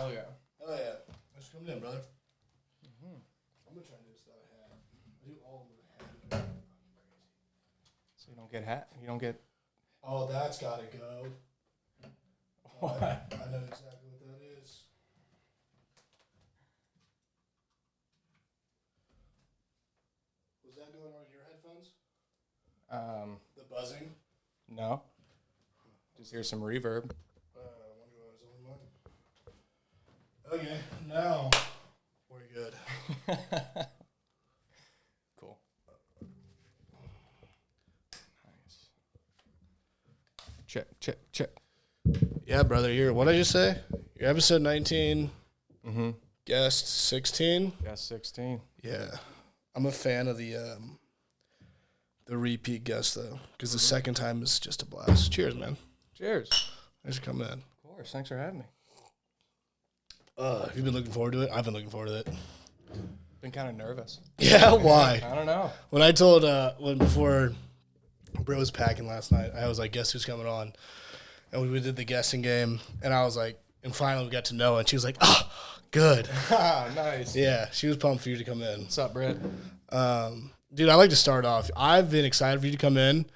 Hell yeah. Hell yeah. Thanks for coming in, brother. I'm going to try and do this without a hat. I do all with a hat. So you don't get hat? You don't get... Oh, that's got to go. What? I know exactly what that is. Was that going on in your headphones? The buzzing? No. Just hear some reverb. I wonder why it was only mine. Okay, now we're good. Cool. Nice. Check. Yeah, brother, what did I just say? You're episode 19, Mm-hmm. guest 16. Got 16. Yeah, I'm a fan of the repeat guest though, because the second time is just a blast. Cheers, man. Cheers. Thanks for coming in. Of course. Thanks for having me. Have you been looking forward to it? I've been looking forward to it. Been kind of nervous. Yeah, why? I don't know. When I told before Bro was packing last night, I was like, guess who's coming on? And we did the guessing game, and I was like, and finally we got to know, and she was like, oh, good. Nice. Yeah, she was pumped for you to come in. What's up, Brett? Dude, I'd like to start off. I've been excited for you to come in.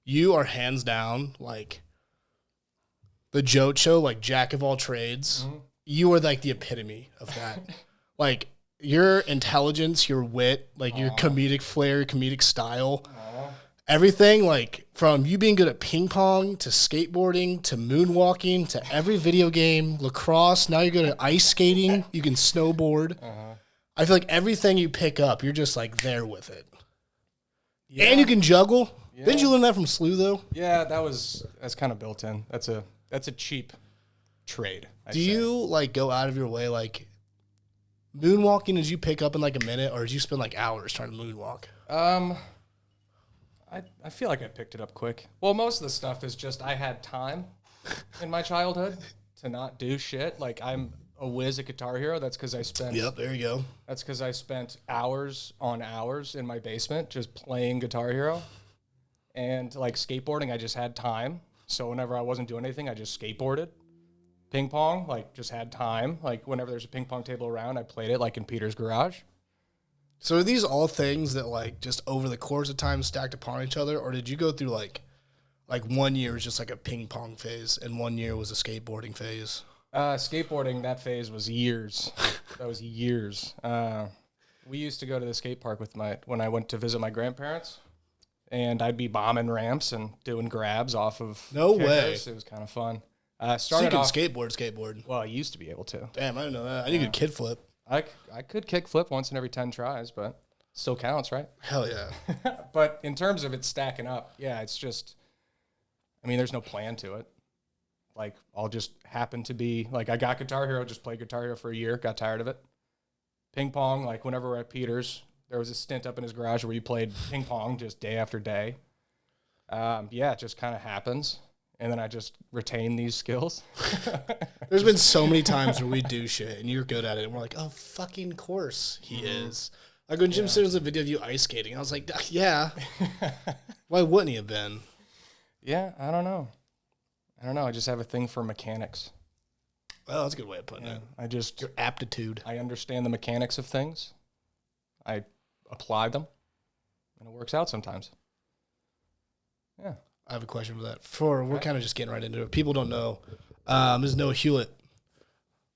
You are hands down, like, the Jote Show, like, jack of all trades. Mm-hmm. You are, like, the epitome of that. Like, your intelligence, your wit, like, your comedic flair, comedic style, everything, like, from you being good at ping pong to skateboarding to moonwalking to every video game, lacrosse, now you're good at ice skating, you can snowboard. I feel like everything you pick up, you're just, like, there with it. Yeah. And you can juggle. Yeah. Didn't you learn that from SLU, though? Yeah, that's kind of built in. That's a cheap trade. Do you, like, go out of your way, like, moonwalking, did you pick up in, like, a minute, or did you spend, like, hours trying to moonwalk? I feel like I picked it up quick. Well, most of the stuff is just I had time in my childhood to not do shit. Like, I'm a whiz at Guitar Hero. That's because I spent... Yep, there you go. That's because I spent hours on hours in my basement just playing Guitar Hero. And, like, skateboarding, I just had time. So whenever I wasn't doing anything, I just skateboarded. Ping pong, like, just had time. Like, whenever there's a ping pong table around, I played it, like, in Peter's garage. So are these all things that, like, just over the course of time stacked upon each other? Or did you go through, like 1 year was just, like, a ping pong phase, and 1 year was a skateboarding phase? Skateboarding, that phase was years. That was years. We used to go to the skate park when I went to visit my grandparents. And I'd be bombing ramps and doing grabs off of No kickers. way. It was kind of fun. So you can skateboard. Well, I used to be able to. Damn, I didn't know that. I knew you could kid flip. I could kick flip once in every 10 tries, but still counts, right? Hell yeah. But in terms of it stacking up, yeah, it's just, I mean, there's no plan to it. Like, I'll just happen to be, like, I got Guitar Hero, just played Guitar Hero for a year, got tired of it. Ping pong, like, whenever we're at Peter's, there was a stint up in his garage where you played ping pong just day after day. Yeah, it just kind of happens. And then I just retain these skills. There's been so many times where we do shit and you're good at it. And we're like, oh, fucking course he is. Like when Jim sent us a video of you ice skating, I was like, yeah. Why wouldn't he have been? Yeah, I don't know. I just have a thing for mechanics. Well, that's a good way of putting it. Your aptitude. I understand the mechanics of things. I apply them, and it works out sometimes. Yeah. I have a question for that. We're kind of just getting right into it. People don't know. This is Noah Hewlett,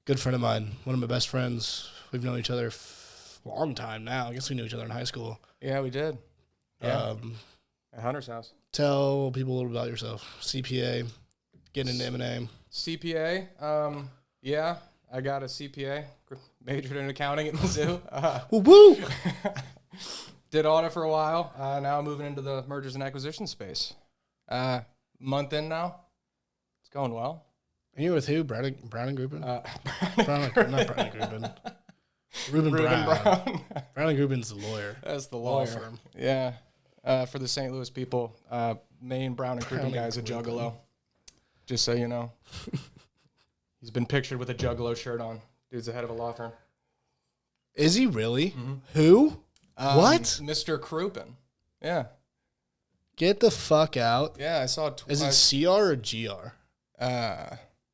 good friend of mine, one of my best friends. We've known each other a long time now. I guess we knew each other in high school. Yeah, we did. Yeah. At Hunter's house. Tell people a little about yourself. CPA, getting into M&A. CPA, yeah, I got a CPA, majored in accounting at Mizzou. Woo! Did audit for a while. Now I'm moving into the mergers and acquisitions space. Month in now. It's going well. And you're with who? Brown and Grubin? Not Brown and Grubin. Ruben Brown. Brown and Grubin's the lawyer. That's the lawyer. Law firm. Yeah. For the St. Louis people, main Brown and Grubin guy is a juggalo. Just so you know. He's been pictured with a juggalo shirt on. Dude's the head of a law firm. Is he really? Mm-hmm. Who? What? Mr. Krupin. Yeah. Get the fuck out. Yeah, I saw... Is it CR or GR?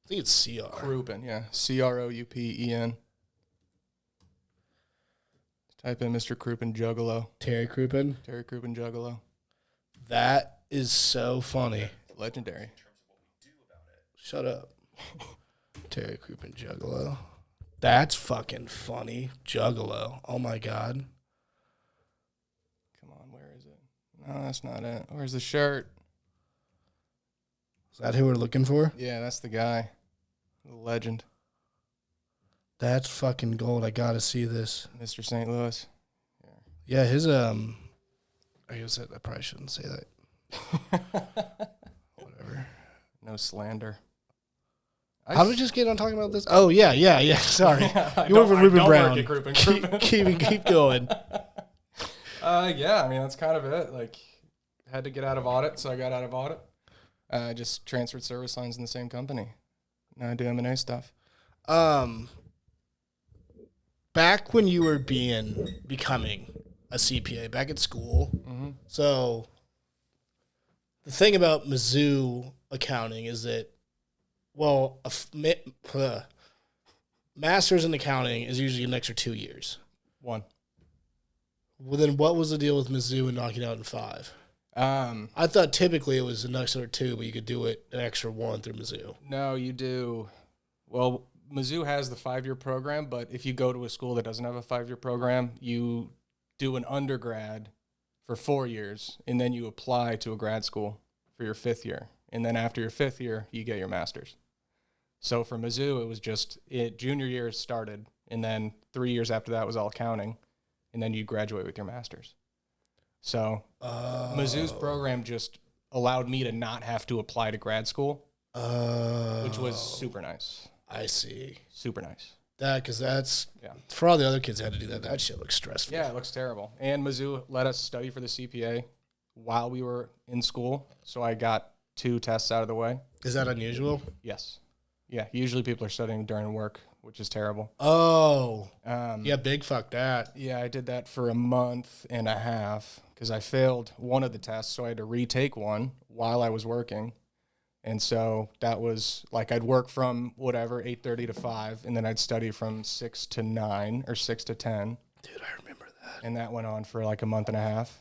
I think it's CR. Croupen, yeah. Croupen. Type in Mr. Croupen Juggalo. Terry Croupen. Terry Croupen Juggalo. That is so funny. Legendary. Shut up. Terry Croupen Juggalo. That's fucking funny. Juggalo. Oh my God. Come on, where is it? No, that's not it. Where's the shirt? Is that who we're looking for? Yeah, that's the guy. The legend. That's fucking gold. I gotta see this. Mr. St. Louis. Yeah, his I guess I probably shouldn't say that. Whatever. No slander. How did we just get on talking about this? Oh yeah. Sorry. You went for I Ruben don't Brown. work at Croupen. Keep going. Yeah, I mean that's kind of it. Like, had to get out of audit, so I got out of audit. Just transferred service lines in the same company. Now I do M&A stuff. Back when you were becoming a CPA, back at school. Mm-hmm. So the thing about Mizzou accounting is that, well, master's in accounting is usually an extra 2 years. 1. Well, then what was the deal with Mizzou and knocking out in 5? I thought typically it was an extra 2, but you could do it an extra 1 through Mizzou. No, you do. Well, Mizzou has the 5-year program, but if you go to a school that doesn't have a 5-year program, you do an undergrad for 4 years, and then you apply to a grad school for your 5th year. And then after your 5th year, you get your master's. So for Mizzou, it was just junior year started, and then 3 years after that was all accounting, and then you graduate with your master's. So Mizzou's program just allowed me to not have to apply to grad school, which was super nice. I see. Super nice. Because that's, for all the other kids that had to do that, that shit looks stressful. Yeah, it looks terrible. And Mizzou let us study for the CPA while we were in school, so I got 2 tests out of the way. Is that unusual? Yes. Yeah, usually people are studying during work, which is terrible. Oh. Yeah, big fuck that. Yeah, I did that for a month and a half because I failed one of the tests, so I had to retake one while I was working. And so that was like I'd work from whatever, 8:30 to 5, and then I'd study from 6 to 9 or 6 to 10. Dude, I remember that. And that went on for like a month and a half.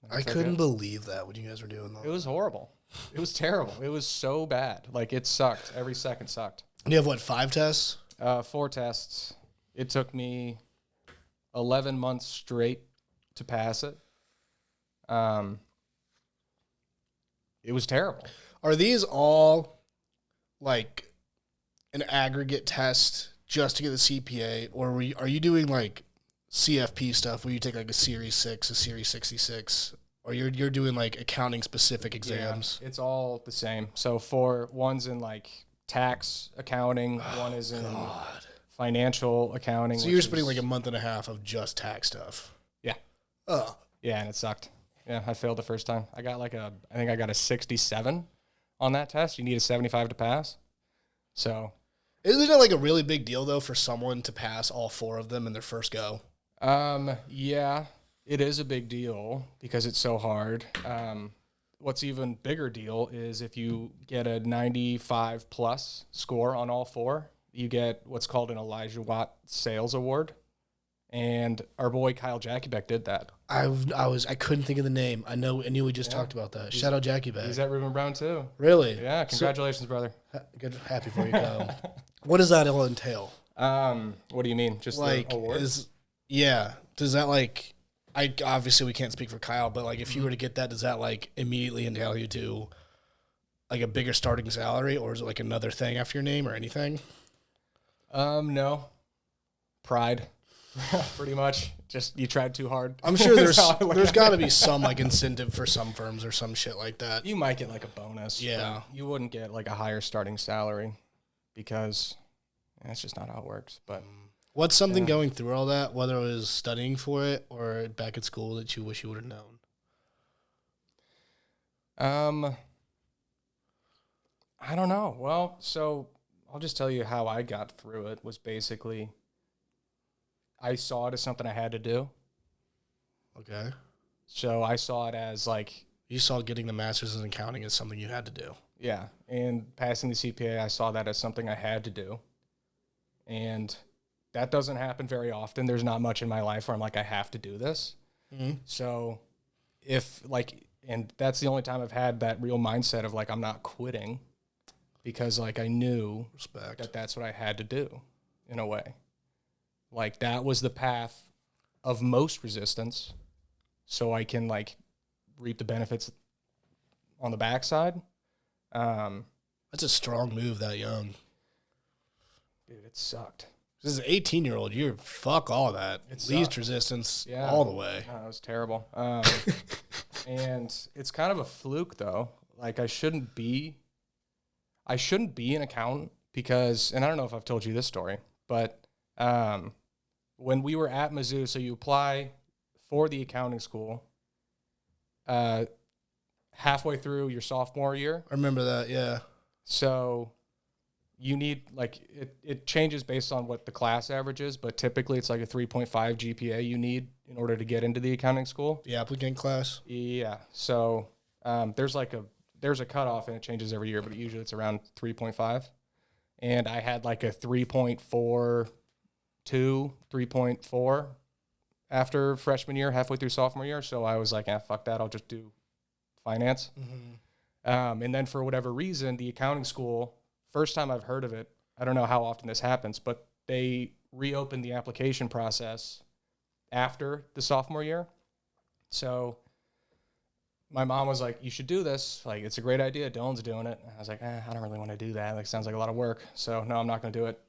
I couldn't believe that when you guys were doing that. It was horrible. It was terrible. It was so bad. Like, it sucked. Every second sucked. You have, 5 tests? 4 tests. It took me 11 months straight to pass it. It was terrible. Are these all, like, an aggregate test just to get the CPA? Or are you doing, like, CFP stuff where you take, like, a Series 6, a Series 66? Or you're doing, like, accounting-specific exams? Yeah, it's all the same. So one's in, like, tax accounting. One is in financial accounting. So you're spending, like, a month and a half of just tax stuff? Yeah. Oh. Yeah, and it sucked. Yeah, I failed the first time. I think I got a 67 on that test. You need a 75 to pass. So. Isn't it, like, a really big deal, though, for someone to pass all 4 of them in their first go? Yeah. It is a big deal because it's so hard. What's even bigger deal is if you get a 95 plus score on all 4, you get what's called an Elijah Watt Sales Award. And our boy Kyle Jackiebeck did that. I couldn't think of the name. I knew we just talked about that. Shout out Jackiebeck. He's at Ruben Brown too. Really? Yeah. Congratulations, brother. Good. Happy for you, Kyle. What does that all entail? What do you mean? Just like the award? Does that like? Obviously we can't speak for Kyle, but like if you were to get that, does that like immediately entail you to like a bigger starting salary, or is it like another thing after your name or anything? No. Pride. Pretty much. Just you tried too hard. I'm sure there's got to be some like incentive for some firms or some shit like that. You might get like a bonus. Yeah. You wouldn't get like a higher starting salary because that's just not how it works. But what's something going through all that, whether it was studying for it or back at school, that you wish you would have known? I don't know. Well, so I'll just tell you how I got through it was basically I saw it as something I had to do. Okay. So I saw it as like... You saw getting the master's in accounting as something you had to do. Yeah. And passing the CPA, I saw that as something I had to do. And that doesn't happen very often. There's not much in my life where I'm like, I have to do this. Mm-hmm. So and that's the only time I've had that real mindset of like, I'm not quitting, because like I knew that that's what I had to do in a way. Like that was the path of most resistance. So I can like reap the benefits on the backside. That's a strong move that young. Dude, it sucked. This is an 18-year-old. You're fuck all that. Least resistance all the way. No, it was terrible. And it's kind of a fluke though. Like I shouldn't be an accountant because, and I don't know if I've told you this story, but when we were at Mizzou, so you apply for the accounting school halfway through your sophomore year. I remember that, yeah. So you need, like, it changes based on what the class average is, but typically it's like a 3.5 GPA you need in order to get into the accounting school. The applicant class? Yeah. So there's a cutoff, and it changes every year, but usually it's around 3.5. And I had like a 3.42, 3.4 after freshman year, halfway through sophomore year. So I was like, fuck that. I'll just do finance. Mm-hmm. And then for whatever reason, the accounting school, first time I've heard of it, I don't know how often this happens, but they reopened the application process after the sophomore year. So my mom was like, you should do this. Like, it's a great idea. Dylan's doing it. I was like, I don't really want to do that. Like, sounds like a lot of work. So no, I'm not going to do it.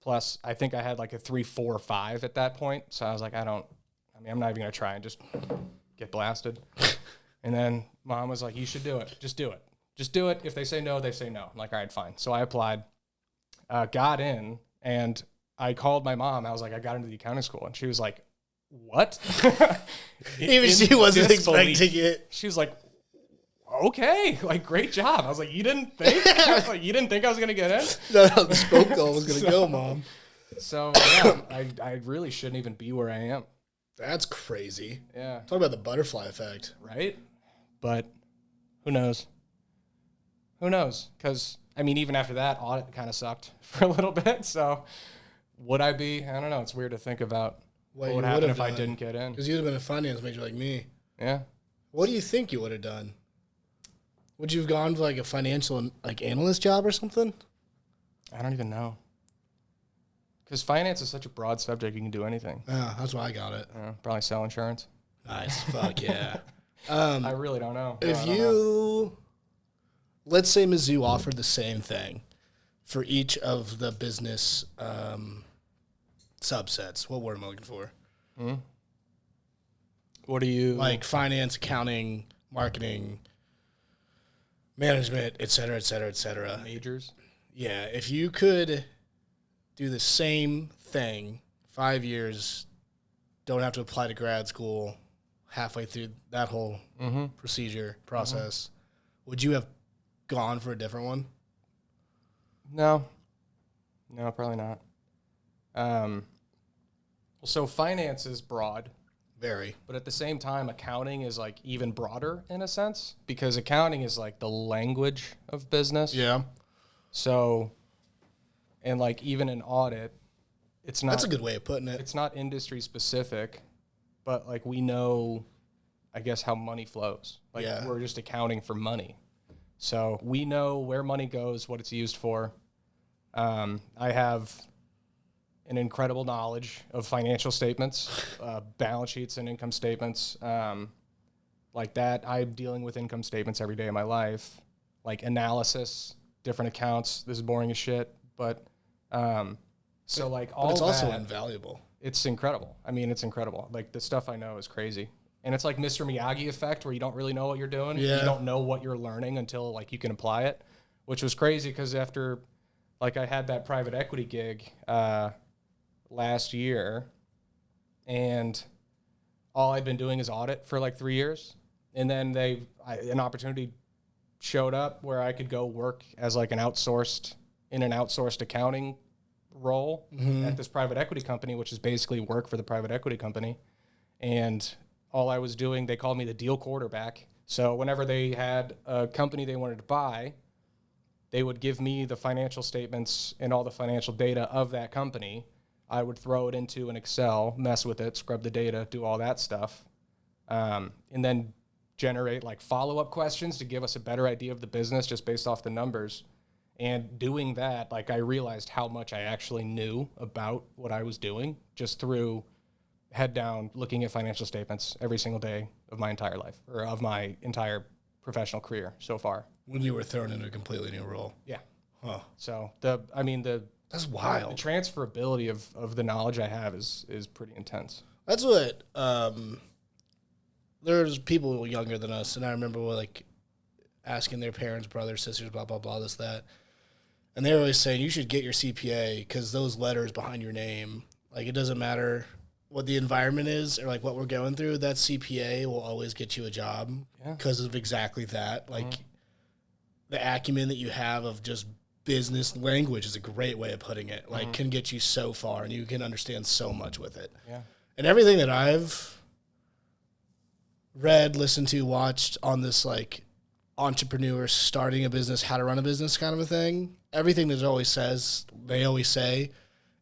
Plus, I think I had like a 3, 4, 5 at that point. So I was like, I'm not even going to try and just get blasted. And then mom was like, you should do it. Just do it. Just do it. If they say no, they say no. I'm like, all right, fine. So I applied, got in, and I called my mom. I was like, I got into the accounting school. And she was like, what? Even she wasn't expecting it. She was like, okay, like, great job. I was like, you didn't think? I was like, you didn't think I was going to get in? That's how the spoke call was going to go, Mom. So, yeah, I really shouldn't even be where I am. That's crazy. Yeah. Talk about the butterfly effect. Right? But who knows? Who knows? Because, I mean, even after that, audit kind of sucked for a little bit. So would I be? I don't know. It's weird to think about what would happen if I didn't get in. Because you'd have been a finance major like me. Yeah. What do you think you would have done? Would you have gone to like a financial like analyst job or something? I don't even know. Because finance is such a broad subject, you can do anything. Yeah, that's why I got it. Probably sell insurance. Nice. Fuck yeah. I really don't know. Let's say Mizzou offered the same thing for each of the business subsets. What word am I looking for? Hmm? What do you... Like finance, accounting, marketing, management, et cetera, et cetera, et cetera. Majors? Yeah, if you could do the same thing, 5 years, don't have to apply to grad school, halfway through that whole process, would you have gone for a different one? No, probably not. So finance is broad. Very. But at the same time, accounting is like even broader in a sense, because accounting is like the language of business. Yeah. So, and like even an audit, it's not... That's a good way of putting it. It's not industry specific, but like we know, I guess, how money flows. Like we're just accounting for money. So we know where money goes, what it's used for. I have an incredible knowledge of financial statements, balance sheets and income statements. Like that, I'm dealing with income statements every day of my life. Like analysis, different accounts. This is boring as shit, but so like all that. But it's also invaluable. It's incredible. I mean, it's incredible. Like the stuff I know is crazy. And it's like Mr. Miyagi effect where you don't really know what you're doing. Yeah. You don't know what you're learning until like you can apply it, which was crazy because after like I had that private equity gig last year and all I'd been doing is audit for like 3 years. And then an opportunity showed up where I could go work as like an outsourced accounting role at this private equity company, which is basically work for the private equity company. And all I was doing, they called me the deal quarterback. So whenever they had a company they wanted to buy, they would give me the financial statements and all the financial data of that company. I would throw it into an Excel, mess with it, scrub the data, do all that stuff, and then generate like follow-up questions to give us a better idea of the business just based off the numbers. And doing that, like I realized how much I actually knew about what I was doing just through head down looking at financial statements every single day of my entire life, or of my entire professional career so far. When you were thrown into a completely new role. Yeah. Huh. So that's wild. The transferability of the knowledge I have is pretty intense. That's what there's people younger than us, and I remember like asking their parents, brothers, sisters, blah, blah, blah, this, that. And they're always saying, you should get your CPA because those letters behind your name, like it doesn't matter what the environment is or like what we're going through, that CPA will always get you a job because of exactly that. Like the acumen that you have of just business language is a great way of putting it. Like can get you so far and you can understand so much with it. Yeah. And everything that I've read, listened to, watched on this like entrepreneur starting a business, how to run a business kind of a thing, everything that they always say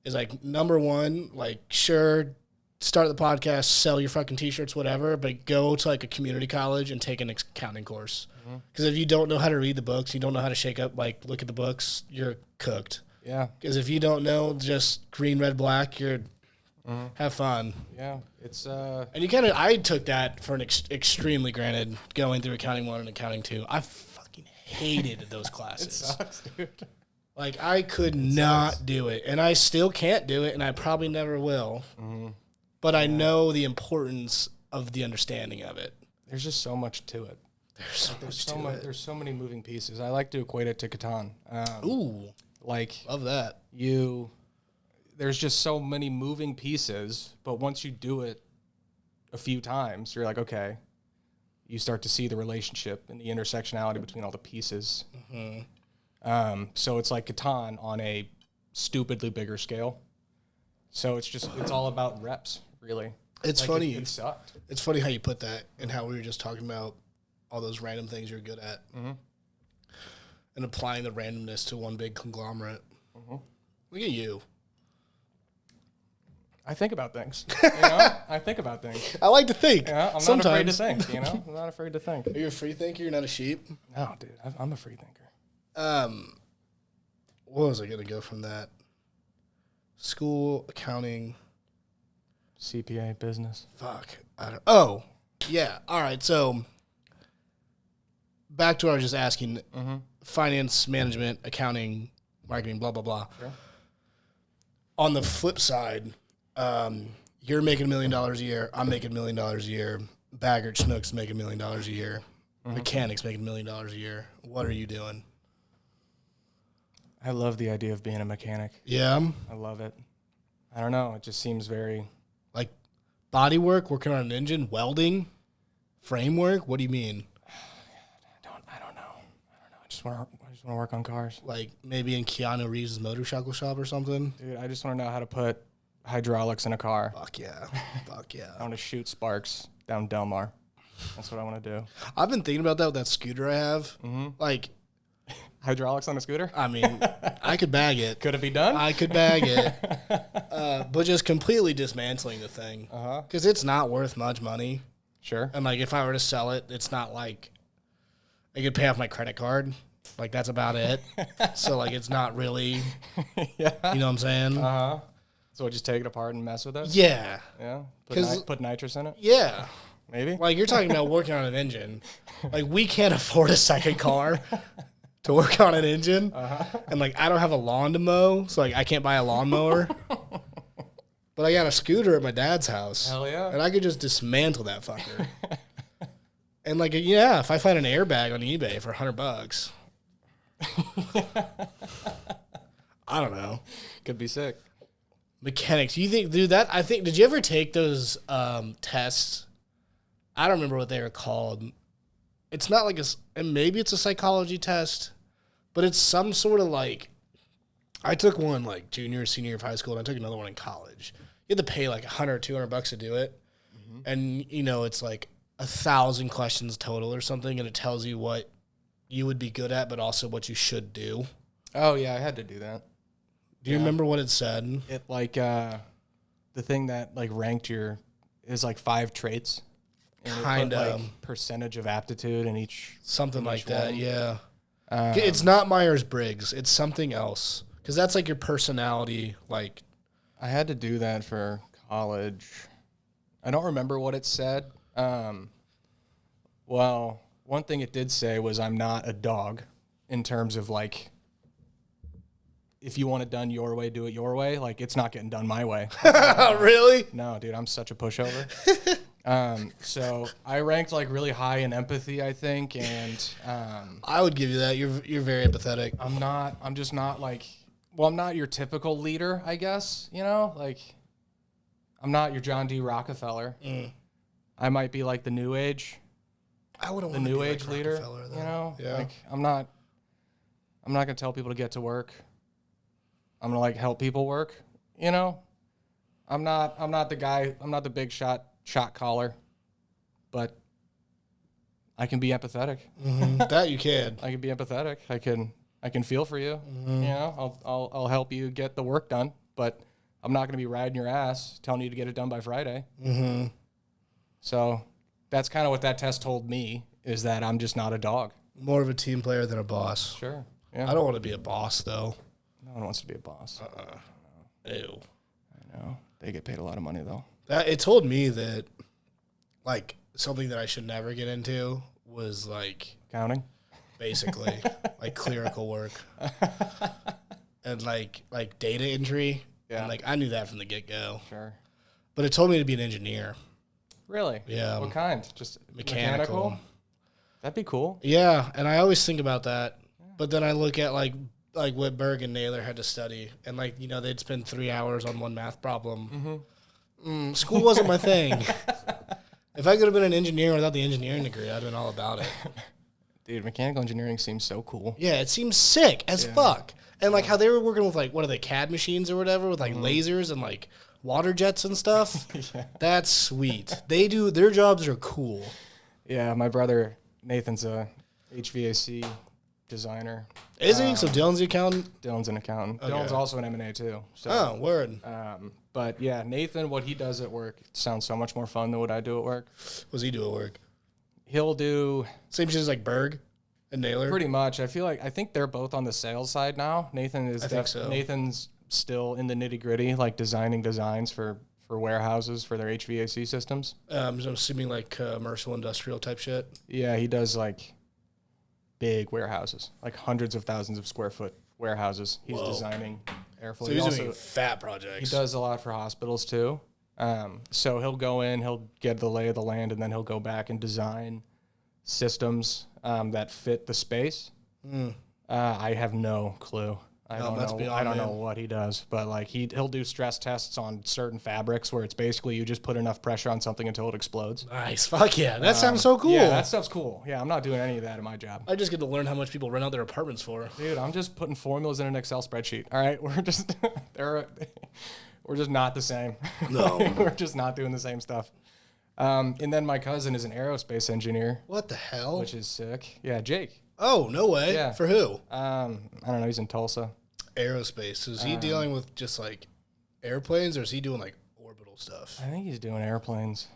is like, number one, like sure, start the podcast, sell your fucking t-shirts, whatever, but go to like a community college and take an accounting course. Because if you don't know how to read the books, you don't know how to shake up, like look at the books, you're cooked. Yeah. Because if you don't know just green, red, black, you're have fun. Yeah. It's And you I took that for an extremely granted going through accounting 1 and accounting 2. I fucking hated those classes. It sucks, dude. Like I could not do it, and I still can't do it, and I probably never will. But I know the importance of the understanding of it. There's just so much to it. There's so many moving pieces. I like to equate it to Catan. Ooh, like love that. There's just so many moving pieces, but once you do it a few times, you're like, okay, you start to see the relationship and the intersectionality between all the pieces. So it's like Catan on a stupidly bigger scale. So it's all about reps, really. It's like funny. It sucked. It's funny how you put that and how we were just talking about all those random things you're good at and applying the randomness to one big conglomerate. Look at you. I think about things. I think about things. I like to think. I'm Sometimes. not afraid to think, I'm not afraid to think. Are you a free thinker? You're not a sheep? No, dude. I'm a free thinker. What was I going to go from that? School, accounting. CPA, business. Fuck. Oh, yeah. All right. So back to what I was just asking. Finance, management, accounting, marketing, blah, blah, blah. Sure. On the flip side, you're making $1 million a year. I'm making $1 million a year. Baggert Schnook's making $1 million a year. Mechanics making $1 million a year. What are you doing? I love the idea of being a mechanic. Yeah. I love it. I don't know. It just seems very... Like body work, working on an engine, welding, framework? What do you mean? I don't know. I just want to work on cars. Like maybe in Keanu Reeves' motorcycle shop or something? Dude, I just want to know how to put hydraulics in a car. Fuck yeah. Fuck yeah. I want to shoot sparks down Delmar. That's what I want to do. I've been thinking about that with that scooter I have. Like... Hydraulics on a scooter? I mean, I could bag it. Could it be done? I could bag it. But just completely dismantling the thing. Because it's not worth much money. Sure. And, like, if I were to sell it, it's not like I could pay off my credit card. Like, that's about it. So, like, it's not really, yeah. You know what I'm saying? So we'll just take it apart and mess with it? Yeah. Yeah? Put nitrous in it? Yeah. Maybe? Like, you're talking about working on an engine. Like, we can't afford a second car to work on an engine. And, like, I don't have a lawn to mow, so, like, I can't buy a lawnmower. But I got a scooter at my dad's house. Hell yeah. And I could just dismantle that fucker. And, like, yeah, if I find an airbag on eBay for $100, I don't know. Could be sick. Mechanics. You think, dude, I think, did you ever take those tests? I don't remember what they were called. It's not like and maybe it's a psychology test, but it's some sort of like, I took one like junior, senior year of high school, and I took another one in college. You had to pay like $100 or $200 to do it. And, you know, it's like 1,000 questions total or something, and it tells you what you would be good at, but also what you should do. Oh yeah, I had to do that. Do you remember what it said? It like the thing that like ranked your is like 5 traits. And Kind it put, of. like, percentage of aptitude in each. Something like that, one. yeah. It's not Myers-Briggs. It's something else. Because that's like your personality. Like, I had to do that for college. I don't remember what it said. Well, one thing it did say was I'm not a dog in terms of like, if you want it done your way, do it your way. Like, it's not getting done my way. really? No, dude, I'm such a pushover. So I ranked like really high in empathy, I think, and I would give you that. You're very empathetic. I'm just not like, well, I'm not your typical leader, I guess, you know, like I'm not your John D. Rockefeller. I might be like the new age, I wouldn't the want to new be age like leader, Rockefeller, though. you know, Yeah. like I'm not gonna tell people to get to work. I'm gonna like help people work, you know. I'm not the guy. I'm not the big shot caller, but I can be empathetic. That you can. I can be empathetic. I can feel for you. You know, I'll help you get the work done, but I'm not going to be riding your ass telling you to get it done by Friday. So that's kind of what that test told me, is that I'm just not a dog. More of a team player than a boss. Sure. Yeah. I don't want to be a boss, though. No one wants to be a boss. Ew. I know. They get paid a lot of money though. It told me that, like, something that I should never get into was, like, Counting. basically, like, clerical work. And, like data entry. Yeah. And, like, I knew that from the get-go. Sure. But it told me to be an engineer. Really? Yeah. What kind? Just Mechanical. That'd be cool. Yeah, and I always think about that. But then I look at, like what Berg and Naylor had to study. And, like, you know, they'd spend 3 hours on one math problem. School wasn't my thing. If I could have been an engineer without the engineering degree, I'd have been all about it. Dude, mechanical engineering seems so cool. Yeah, it seems sick as fuck. And, like, how they were working with, like, what are they, CAD machines or whatever, with, like, lasers and, like, water jets and stuff. That's sweet. Their jobs are cool. Yeah, my brother Nathan's a HVAC designer. Is he? So Dylan's the accountant? Dylan's an accountant. Okay. Dylan's also an M&A too. So, Oh, word. but yeah, Nathan, what he does at work sounds so much more fun than what I do at work. What does he do at work? He'll do Same shit as, like, Berg and Naylor? pretty much. I think they're both on the sales side now. Nathan is. I think so. Nathan's still in the nitty gritty, like designing designs for warehouses for their HVAC systems. I'm assuming, like, commercial industrial type shit. Yeah, he does like big warehouses, like hundreds of thousands of square foot warehouses. He's designing airflow. So he's doing fat projects. He does a lot for hospitals too. So he'll go in, he'll get the lay of the land, and then he'll go back and design systems that fit the space. I have no clue. I don't know what he does, but like he'll do stress tests on certain fabrics where it's basically you just put enough pressure on something until it explodes. Nice. Fuck yeah. That sounds so cool. Yeah, that stuff's cool. Yeah, I'm not doing any of that in my job. I just get to learn how much people rent out their apartments for. Dude, I'm just putting formulas in an Excel spreadsheet. All right, we're just we're just not the same. No. We're just not doing the same stuff. And then my cousin is an aerospace engineer, What the hell? which is sick. Yeah, Jake. Oh, no way. Yeah. For who? I don't know. He's in Tulsa. Aerospace. Is he dealing with just, like, airplanes, or is he doing, like, orbital stuff? I think he's doing airplanes.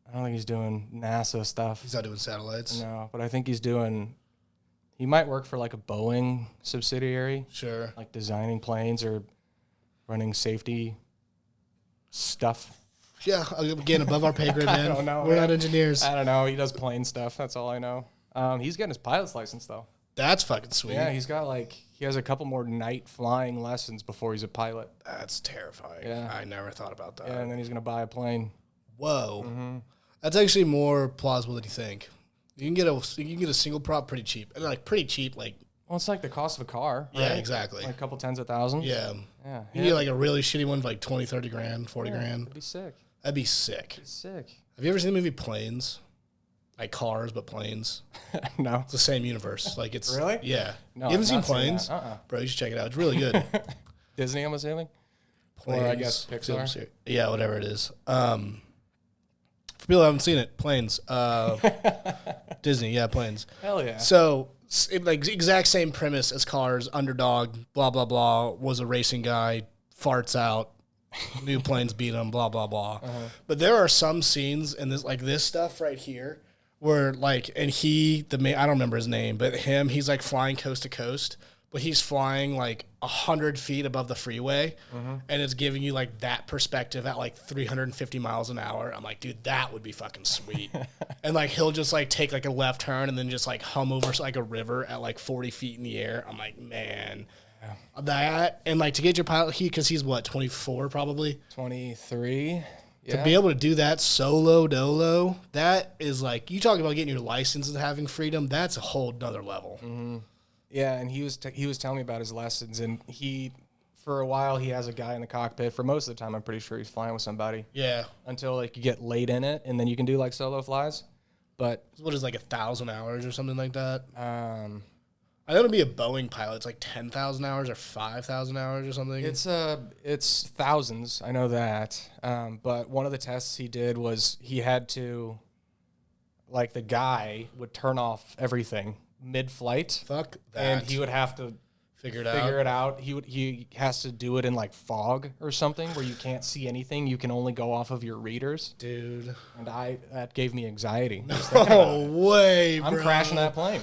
I don't think he's doing NASA stuff. He's not doing satellites? No, but I think he's doing. He might work for like a Boeing subsidiary, Sure. like designing planes or running safety stuff. Yeah, again, above our pay grade, man. don't know, We're man. not engineers. I don't know. He does plane stuff. That's all I know. He's getting his pilot's license though. That's fucking sweet. Yeah, he has a couple more night flying lessons before he's a pilot. That's terrifying. Yeah. I never thought about that. Yeah, and then he's gonna buy a plane. Whoa. That's actually more plausible than you think. You can get a single prop pretty cheap. And, like, pretty cheap, like, Well, it's like the cost of a car. yeah, right? exactly. Like a couple tens of thousands. Yeah. Yeah. You get, like, a really shitty one for, like, 20, 30 grand, 40 grand. It'd be sick. That'd be sick. It's sick. Have you ever seen the movie Planes? Like cars, but planes. No. It's the same universe. Like, it's... Really? Yeah. No, you haven't I've seen not seen Planes? that. Bro, you should check it out. It's really good. Disney, I'm assuming. Or I guess Pixar. Yeah, whatever it is. For people who haven't seen it, Planes. Disney, yeah, Planes. Hell yeah. So like exact same premise as Cars, underdog, blah blah blah, was a racing guy, farts out, new planes beat him, blah blah blah. But there are some scenes in this stuff right here where and I don't remember his name, but he's like flying coast to coast, but he's flying like 100 feet above the freeway, and it's giving you like that perspective at like 350 miles an hour. I'm like, dude, that would be fucking sweet. And like he'll just like take like a left turn and then just like hum over like a river at like 40 feet in the air. I'm like, man, that, and like to get your pilot, because he's what, 24 probably, 23. To be able to do that solo dolo, that is like, you talk about getting your license and having freedom. That's a whole nother level. Yeah, and he was telling me about his lessons, and for a while he has a guy in the cockpit. For most of the time, I'm pretty sure he's flying with somebody. Yeah. Until like you get late in it, and then you can do like solo flies. But what is like 1,000 hours or something like that? I know to be a Boeing pilot, it's like 10,000 hours or 5,000 hours or something. It's thousands. I know that. But one of the tests he did was he had to, like, the guy would turn off everything mid-flight. Fuck that. And he would have to figure it out. He has to do it in like fog or something where you can't see anything. You can only go off of your readers. Dude. And that gave me anxiety. No way, bro. I'm crashing that plane.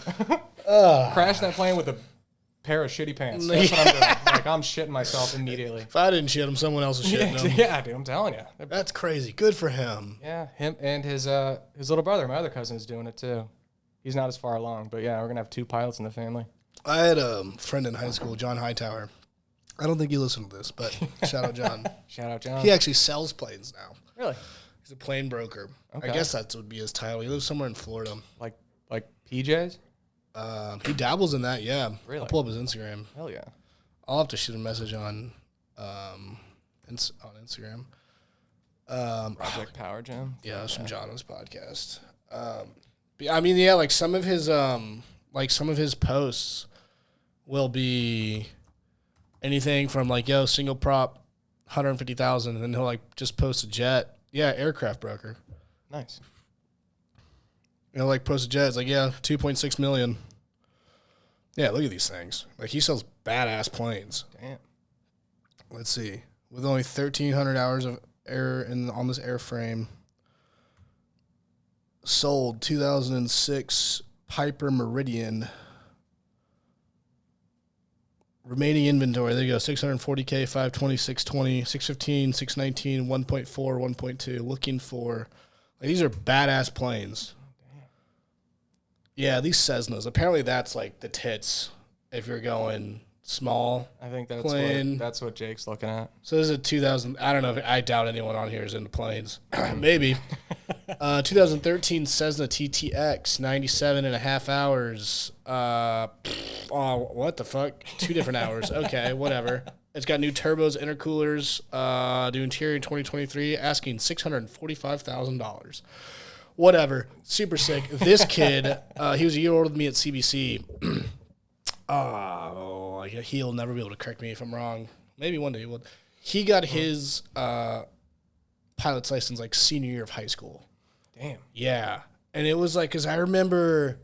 Crashing that plane with a pair of shitty pants. That's what I'm doing. Like, I'm shitting myself immediately. If I didn't shit him, someone else was shitting him. Yeah, dude, I'm telling you. That's crazy. Good for him. Yeah, him and his little brother, my other cousin, is doing it too. He's not as far along, but yeah, we're going to have 2 pilots in the family. I had a friend in high school, John Hightower. I don't think you listen to this, but shout out John. Shout out John. He actually sells planes now. Really? He's a plane broker. Okay. I guess that would be his title. He lives somewhere in Florida. Like PJs? He dabbles in that, yeah. Really? I'll pull up his Instagram. Hell yeah. I'll have to shoot a message on Instagram. Project Power Jam? Yeah, that's from Jono's podcast. I mean, yeah, like some of his posts will be anything from like, yo, single prop, 150,000, and then he'll like just post a jet. Yeah, aircraft broker. Nice. He'll like post a jet. It's like, yeah, 2.6 million. Yeah, look at these things. Like he sells badass planes. Damn. Let's see. With only 1,300 hours of air on this airframe. Sold 2006 Piper Meridian. Remaining inventory, there you go, 640K, 520, 620, 615, 619, 1.4, 1.2. Looking for, like, these are badass planes. Yeah, these Cessnas. Apparently that's like the tits if you're going small. I think that's what Jake's looking at. So this is a 2000. I don't know. I doubt anyone on here is into planes. Maybe. 2013 Cessna TTX, 97 and a half hours. Oh, what the fuck? 2 different hours. Okay, whatever. It's got new turbos, intercoolers, new interior in 2023, asking $645,000. Whatever. Super sick. This kid, he was a year older than me at CBC. He'll never be able to correct me if I'm wrong. Maybe one day he will. He got his pilot's license like senior year of high school. Damn. Yeah. And it was like, because I remember,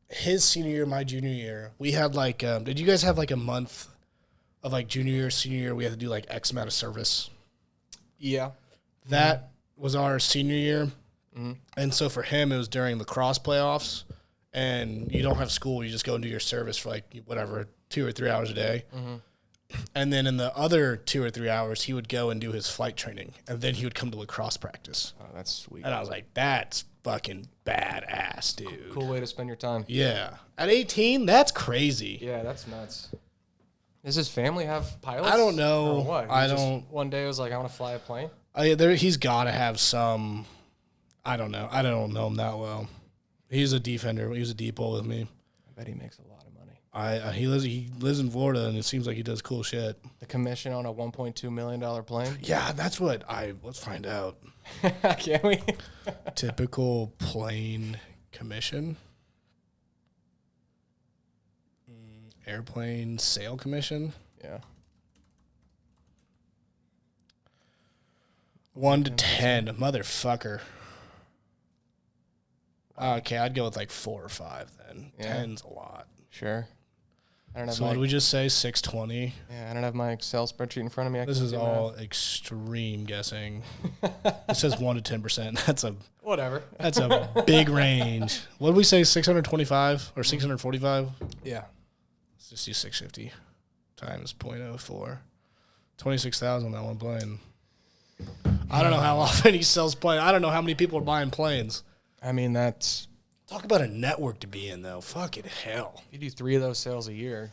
his senior year, my junior year, we had like, did you guys have like a month of like junior year, senior year, we had to do like X amount of service? Yeah. That was our senior year. Mm-hmm. And so for him, it was during lacrosse playoffs, and you don't have school. You just go and do your service for like whatever, 2 or 3 hours a day. Mm-hmm. And then in the other 2 or 3 hours, he would go and do his flight training, and then he would come to lacrosse practice. Oh, that's sweet. And I was like, that's fucking badass, dude. Cool way to spend your time. Yeah. At 18, that's crazy. Yeah, that's nuts. Does his family have pilots? I don't know. Or what? One day was like, I want to fly a plane. He's got to have some. I don't know. I don't know him that well. He's a defender. He was a depot with me. I bet he makes a lot of money. He lives in Florida, and it seems like he does cool shit. The commission on a $1.2 million plane? Yeah, that's what let's find out. Can we? Typical plane commission. Airplane sale commission. Yeah. 1 to 10, motherfucker. Okay, I'd go with like 4 or 5 then. Yeah. 10's a lot. Sure. I don't have So what did we just say? 620. Yeah, I don't have my Excel spreadsheet in front of me. This is all extreme guessing. It says 1 to 10%. That's a That's a big range. What did we say? 625 or 645? Yeah. Let's just do 650 times 0.04. 26,000 on that one plane. I don't know how often he sells planes. I don't know how many people are buying planes. I mean, that's... Talk about a network to be in, though. Fucking hell. You do 3 of those sales a year.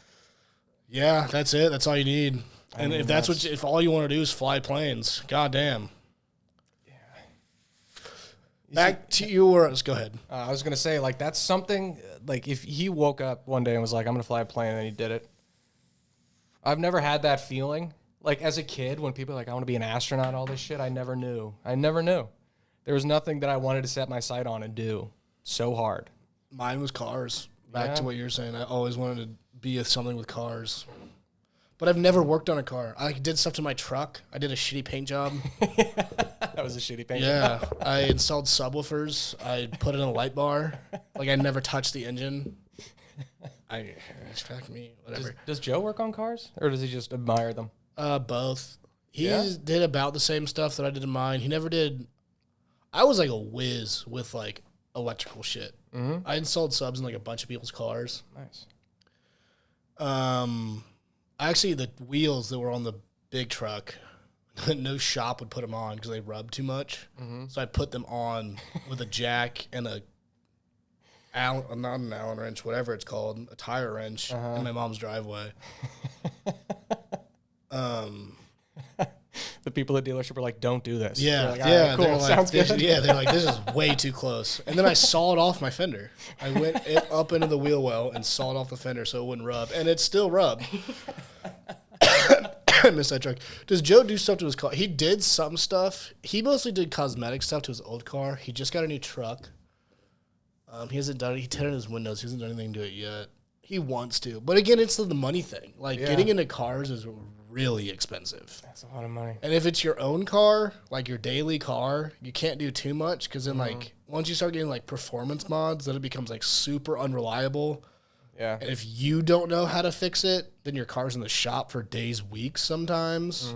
Yeah, that's it. That's all you need. And if if all you want to do is fly planes, goddamn. Yeah. Back to yours. Go ahead. I was gonna say, like, that's something. Like, if he woke up one day and was like, "I'm gonna fly a plane," and he did it. I've never had that feeling. Like, as a kid, when people are like, "I want to be an astronaut," all this shit, I never knew. There was nothing that I wanted to set my sight on and do so hard. Mine was cars. Back to what you're saying. I always wanted to be something with cars. But I've never worked on a car. I did stuff to my truck. I did a shitty paint job. That was a shitty paint Yeah. job. I installed subwoofers. I put in a light bar. Like, I never touched the engine. Fuck me. Whatever. Does Joe work on cars? Or does he just admire them? Both. He did about the same stuff that I did in mine. He never did. I was like a whiz with like electrical shit. Mm-hmm. I installed subs in like a bunch of people's cars. Nice. Actually, the wheels that were on the big truck, no shop would put them on because they rubbed too much. Mm-hmm. So I put them on with a jack and not an Allen wrench, whatever it's called, a tire wrench in my mom's driveway. The people at the dealership were like, "Don't do this." Yeah, like, yeah, right, cool. Sounds good. they're like, "This is way too close." And then I sawed off my fender. I went up into the wheel well and sawed off the fender so it wouldn't rub, and it still rubbed. I miss that truck. Does Joe do stuff to his car? He did some stuff. He mostly did cosmetic stuff to his old car. He just got a new truck. He hasn't done it. He tinted his windows. He hasn't done anything to it yet. He wants to, but again, it's the money thing. Like getting into cars is really expensive. That's a lot of money. And if it's your own car, like your daily car, you can't do too much because then like once you start getting like performance mods, then it becomes like super unreliable. Yeah. And if you don't know how to fix it, then your car's in the shop for days, weeks sometimes.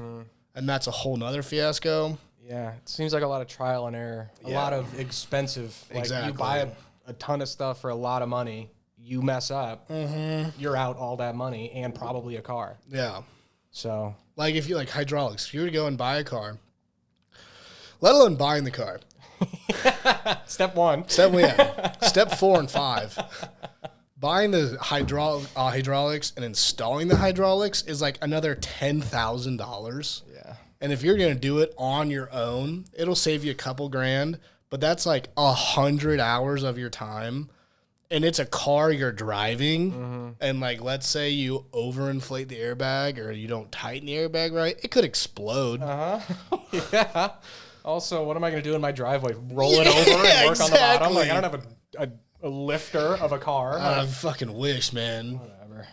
And that's a whole nother fiasco. Yeah. It seems like a lot of trial and error. A lot of expensive. Like you buy a ton of stuff for a lot of money. You mess up, you're out all that money and probably a car. Yeah. So, like if you like hydraulics, if you were to go and buy a car, let alone buying the car. Step 1. Step 4 and 5. Buying the hydraulics and installing the hydraulics is like another $10,000. Yeah. And if you're going to do it on your own, it'll save you a couple grand, but that's like 100 hours of your time. And it's a car you're driving, and like, let's say you overinflate the airbag or you don't tighten the airbag right, it could explode. Yeah. Also, what am I going to do in my driveway? Roll it over and work on the bottom? Like, I don't have a lifter of a car. I fucking wish, man. Whatever.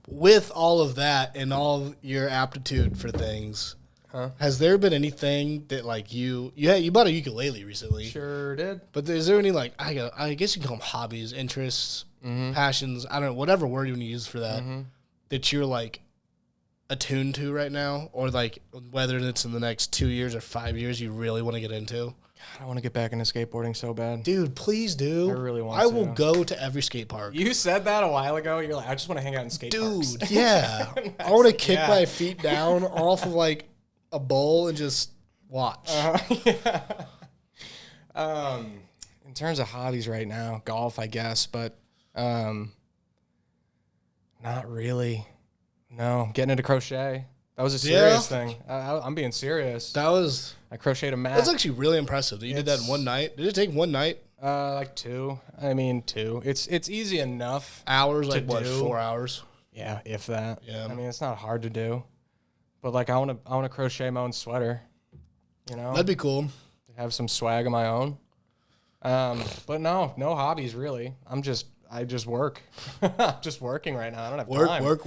With all of that and all your aptitude for things, has there been anything that like you bought a ukulele recently? Sure did. But is there any like I guess you can call them hobbies, interests, passions, I don't know, whatever word you want to use for that, that you're like attuned to right now, or like whether it's in the next 2 years or 5 years you really want to get into? God, I want to get back into skateboarding so bad. Dude, please do. I really want I to. will go to every skate park. You said that a while ago. You're like, I just want to hang out in skate parks. Dude, yeah. I want to kick my feet down off of like a bowl and just watch. In terms of hobbies right now, golf, I guess, but not really. No, getting into crochet. That was a serious thing. I'm being serious. I crocheted a mat. That's actually really impressive that you did that in one night. Did it take one night? Like 2. I mean, 2. It's easy enough. Hours, like what, 4 hours? Yeah, if that. Yeah. I mean, it's not hard to do. But like, I want to crochet my own sweater. You know, that'd be cool. Have some swag of my own. But no hobbies really. I just work. I'm just working right now. I don't have time. Work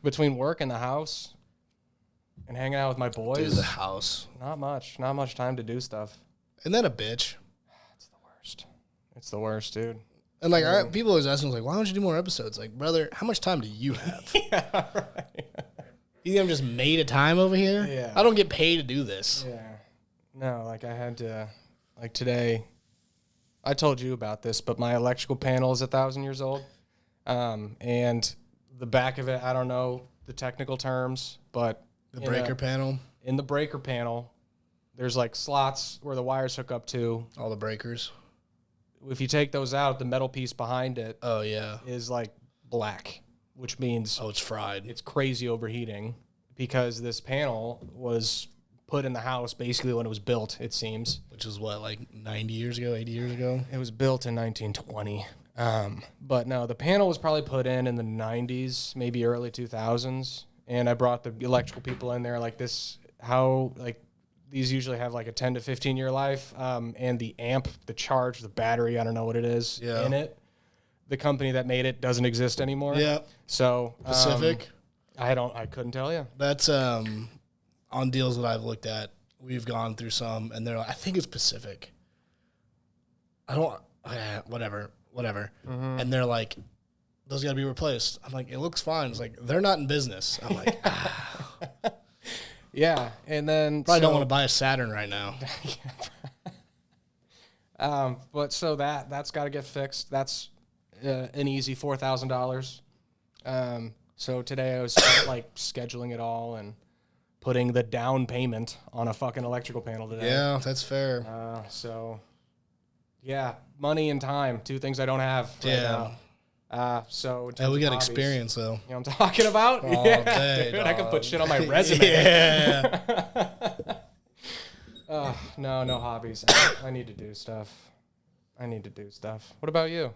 between work and the house, and hanging out with my boys. Dude, the house. Not much time to do stuff. Isn't that a bitch? It's the worst. It's the worst, dude. And like people always ask me, like, why don't you do more episodes? Like, brother, how much time do you have? Yeah, right. You think I'm just made of time over here? Yeah. I don't get paid to do this. Yeah. No, like I had to, like today, I told you about this, but my electrical panel is 1,000 years old. And the back of it, I don't know the technical terms, but The breaker panel, in the breaker panel, there's like slots where the wires hook up to. all the breakers. If you take those out, the metal piece behind it Oh, yeah. is like black, which means Oh, it's fried. it's crazy overheating because this panel was put in the house basically when it was built, it seems. Which is what, like 90 years ago, 80 years ago? It was built in 1920. But no, the panel was probably put in the 90s, maybe early 2000s. And I brought the electrical people in there like this, how, like, these usually have like a 10 to 15 year life. And the amp, the charge, the battery, I don't know what it is in it. The company that made it doesn't exist anymore. Yeah. So Pacific? I couldn't tell you. That's on deals that I've looked at. We've gone through some, and they're like, I think it's Pacific. Whatever. Mm-hmm. And they're like, those got to be replaced. I'm like, it looks fine. It's like, they're not in business. I'm like, Yeah, and then probably don't want to buy a Saturn right now. But so that's got to get fixed. That's an easy $4,000. So today I was like scheduling it all and putting the down payment on a fucking electrical panel today. Yeah, that's fair. So yeah, money and time, two things I don't have right now. So in Yeah, terms we of got hobbies, experience though. You know what I'm talking about? All Yeah, day, dude, I can put dog. shit on my resume. Yeah. No hobbies. I need to do stuff. What about you?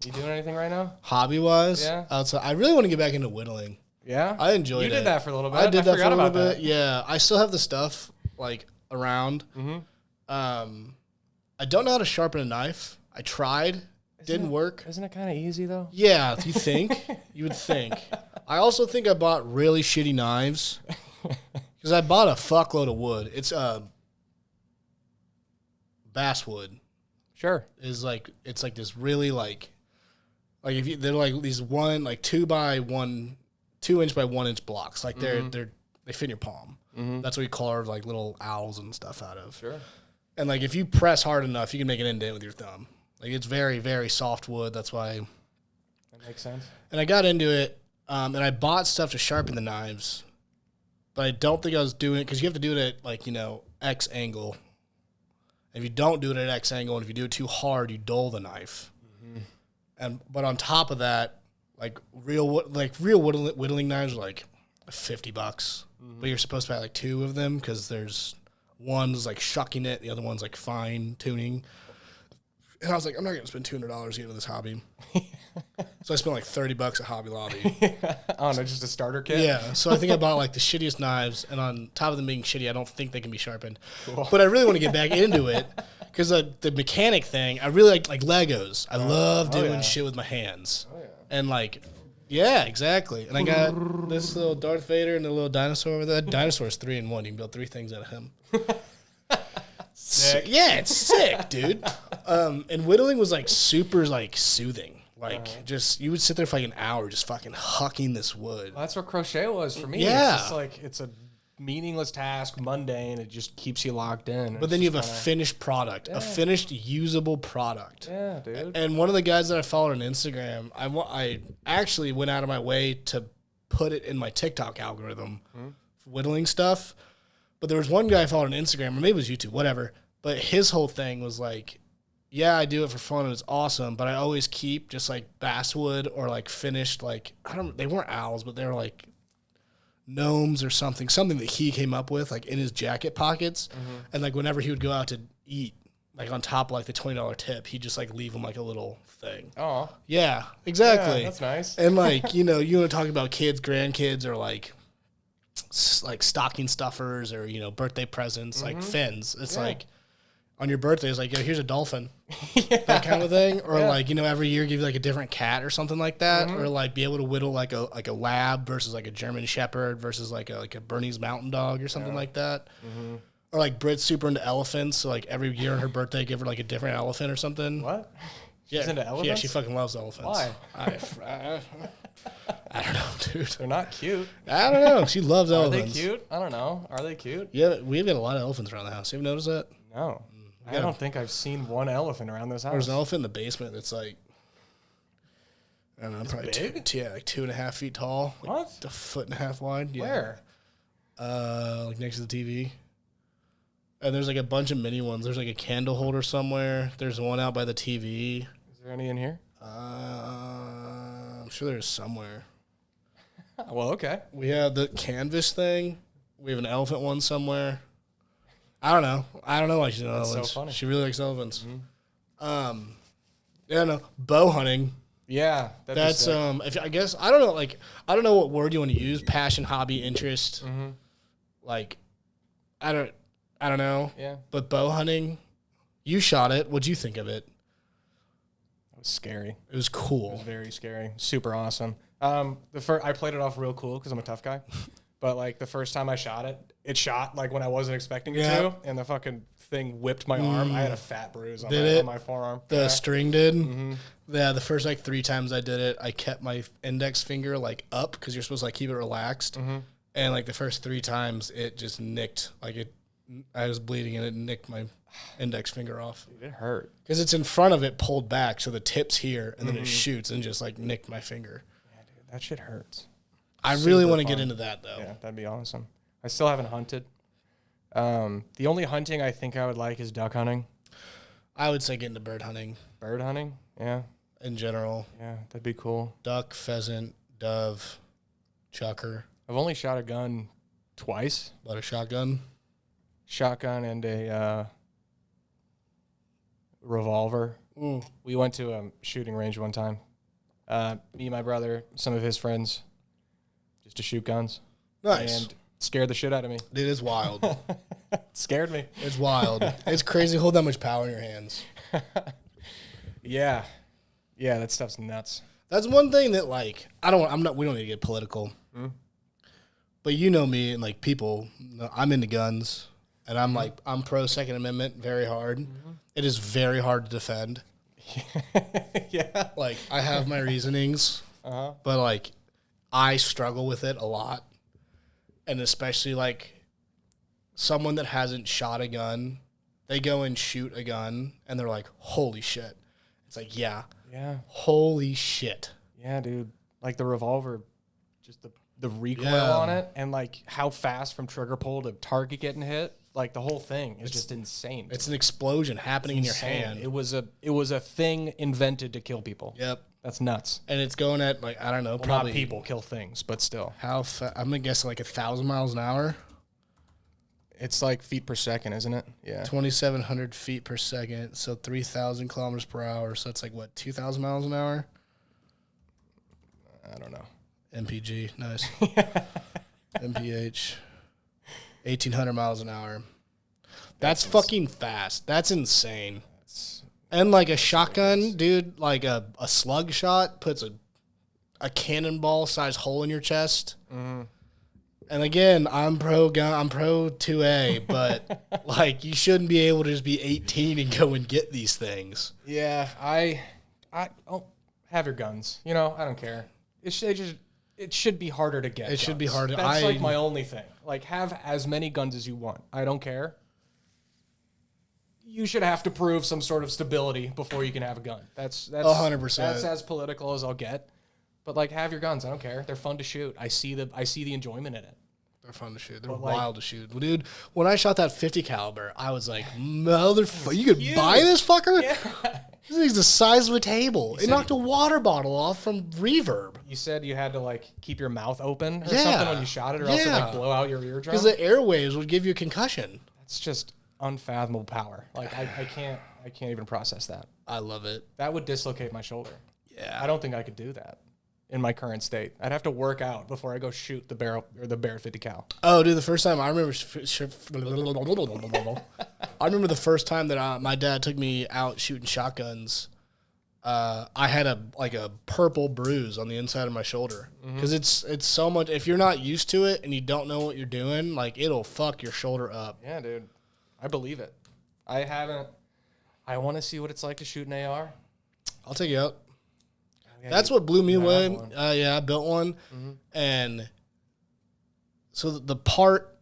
You doing anything right now? Hobby wise, Yeah. outside, I really want to get back into whittling. Yeah? I enjoyed it. You did that for a little bit. I did that for a forgot little about bit. that. Yeah, I still have the stuff like around. Mm-hmm. I don't know how to sharpen a knife. I tried, didn't work. Isn't it kind of easy, though? Yeah, you think? You would think. I also think I bought really shitty knives because I bought a fuckload of wood. It's basswood. Sure. Is like it's like this really like if you they're like these 2 inch by 1 inch blocks. Like they fit in your palm. Mm-hmm. That's what you carve like little owls and stuff out of. Sure. And like if you press hard enough, you can make an indent with your thumb. Like it's very, very soft wood. That's why. That makes sense. And I got into it, and I bought stuff to sharpen the knives, but I don't think I was doing it because you have to do it at X angle. If you don't do it at X angle, and if you do it too hard, you dull the knife. Mm-hmm. But on top of that, real whittling knives are like $50, but you're supposed to buy like 2 of them because there's one's like shucking it, the other one's like fine tuning. And I was like, I'm not gonna spend $200 getting into this hobby. So I spent like $30 at Hobby Lobby. I don't know, just a starter kit? Yeah, so I think I bought like the shittiest knives, and on top of them being shitty, I don't think they can be sharpened. Cool. But I really want to get back into it because the mechanic thing, I really like Legos. I love doing shit with my hands. Oh, yeah. And yeah, exactly. And I got this little Darth Vader and the little dinosaur over there. That dinosaur's 3-in-1. You can build 3 things out of him. Sick. Yeah, it's sick, dude. And whittling was like super soothing. Just you would sit there for like an hour just fucking hucking this wood. Well, that's what crochet was for me. Yeah. It's just like, it's a meaningless task, mundane. It just keeps you locked in. But then you have a finished product, a finished usable product. Yeah, dude. And one of the guys that I followed on Instagram, I actually went out of my way to put it in my TikTok algorithm for whittling stuff. But there was one guy I followed on Instagram, or maybe it was YouTube, whatever. But his whole thing was like, yeah, I do it for fun and it's awesome, but I always keep just like basswood or like finished they weren't owls, but they were like gnomes or something that he came up with like in his jacket pockets. And like whenever he would go out to eat, like on top of like the $20 tip, he'd just like leave him like a little thing. Oh. Yeah, exactly. Yeah, that's nice. And like, you want to talk about kids, grandkids, or like stocking stuffers or, birthday presents, like fins. It's like on your birthday, it's like, yo, here's a dolphin, that kind of thing. Or every year give you like a different cat or something like that. Or like be able to whittle like a lab versus like a German Shepherd versus like a Bernese Mountain Dog or something like that. Or like Brit's super into elephants, so like every year on her birthday, give her like a different elephant or something. What? She's into elephants? Yeah, she fucking loves elephants. Why? I don't know, dude. They're not cute. I don't know. She loves Are elephants. they cute? I don't know. Are they cute? Yeah, we've got a lot of elephants around the house. You ever noticed that? No. I don't think I've seen one elephant around this house. There's an elephant in the basement that's like, I don't know, probably big? like 2.5 feet tall. Like What? a 1.5 feet wide. Yeah. Where? Like next to the TV. And there's like a bunch of mini ones. There's like a candle holder somewhere. There's one out by the TV. Is there any in here? I'm sure there's somewhere. Well, okay. We have the canvas thing. We have an elephant one somewhere. I don't know why she's into elephants. so funny. She really likes elephants. Mm-hmm. Yeah, no. Bow hunting. Yeah. That's if I guess I don't know, like I don't know what word you want to use. Passion, hobby, interest. Mm-hmm. Like I don't know. Yeah. But bow hunting, you shot it. What'd you think of it? It was scary. It was It cool. was very scary. Super awesome. I played it off real cool because I'm a tough guy. But like the first time I shot it, it shot like when I wasn't expecting it to, and the fucking thing whipped my arm. I had a fat bruise on my forearm. The string did. Mm-hmm. Yeah, the first like 3 times I did it, I kept my index finger like up because you're supposed to like keep it relaxed. Mm-hmm. And like the first 3 times, it just nicked. Like it, I was bleeding and it nicked my index finger off. Dude, it hurt. Because it's in front of it, pulled back, so the tip's here, and then it shoots and just like nicked my finger. Yeah, dude, that shit hurts. I really want to fun. get into that though. Yeah, that'd be awesome. I still haven't hunted. The only hunting I think I would like is duck hunting. I would say get into bird hunting Bird hunting? Yeah. in general. Yeah, that'd be cool. Duck, pheasant, dove, chucker, I've only shot a gun twice. but a shotgun. Shotgun and a revolver. Mm. We went to a shooting range one time. Me, my brother, some of his friends, just to shoot guns. Nice. And scared the shit out of me. Dude, it's wild. Scared me. It's wild. It's crazy to hold that much power in your hands. Yeah. Yeah, that stuff's nuts. That's one thing that like we don't need to get political. But you know me and like people, I'm into guns and I'm pro Second Amendment very hard. It is very hard to defend. Yeah. Like I have my reasonings, but like I struggle with it a lot. And especially like someone that hasn't shot a gun, they go and shoot a gun and they're like, holy shit. It's like, yeah. Yeah. Holy shit. Yeah, dude. Like the revolver, just the recoil Yeah. on it and like how fast from trigger pull to target getting hit. Like the whole thing is just insane. It's an explosion happening in your insane. hand. It was a thing invented to kill people. Yep. That's nuts. And it's going at like, I don't know, Well, probably not people kill things, but still. I'm going to guess like 1,000 miles an hour. It's like feet per second, isn't it? Yeah. 2,700 feet per second. So 3,000 kilometers per hour. So it's like what, 2,000 miles an hour? I don't know. MPG. Nice. MPH. 1,800 miles an hour. That's fucking fast. That's insane. And like a shotgun, dude, like a slug shot puts a cannonball size hole in your chest. Mm-hmm. And again, I'm pro gun, I'm pro 2A, but like you shouldn't be able to just be 18 and go and get these things. Yeah, I have your guns. You know, I don't care. It should be harder to get. It should be harder. That's like my only thing. Like have as many guns as you want. I don't care. You should have to prove some sort of stability before you can have a gun. That's 100%. That's as political as I'll get. But like, have your guns. I don't care. They're fun to shoot. I see the enjoyment in it. They're fun to shoot. They're But, like, wild to shoot. Well, dude, when I shot that 50 caliber, I was like, motherfucker, you could buy this fucker? Yeah. This thing's the size of a table. It knocked a water bottle off from reverb. You said you had to like keep your mouth open or Yeah. something when you shot it, or else it Yeah. like blow out your eardrum. Because the airwaves would give you a concussion. That's just unfathomable power. Like I can't even process that. I love it. That would dislocate my shoulder. Yeah. I don't think I could do that in my current state. I'd have to work out before I go shoot the barrel or the bear 50 cal. Oh, dude, the first time I remember, the first time that my dad took me out shooting shotguns. I had a purple bruise on the inside of my shoulder because it's so much. If you're not used to it and you don't know what you're doing, like it'll fuck your shoulder up. Yeah, dude. I believe it. I haven't. I want to see what it's like to shoot an AR. I'll take you out. That's what blew me away. Yeah, I built one. And so the part,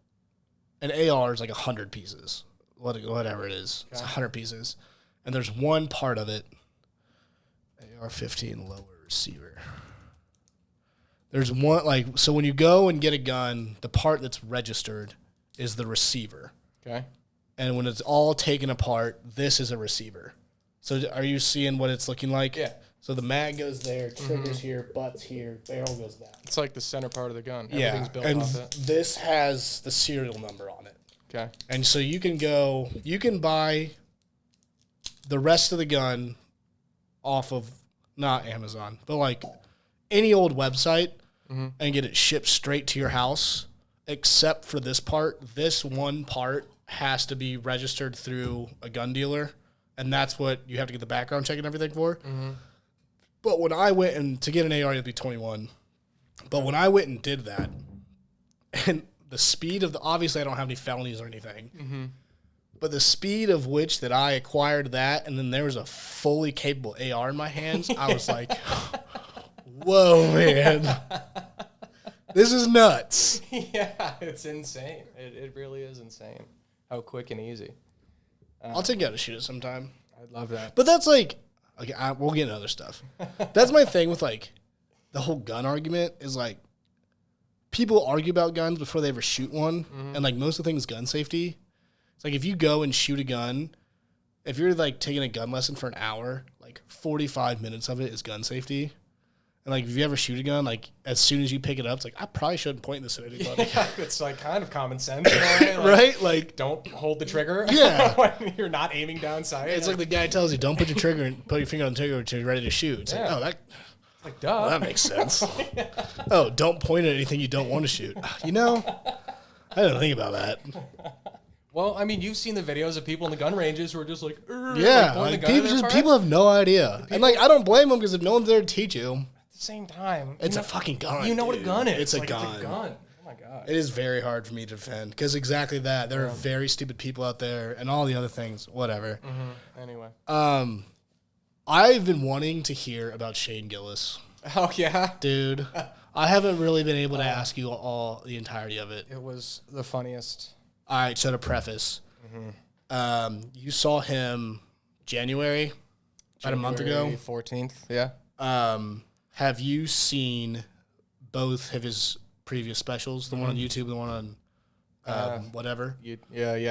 an AR is like 100 pieces, whatever it is. Okay. It's 100 pieces. And there's one part of it, AR-15 lower receiver. There's one, like, so when you go and get a gun, the part that's registered is the receiver. Okay. And when it's all taken apart, this is a receiver. So are you seeing what it's looking like? Yeah. So the mag goes there, trigger's here, butt's here, barrel goes down. It's like the center part of the gun. Yeah. Everything's built And off it. this has the serial number on it. Okay. And so you can buy the rest of the gun off of, not Amazon, but like any old website and get it shipped straight to your house, except for this part. This one part has to be registered through a gun dealer, and that's what you have to get the background check and everything for. But when I went and to get an AR, you have to be 21. But when I went and did that, and the speed of obviously I don't have any felonies or anything, but the speed of which that I acquired that, and then there was a fully capable AR in my hands, I was like, whoa, man. This is nuts. Yeah, it's insane. It really is insane how quick and easy. I'll take you out to shoot it sometime. I'd love that. But that's like, okay, we'll get into other stuff. That's my thing with like the whole gun argument is like people argue about guns before they ever shoot one. And like most of the things gun safety. It's like if you go and shoot a gun, if you're like taking a gun lesson for an hour, like 45 minutes of it is gun safety. And like if you ever shoot a gun, like as soon as you pick it up, it's like I probably shouldn't point this at anybody. Yeah, it's like kind of common sense, in a way. Like, right? Like don't hold the trigger. Yeah, when you're not aiming down sight. It's like the guy tells you, don't put your trigger and put your finger on the trigger until you're ready to shoot. It's like, oh, that. Like, duh. Well, that makes sense. Oh, don't point at anything you don't want to shoot. You know, I didn't think about that. Well, I mean, you've seen the videos of people in the gun ranges who are just like, yeah, like people have no idea. And like, I don't blame them because if no one's there to teach you. At the same time, it's a fucking gun. You know what a gun is. It's a gun. It's a gun. Oh my God. It is very hard for me to defend because exactly that. There are very stupid people out there and all the other things, whatever. Anyway. I've been wanting to hear about Shane Gillis. Oh, yeah? Dude, I haven't really been able to ask you all the entirety of it. It was the funniest. All right, so to preface, you saw him January, about a month ago. 14th, yeah. Have you seen both of his previous specials, the one on YouTube, the one on whatever? Yeah.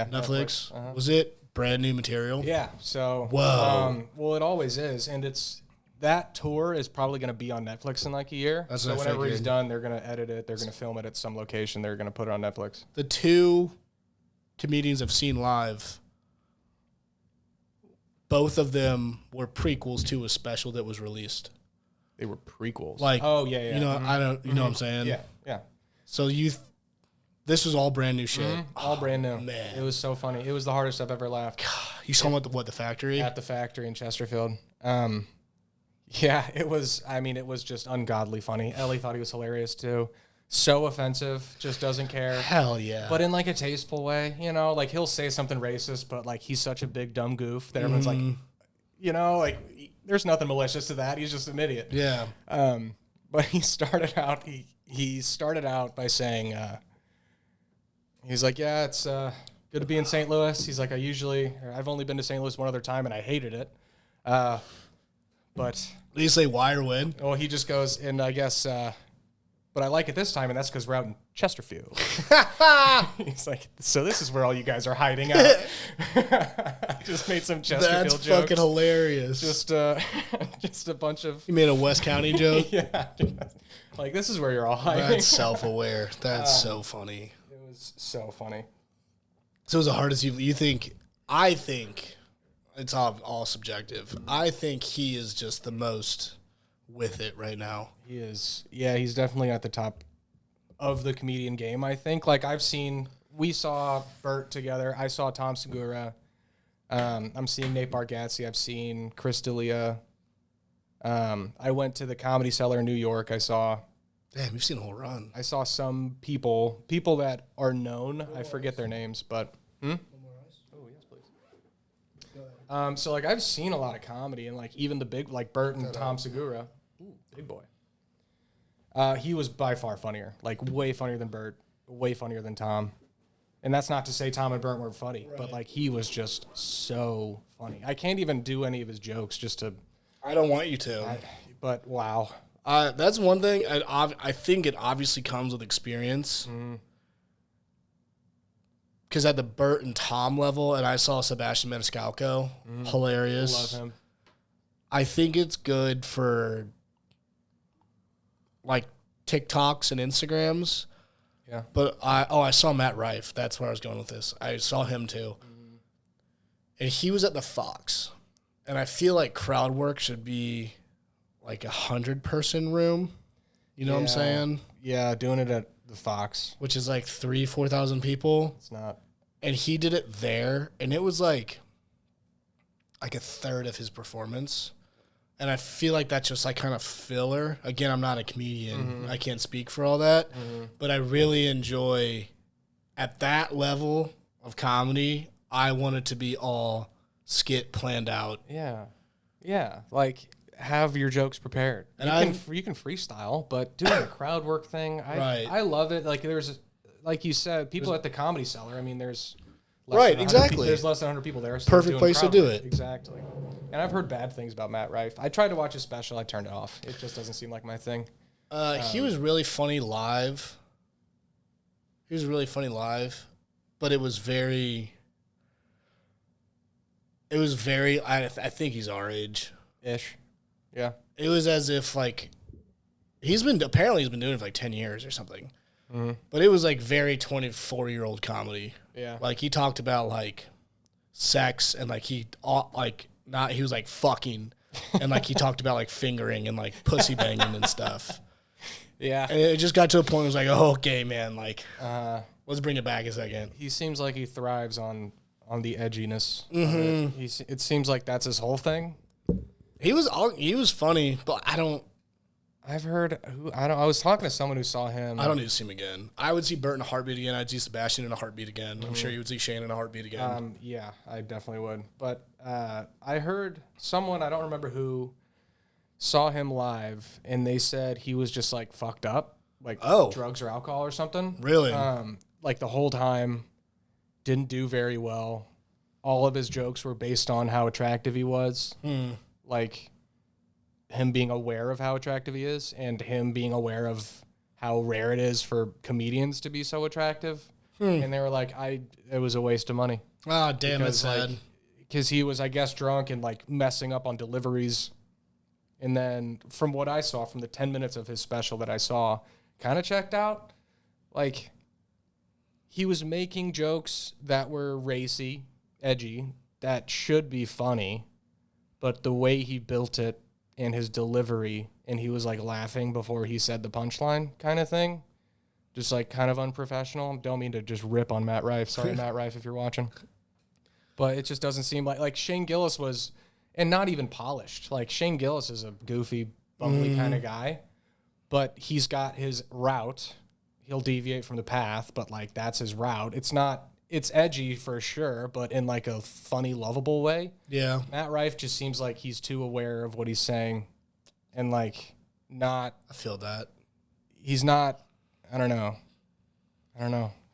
Netflix. Was it brand new material? Yeah, so. Whoa. Well, it always is, and that tour is probably going to be on Netflix in like a year. That's so what I whenever figured. he's done, they're going to edit it. They're going to film it at some location. They're going to put it on Netflix. The two comedians I've seen live, both of them were prequels to a special that was released. They were prequels. Like, oh yeah. You know, I don't. You know what I'm saying? Yeah. So this was all brand new shit. All brand new. Man, it was so funny. It was the hardest I've ever laughed. You saw him at the factory? At the factory in Chesterfield. Yeah, it was. I mean, it was just ungodly funny. Ellie thought he was hilarious too. So offensive, just doesn't care. Hell yeah. But in like a tasteful way, you know, like he'll say something racist, but like he's such a big dumb goof that everyone's like, you know, like there's nothing malicious to that. He's just an idiot. Yeah. But he started out. He started out by saying, he's like, yeah, it's good to be in St. Louis. He's like, I've only been to St. Louis one other time and I hated it. But did he say why or when? Well, he just goes, and I guess, but I like it this time, and that's because we're out in Chesterfield. He's like, so this is where all you guys are hiding out. Just made some Chesterfield That's jokes. That's fucking hilarious. Just a bunch of. You made a West County joke? Yeah. Like, this is where you're all hiding. That's self-aware. That's so funny. It was so funny. So it was the hardest you think. I think it's all subjective. I think he is just the most with it right now. He is. Yeah, he's definitely at the top of the comedian game, I think. Like, we saw Bert together. I saw Tom Segura. I'm seeing Nate Bargatze. I've seen Chris D'Elia. I went to the Comedy Cellar in New York. Damn, you've seen a whole run. I saw some people that are known. I forget their names, but. Oh, So like I've seen a lot of comedy, and like even the big like Bert and Tom Segura, big boy. He was by far funnier, like way funnier than Bert, way funnier than Tom. And that's not to say Tom and Bert weren't funny, but like he was just so funny. I can't even do any of his jokes just to. I don't want you to. But wow. That's one thing. I think it obviously comes with experience. Because at the Bert and Tom level, and I saw Sebastian Maniscalco, hilarious. Love him. I think it's good for like TikToks and Instagrams. Yeah. But I saw Matt Rife. That's where I was going with this. I saw him too. And he was at the Fox. And I feel like crowd work should be like 100-person room. You know what I'm saying? Yeah, doing it at the Fox. Which is like 4,000 people. It's not. And he did it there, and it was like a third of his performance. And I feel like that's just like kind of filler. Again, I'm not a comedian. I can't speak for all that. But I really enjoy, at that level of comedy, I want it to be all skit planned out. Yeah. Yeah. Like, have your jokes prepared. And you can freestyle, but doing a crowd work thing, I love it. Like, like you said, people at the Comedy Cellar, I mean, there's exactly. There's less than 100 people there. So perfect place to do it. Exactly. And I've heard bad things about Matt Rife. I tried to watch his special. I turned it off. It just doesn't seem like my thing. He was really funny live. But it was very, I think he's our age. Ish. Yeah. It was as if like, he's been doing it for like 10 years or something. But it was like very 24-year-old comedy. Yeah. Like he talked about like sex and like he was like fucking and like he talked about like fingering and like pussy banging and stuff. Yeah. And it just got to a point where it was like, oh, okay, man, like let's bring it back a second. He seems like he thrives on the edginess. It seems like that's his whole thing. He was funny, but I was talking to someone who saw him. I don't need to see him again. I would see Bert in a heartbeat again. I'd see Sebastian in a heartbeat again. I'm sure you would see Shane in a heartbeat again. Yeah, I definitely would. But I heard someone, I don't remember who, saw him live, and they said he was just like fucked up, like drugs or alcohol or something. Really? Like the whole time, didn't do very well. All of his jokes were based on how attractive he was. Like him being aware of how attractive he is and him being aware of how rare it is for comedians to be so attractive. And they were like, it was a waste of money. Oh, damn, that's sad. Because he was, I guess, drunk and like messing up on deliveries. And then from what I saw, from the 10 minutes of his special that I saw, kind of checked out. Like he was making jokes that were racy, edgy, that should be funny. But the way he built it, and his delivery, and he was like laughing before he said the punchline kind of thing. Just like kind of unprofessional. Don't mean to just rip on Matt Rife. Sorry, Matt Rife, if you're watching. But it just doesn't seem like Shane Gillis was, and not even polished. Like Shane Gillis is a goofy, bumbly kind of guy, but he's got his route. He'll deviate from the path, but like that's his route. It's edgy for sure, but in like a funny, lovable way. Yeah. Matt Rife just seems like he's too aware of what he's saying and like not. I feel that. He's not, I don't know.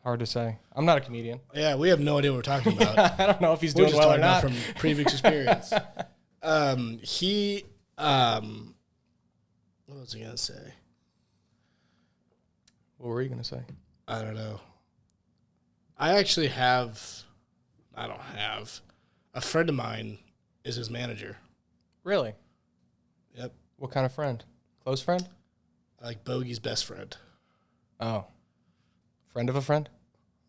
Hard to say. I'm not a comedian. Yeah, we have no idea what we're talking about. I don't know if he's doing well or not. From previous experience. What was I going to say? What were you going to say? I don't know. I actually I don't have. A friend of mine is his manager. Really? Yep. What kind of friend? Close friend? Like Bogey's best friend. Oh. Friend of a friend?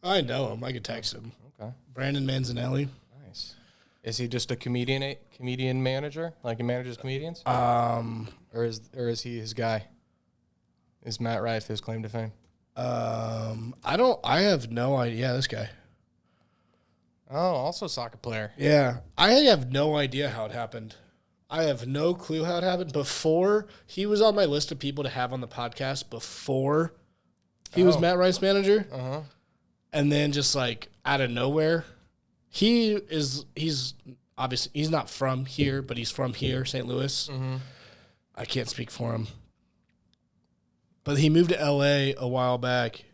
I know him. I could text him. Okay. Brandon Manzanelli. Nice. Is he just a comedian manager? Like he manages comedians? Or is he his guy? Is Matt Rife his claim to fame? I have no idea. Yeah, this guy. Oh, also soccer player. Yeah. I have no idea how it happened. I have no clue how it happened. Before, he was on my list of people to have on the podcast before he was Matt Rife's manager. And then just like out of nowhere, he's obviously he's not from here, but he's from here, St. Louis. Mm-hmm. I can't speak for him. But he moved to L.A. a while back.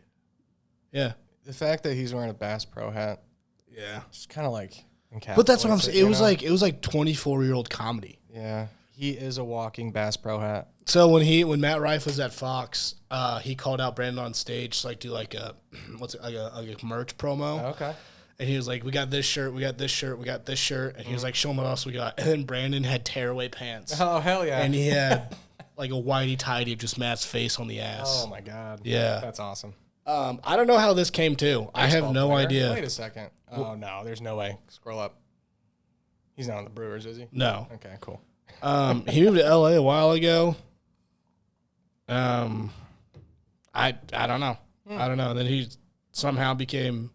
Yeah. The fact that he's wearing a Bass Pro hat, Yeah. just kind of like encapsulates. But that's what I'm saying. It was know? like 24-year-old comedy. Yeah, he is a walking Bass Pro hat. So when Matt Rife was at Fox, he called out Brandon on stage to like do like a merch promo. Okay. And he was like, "We got this shirt, we got this shirt, we got this shirt," and he was like, "Show them what else we got." And then Brandon had tearaway pants. Oh hell yeah! And he had like a whitey tidy of just Matt's face on the ass. Oh my god. Yeah. That's awesome. I don't know how this came to. I have Baseball no player? idea. Wait a second. Oh no, there's no way. Scroll up. He's not on the Brewers, is he? No. Okay, cool. He moved to LA a while ago. I don't know. I don't know. Then he somehow became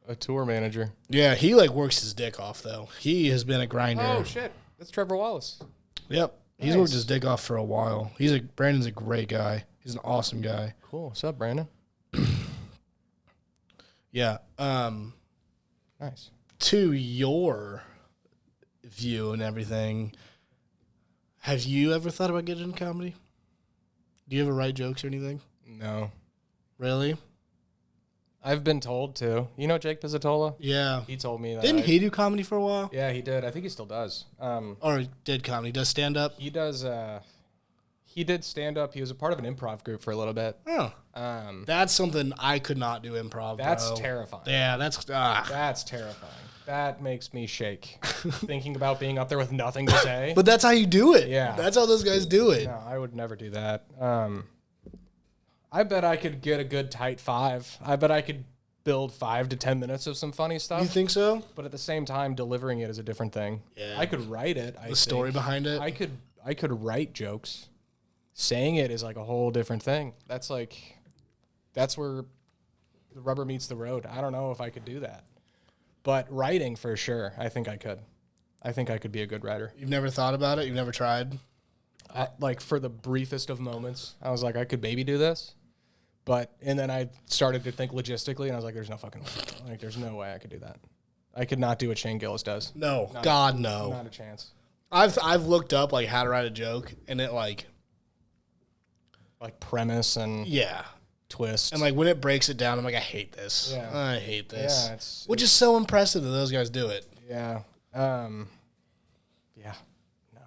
A tour manager. Yeah, he like works his dick off though. He has been a grinder. Oh shit, that's Trevor Wallace. Yep. He's Nice. worked his dick off for a while. Brandon's a great guy. He's an awesome guy. Cool. What's up, Brandon? Yeah. Nice. To your view and everything, have you ever thought about getting into comedy? Do you ever write jokes or anything? No, Really? I've been told to. You know Jake Pizzatola? Yeah. He told me that. Didn't he do comedy for a while? Yeah, he did. I think he still does. Or he did comedy. Does stand up? He does. He did stand up. He was a part of an improv group for a little bit. Oh. That's something I could not do improv. That's bro. terrifying. Yeah, that's That's terrifying. That makes me shake. Thinking about being up there with nothing to say. But that's how you do it. Yeah. That's how those guys do it. No, I would never do that. I bet I could get a good tight 5. I bet I could build 5 to 10 minutes of some funny stuff. You think so? But at the same time, delivering it is a different thing. Yeah. I could write it. The story behind it. I could write jokes. Saying it is like a whole different thing. That's where the rubber meets the road. I don't know if I could do that. But writing for sure, I think I could. I think I could be a good writer. You've never thought about it? You've never tried? Like for the briefest of moments, I was like, I could maybe do this. And then I started to think logistically, and I was like, there's no fucking way. Like, there's no way I could do that. I could not do what Shane Gillis does. No. Not God, no. Not a chance. I've looked up like how to write a joke, and it like Premise and yeah. twist. And like when it breaks it down, I'm like, I hate this. Yeah. I hate this. Yeah, Which is so impressive that those guys do it. Yeah. Yeah. No.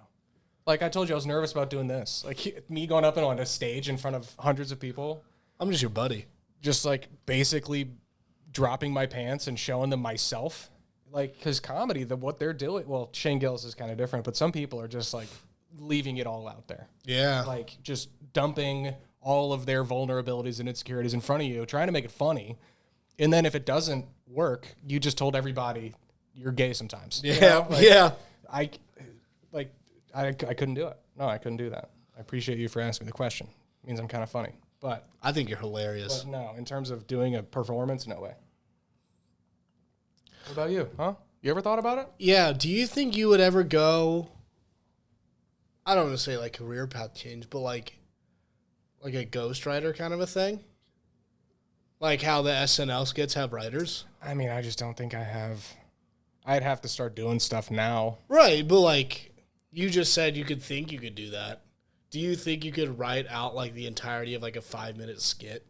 Like I told you, I was nervous about doing this. Like me going up and on a stage in front of hundreds of people, I'm just your buddy. just like basically dropping my pants and showing them myself. Like, because comedy, what they're doing, well, Shane Gillis is kind of different, but some people are just like leaving it all out there. Yeah. Like just dumping all of their vulnerabilities and insecurities in front of you, trying to make it funny. And then if it doesn't work, you just told everybody you're gay sometimes. You Yeah. know? Like, Yeah. I couldn't do it. No, I couldn't do that. I appreciate you for asking the question. It means I'm kind of funny. But I think you're hilarious. no, in terms of doing a performance, no way. What about you? Huh? You ever thought about it? Yeah. Do you think you would ever go? I don't want to say like career path change, but like a ghostwriter kind of a thing. Like how the SNL skits have writers. I mean, I just don't think I have. I'd have to start doing stuff now. Right, but like you just said you could think you could do that. Do you think you could write out like the entirety of like a 5-minute skit?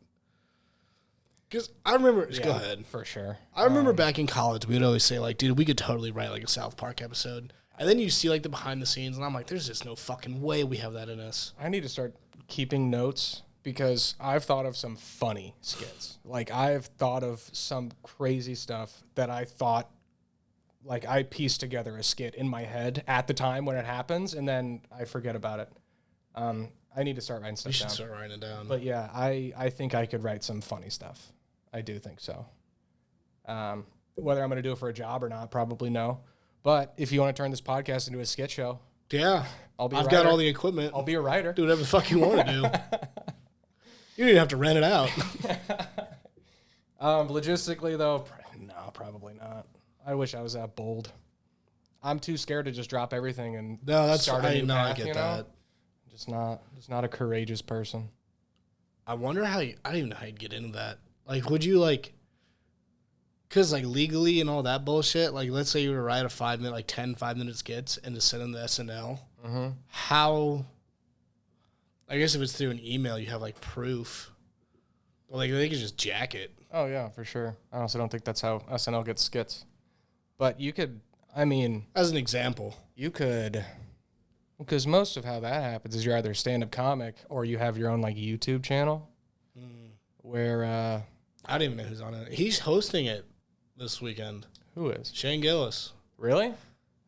Because I remember, go ahead. For sure. I remember back in college, we would always say like, dude, we could totally write like a South Park episode. And then you see like the behind the scenes and I'm like, there's just no fucking way we have that in us. I need to start keeping notes because I've thought of some funny skits. Like I've thought of some crazy stuff that I thought, like I pieced together a skit in my head at the time when it happens, and then I forget about it. I need to start writing stuff You should down. start writing it down. But yeah, I think I could write some funny stuff. I do think so. Whether I'm going to do it for a job or not, probably no. But if you want to turn this podcast into a skit show, yeah, I've got all the equipment. I'll be a writer. Do whatever the fuck you want to do. You don't even have to rent it out. Logistically, though, no, probably not. I wish I was that bold. I'm too scared to just drop everything and start a new path, I get you know? that. Just not a courageous person. I wonder how I don't even know how you'd get into that. Like, would you like, Because, like, legally and all that bullshit, like, let's say you were to write a 5-minute, like, 10 5-minute skits and to send them to SNL, how, I guess if it's through an email, you have, like, proof. Well, like, they could just jack it. Oh, yeah, for sure. I also don't think that's how SNL gets skits. But you could, I mean... As an example. You could... Because most of how that happens is you're either a stand-up comic or you have your own, like, YouTube channel where... I don't even know who's on it. He's hosting it this weekend. Who is? Shane Gillis. Really?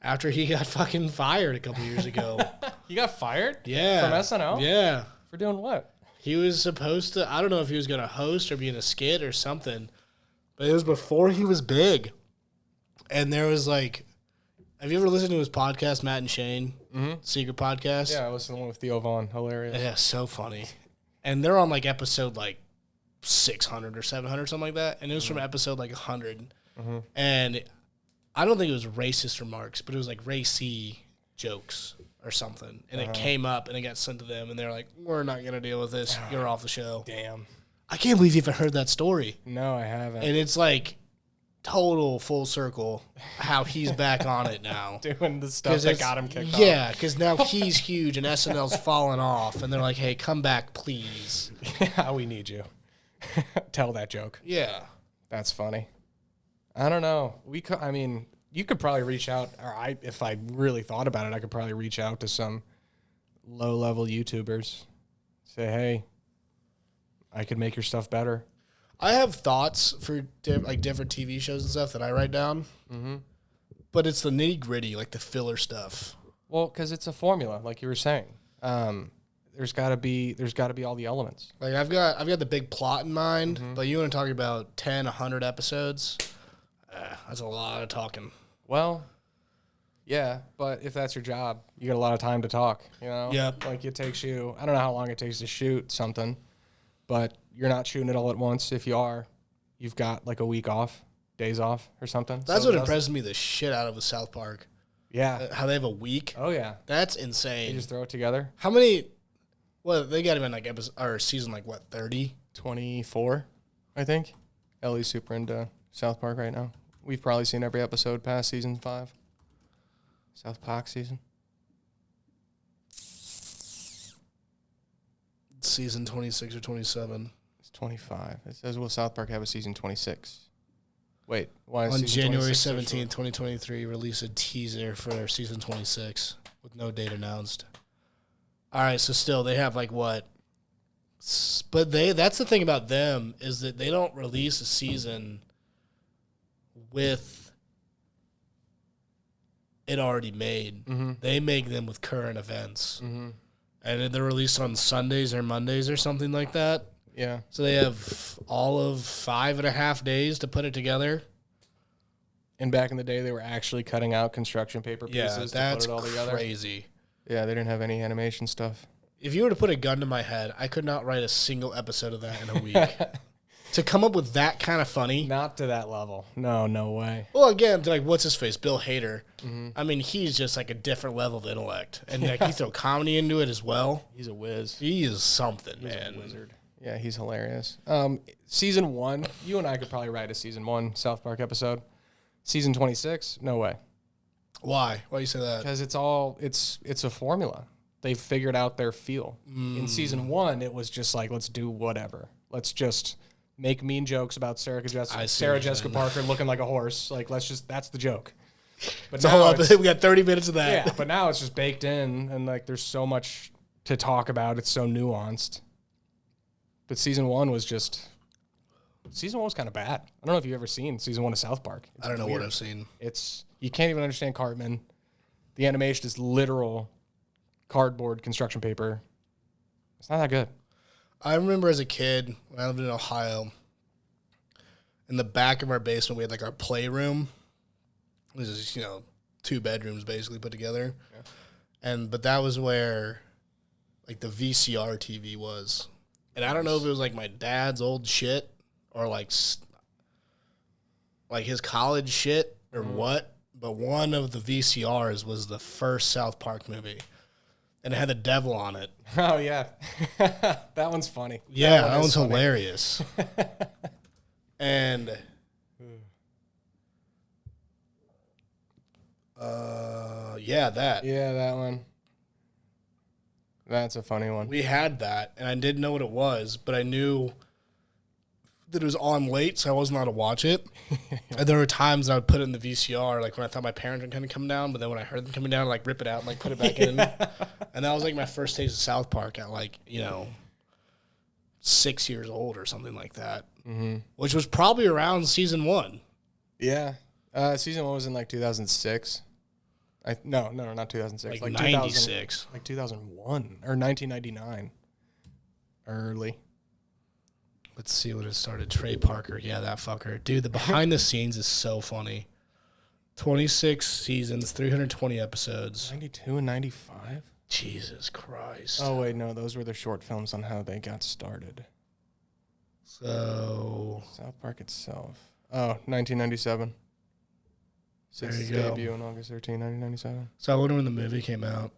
After he got fucking fired a couple years ago. He got fired? Yeah. From SNL? Yeah. For doing what? He was supposed to, I don't know if he was going to host or be in a skit or something, but it was before he was big. And there was like, have you ever listened to his podcast, Matt and Shane? Secret podcast? Yeah, I listened to the one with Theo Vaughn. Hilarious. Yeah, so funny. And they're on like episode like 600 or 700, something like that. And it was from episode like 100. And I don't think it was racist remarks, but it was like racy jokes or something. And it came up and it got sent to them. And they're like, we're not going to deal with this. You're off the show. Damn. I can't believe you haven't heard that story. No, I haven't. And it's like total full circle how he's back on it now. Doing the stuff that got him kicked off. Yeah, because now he's huge and SNL's fallen off. And they're like, hey, come back, please. Yeah, we need you. Tell that joke. Yeah. That's funny. I don't know. I mean, you could probably reach out, or if I really thought about it, I could probably reach out to some low-level YouTubers. Say, hey, I could make your stuff better. I have thoughts for different TV shows and stuff that I write down, but it's the nitty-gritty, like the filler stuff. Well, because it's a formula, like you were saying. There's got to be all the elements. Like I've got the big plot in mind, but you want to talk about 10, 100 episodes? That's a lot of talking. Well, yeah, but if that's your job, you got a lot of time to talk, you know? Yep. Like it takes you, I don't know how long it takes to shoot something, but you're not shooting it all at once. If you are, you've got like a week off, days off or something. That's what impresses me the shit out of with South Park. Yeah. How they have a week. Oh, yeah. That's insane. You just throw it together. How many, well, they got him in like episode, or season like what, 30? 24, I think. Ellie's super into South Park right now. We've probably seen every episode past season 5. South Park season. Season 26 or 27. It's 25. It says, will South Park have a season 26? Wait, why is On season January 26 17th, 2023, release a teaser for season 26 with no date announced. All right, so still, they have like what? But that's the thing about them is that they don't release a season with it already made. They make them with current events. And they're released on Sundays or Mondays or something like that. Yeah. So they have all of 5.5 days to put it together. And back in the day, they were actually cutting out construction paper pieces to put it all together. Crazy. Yeah, they didn't have any animation stuff. If you were to put a gun to my head, I could not write a single episode of that in a week. To come up with that kind of funny. Not to that level. No way. Well, again, like, what's his face? Bill Hader. I mean, he's just like a different level of intellect. And like, he throw comedy into it as well. He's a whiz. He is something, He's man. a wizard. Yeah, he's hilarious. Season 1, you and I could probably write a season 1 South Park episode. Season 26, no way. Why? Why do you say that? Because it's a formula. They've figured out their feel. In season 1, it was just like, let's do whatever. Let's just make mean jokes about Sarah Jessica Parker looking like a horse. Like, that's the joke. But it's a whole episode. We got 30 minutes of that. Yeah, but now it's just baked in, and like there's so much to talk about. It's so nuanced. But season 1 was kind of bad. I don't know if you've ever seen season 1 of South Park. I don't know what I've seen. You can't even understand Cartman. The animation is literal cardboard construction paper. It's not that good. I remember as a kid when I lived in Ohio, in the back of our basement, we had like our playroom. This is, 2 bedrooms basically put together. Yeah. But that was where like the VCR TV was. And I don't know if it was like my dad's old shit or like his college shit or what, but one of the VCRs was the first South Park movie. And it had the devil on it. Oh, yeah. That one's funny. Yeah, that one's hilarious. And Yeah, that. Yeah, that one. That's a funny one. We had that, and I didn't know what it was, but I knew that it was on late, so I wasn't allowed to watch it. And there were times I would put it in the VCR, like when I thought my parents were going to come down, but then when I heard them coming down, I'd like rip it out and like put it back in. And that was like my first taste of South Park at like, 6 years old or something like that, which was probably around season 1. Yeah. Season 1 was in like 2006. No, not 2006. Like 96. Like 2001 or 1999. Early. Let's see what it started. Trey Parker. Yeah, that fucker. Dude, the behind the scenes is so funny. 26 seasons, 320 episodes. 92 and 95? Jesus Christ. Oh, wait, no. Those were the short films on how they got started. So. South Park itself. Oh, 1997. Since its debut on August 13, 1997. So I wonder when the movie came out.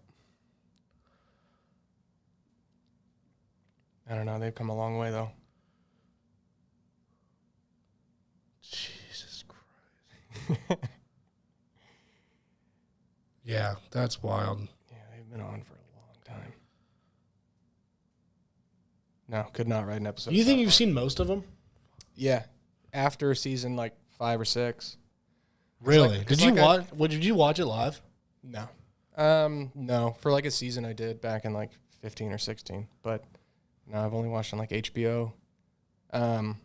I don't know. They've come a long way, though. Jesus Christ. Yeah, that's wild. Yeah, they've been on for a long time. No, could not write an episode. You think you've seen most of them? Yeah. After season like 5 or 6. Really? Did you watch it live? No. No. For like a season I did back in like 15 or 16. But no, I've only watched on like HBO. But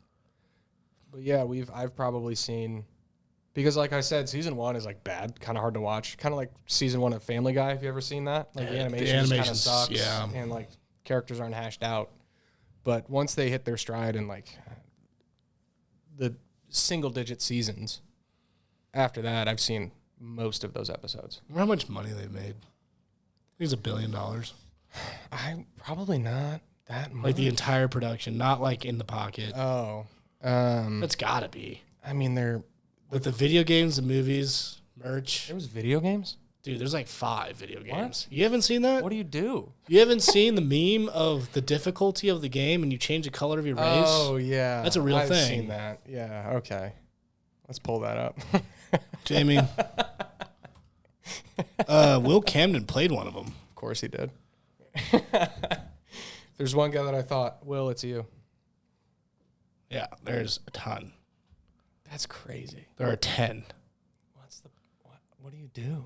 yeah, I've probably seen, because like I said, season 1 is like bad, kind of hard to watch. Kind of like season 1 of Family Guy. Have you ever seen that? Like the animation kind of sucks. Yeah. And like characters aren't hashed out. But once they hit their stride in like the single digit seasons, after that, I've seen most of those episodes. Remember how much money they made? I think it's $1 billion. I probably not that much. Like the entire production, not like in the pocket. Oh. That's gotta be. I mean, With the video games, the movies, merch. there was video games? Dude, there's like 5 video games. You haven't seen that? What do you do? You haven't seen the meme of the difficulty of the game and you change the color of your race? Oh, yeah. That's a real thing. I've seen that. Yeah, okay. Let's pull that up. Jamie. Will Camden played one of them. Of course he did. There's one guy that I thought, Will, it's you. Yeah, there's a ton. That's crazy. There are 10. What do you do?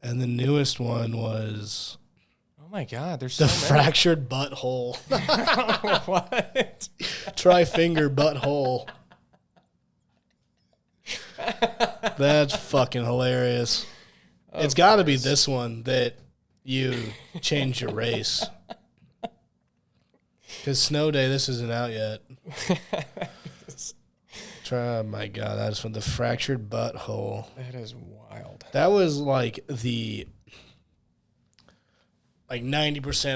And the newest one was Oh my God, there's the so many. fractured butthole. What? Tri-finger butthole. That's fucking hilarious. It's got to be this one that you changed your race. Because Snow Day, this isn't out yet. Oh my God, that's from the fractured butthole. That is wild. That was like 90%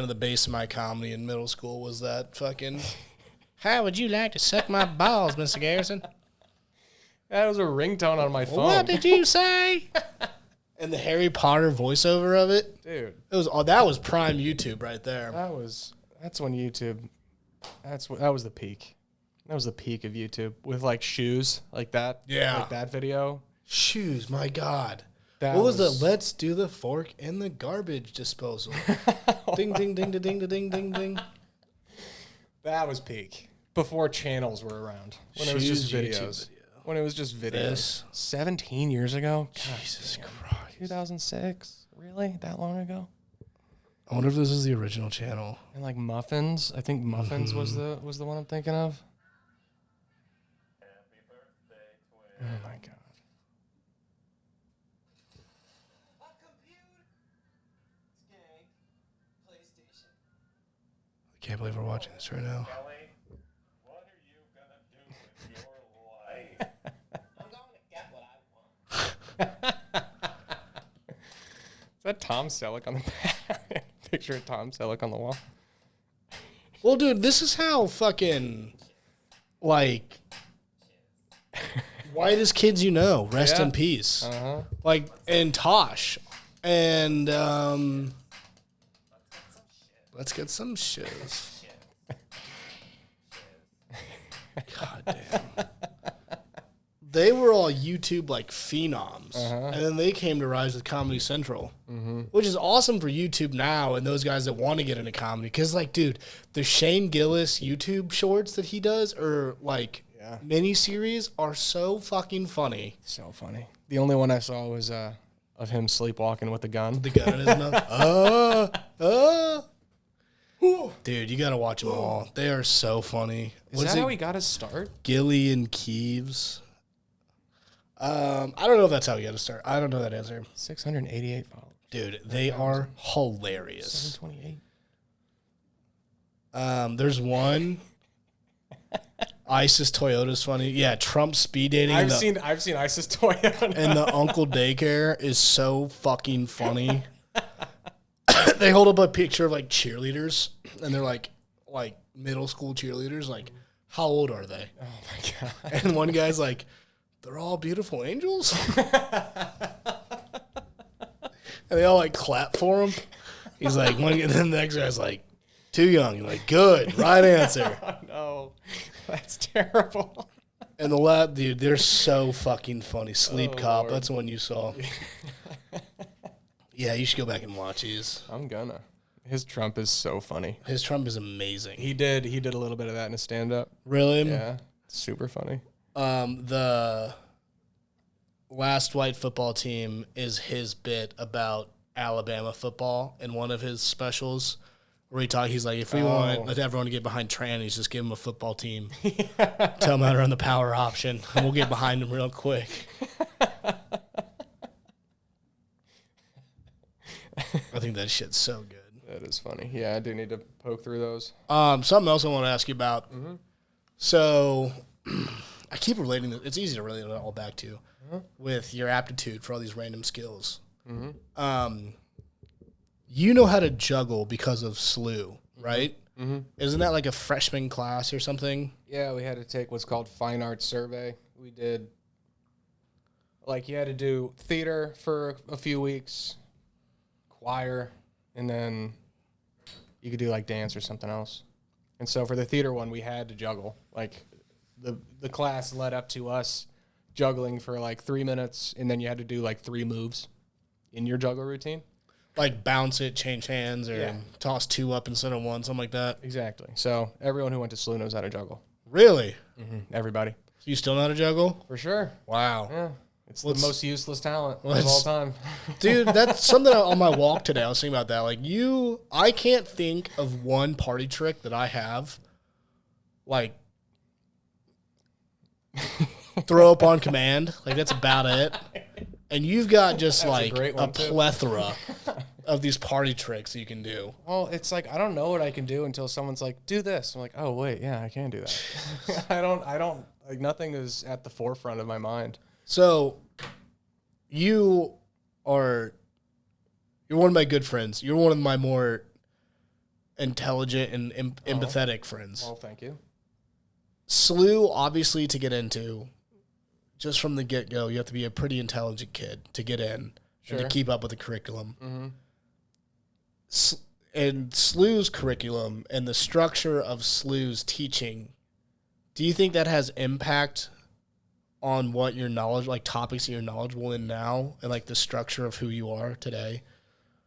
of the base of my comedy in middle school was that fucking, how would you like to suck my balls, Mr. Garrison? That was a ringtone on my phone. What did you say? And the Harry Potter voiceover of it. Dude. That was prime YouTube right there. That's when YouTube, that was the peak. That was the peak of YouTube with like shoes like that. Yeah. Like that video. Shoes, my God. That What was the let's do the fork in the garbage disposal? Ding, ding, ding, ding, ding, ding, ding, ding. That was peak. Before channels were around. When it was just videos. When it was just videos. This. 17 years ago? Jesus Christ. 2006? Really? That long ago? I wonder if this is the original channel. And like Muffins. I think Muffins was the one I'm thinking of. Happy birthday, twin. Oh my God. A computer. Skag. PlayStation. I can't believe we're watching this right now. Kelly, what are you gonna do with your life? I'm going to get what I want. Is that Tom Selleck on the back? Picture of Tom Selleck on the wall. Well, dude, this is how fucking, like, whitest kids you know. Rest Yeah. in peace. Uh-huh. Like, and Tosh. And, let's get some shoes. God damn. they were all YouTube like phenoms, and then they came to rise with Comedy Central, which is awesome for YouTube now and those guys that want to get into comedy. Because like, dude, the Shane Gillis YouTube shorts that he does or like mini series are so fucking funny. So funny. The only one I saw was of him sleepwalking with a gun. The gun in his mouth. Dude, you gotta watch them all. They are so funny. Is that how he got his start? Gilly and Keeves. I don't know if that's how he got to start. I don't know that answer. 688 followers. Dude, they are hilarious. 728. There's one. ISIS Toyota's funny. Yeah, Trump speed dating. I've seen ISIS Toyota. And the Uncle Daycare is so fucking funny. They hold up a picture of like cheerleaders, and they're like middle school cheerleaders. Like, how old are they? Oh my god! And one guy's like, they're all beautiful angels. And they all like clap for him. He's like, and then the next guy's like, too young. You're like, good, right answer. Oh, no, that's terrible. And the lab, dude, they're so fucking funny. Sleep Cop, Lord. that's the one you saw. Yeah, you should go back and watch these. I'm gonna. His Trump is so funny. His Trump is amazing. He did a little bit of that in a stand-up. Really? Yeah, super funny. The last white football team is his bit about Alabama football in one of his specials. Where he's like, if we want everyone to get behind trannies, just give them a football team. Tell them how to run the power option, and we'll get behind them real quick. I think that shit's so good. That is funny. Yeah, I do need to poke through those. Something else I want to ask you about. So, I keep relating this. It's easy to relate it all back to with your aptitude for all these random skills. You know how to juggle because of SLU, right? Isn't that like a freshman class or something? Yeah, we had to take what's called Fine Arts Survey. We did, like, you had to do theater for a few weeks, choir, and then you could do, like, dance or something else. And so for the theater one, we had to juggle. Like, the class led up to us juggling for, like, 3 minutes, and then you had to do, like, 3 moves in your juggle routine. Like bounce it, change hands, or toss 2 up instead of 1, something like that. Exactly. So everyone who went to SLU knows how to juggle. Really? Everybody. So you still know how to juggle? For sure. Wow. Yeah. It's the most useless talent of all let's- time. Dude, that's something on my walk today. I was thinking about that. Like, I can't think of one party trick that I have. Like, throw up on command. Like, that's about it. And you've got just like a plethora of these party tricks you can do. Well, it's like, I don't know what I can do until someone's like, do this. I'm like, oh, wait, yeah, I can do that. I don't, like, nothing is at the forefront of my mind. So, you're one of my good friends. You're one of my more intelligent and empathetic friends. Well, thank you. SLU, obviously, to get into, just from the get-go, you have to be a pretty intelligent kid to get in and to keep up with the curriculum. And SLU's curriculum and the structure of SLU's teaching, do you think that has impact on what your knowledge, like topics that you're knowledgeable in now, and like the structure of who you are today?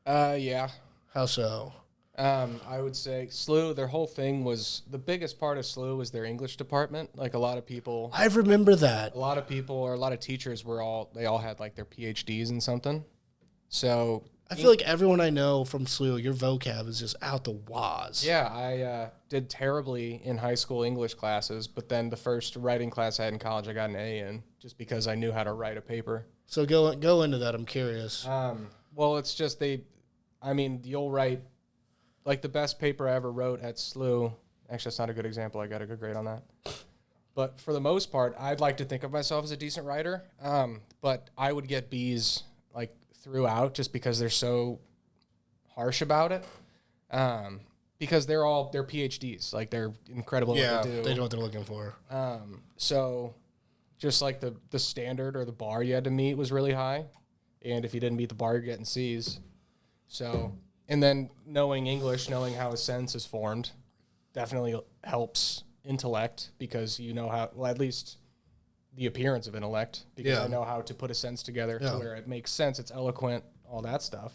Yeah. How so? I would say SLU, their whole thing was, the biggest part of SLU was their English department. Like, a lot of people, I remember that. a lot of teachers they all had like their PhDs in something. So I feel like everyone I know from SLU, your vocab is just out the waz. yeah, I did terribly in high school English classes, but then the first writing class I had in college, I got an A in just because I knew how to write a paper. So go into that. I'm curious. Well, it's just you'll write, like, the best paper I ever wrote at SLU. Actually, that's not a good example. I got a good grade on that. But for the most part, I'd like to think of myself as a decent writer. But I would get B's, like, throughout just because they're so harsh about it. Because they're PhDs. Like, they're incredible at what they do. They know what they're looking for. So just like the standard or the bar you had to meet was really high. And if you didn't meet the bar, you're getting C's. So, and then knowing English, knowing how a sentence is formed definitely helps intellect because you know how, well, at least the appearance of intellect because Yeah. I know how to put a sentence together Yeah. to where it makes sense, it's eloquent, all that stuff.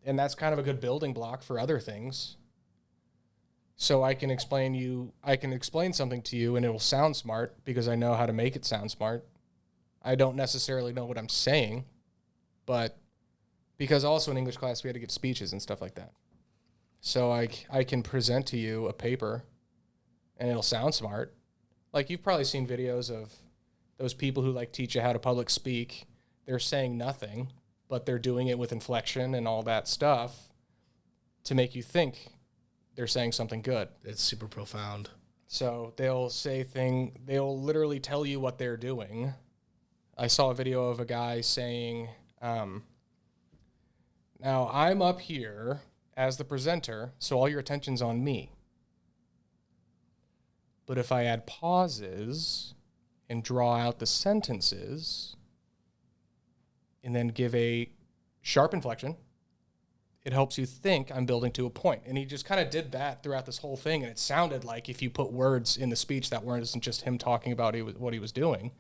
And that's kind of a good building block for other things. So I can explain something to you and it will sound smart because I know how to make it sound smart. I don't necessarily know what I'm saying, but because also in English class we had to give speeches and stuff like that. So I can present to you a paper and it'll sound smart. Like you've probably seen videos of those people who like teach you how to public speak. They're saying nothing, but they're doing it with inflection and all that stuff to make you think they're saying something good. It's super profound. So they'll literally tell you what they're doing. I saw a video of a guy saying, now I'm up here as the presenter, so all your attention's on me. But if I add pauses and draw out the sentences and then give a sharp inflection, it helps you think I'm building to a point. And he just kind of did that throughout this whole thing. And it sounded like if you put words in the speech that weren't just him talking about what he was doing,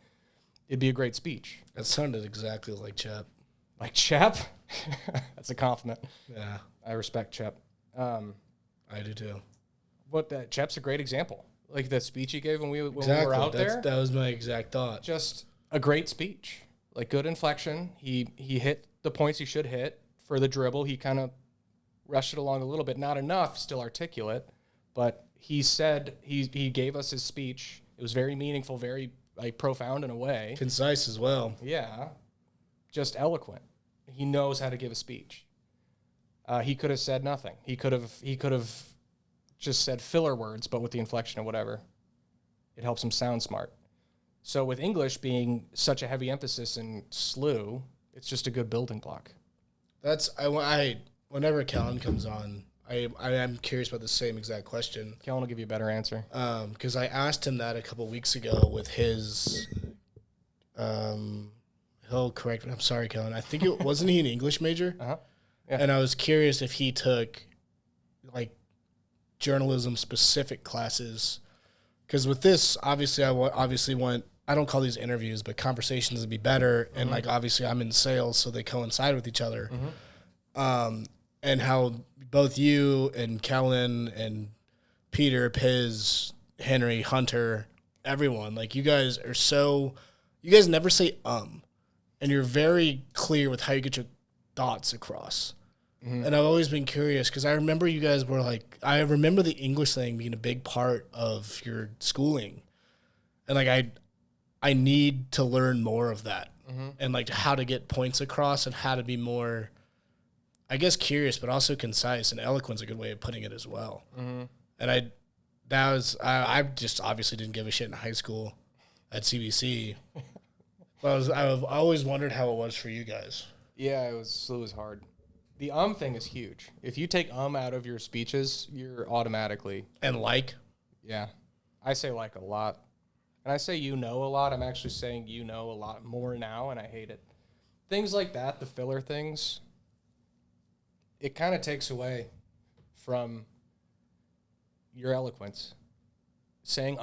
it'd be a great speech. That sounded exactly like Chep. Like Chep? That's a compliment. Yeah, I respect Chep. I do too. Chep's a great example. Like the speech he gave when we were out there. That was my exact thought. Just a great speech. Like good inflection. He hit the points he should hit. For the dribble, he kind of rushed it along a little bit. Not enough, still articulate. But he said, he gave us his speech. It was very meaningful, very like profound in a way. Concise as well. Yeah. Just eloquent. He knows how to give a speech. He could have said nothing. He could have just said filler words, but with the inflection or whatever. It helps him sound smart. So with English being such a heavy emphasis in slew, it's just a good building block. Whenever Kellen comes on, I am curious about the same exact question. Kellen will give you a better answer. Because I asked him that a couple weeks ago with his, he'll correct me. I'm sorry, Kellen. I think wasn't he an English major? Uh-huh. Yeah. And I was curious if he took like journalism specific classes. Because with this, obviously, I want. I don't call these interviews, but conversations would be better. And like, obviously I'm in sales, so they coincide with each other. And how both you and Kellen and Peter, Piz, Henry, Hunter, everyone, like you guys never say, and you're very clear with how you get your thoughts across. And I've always been curious because I remember you guys were like, I remember the English thing being a big part of your schooling. And like, I need to learn more of that and like how to get points across and how to be more, I guess, curious, but also concise, and eloquent's a good way of putting it as well. And I just obviously didn't give a shit in high school at CBC. But I've always wondered how it was for you guys. Yeah, it was hard. The thing is huge. If you take out of your speeches, you're automatically. And like? Yeah. I say like a lot. And I say a lot. I'm actually saying a lot more now, and I hate it. Things like that, the filler things, it kind of takes away from your eloquence. Saying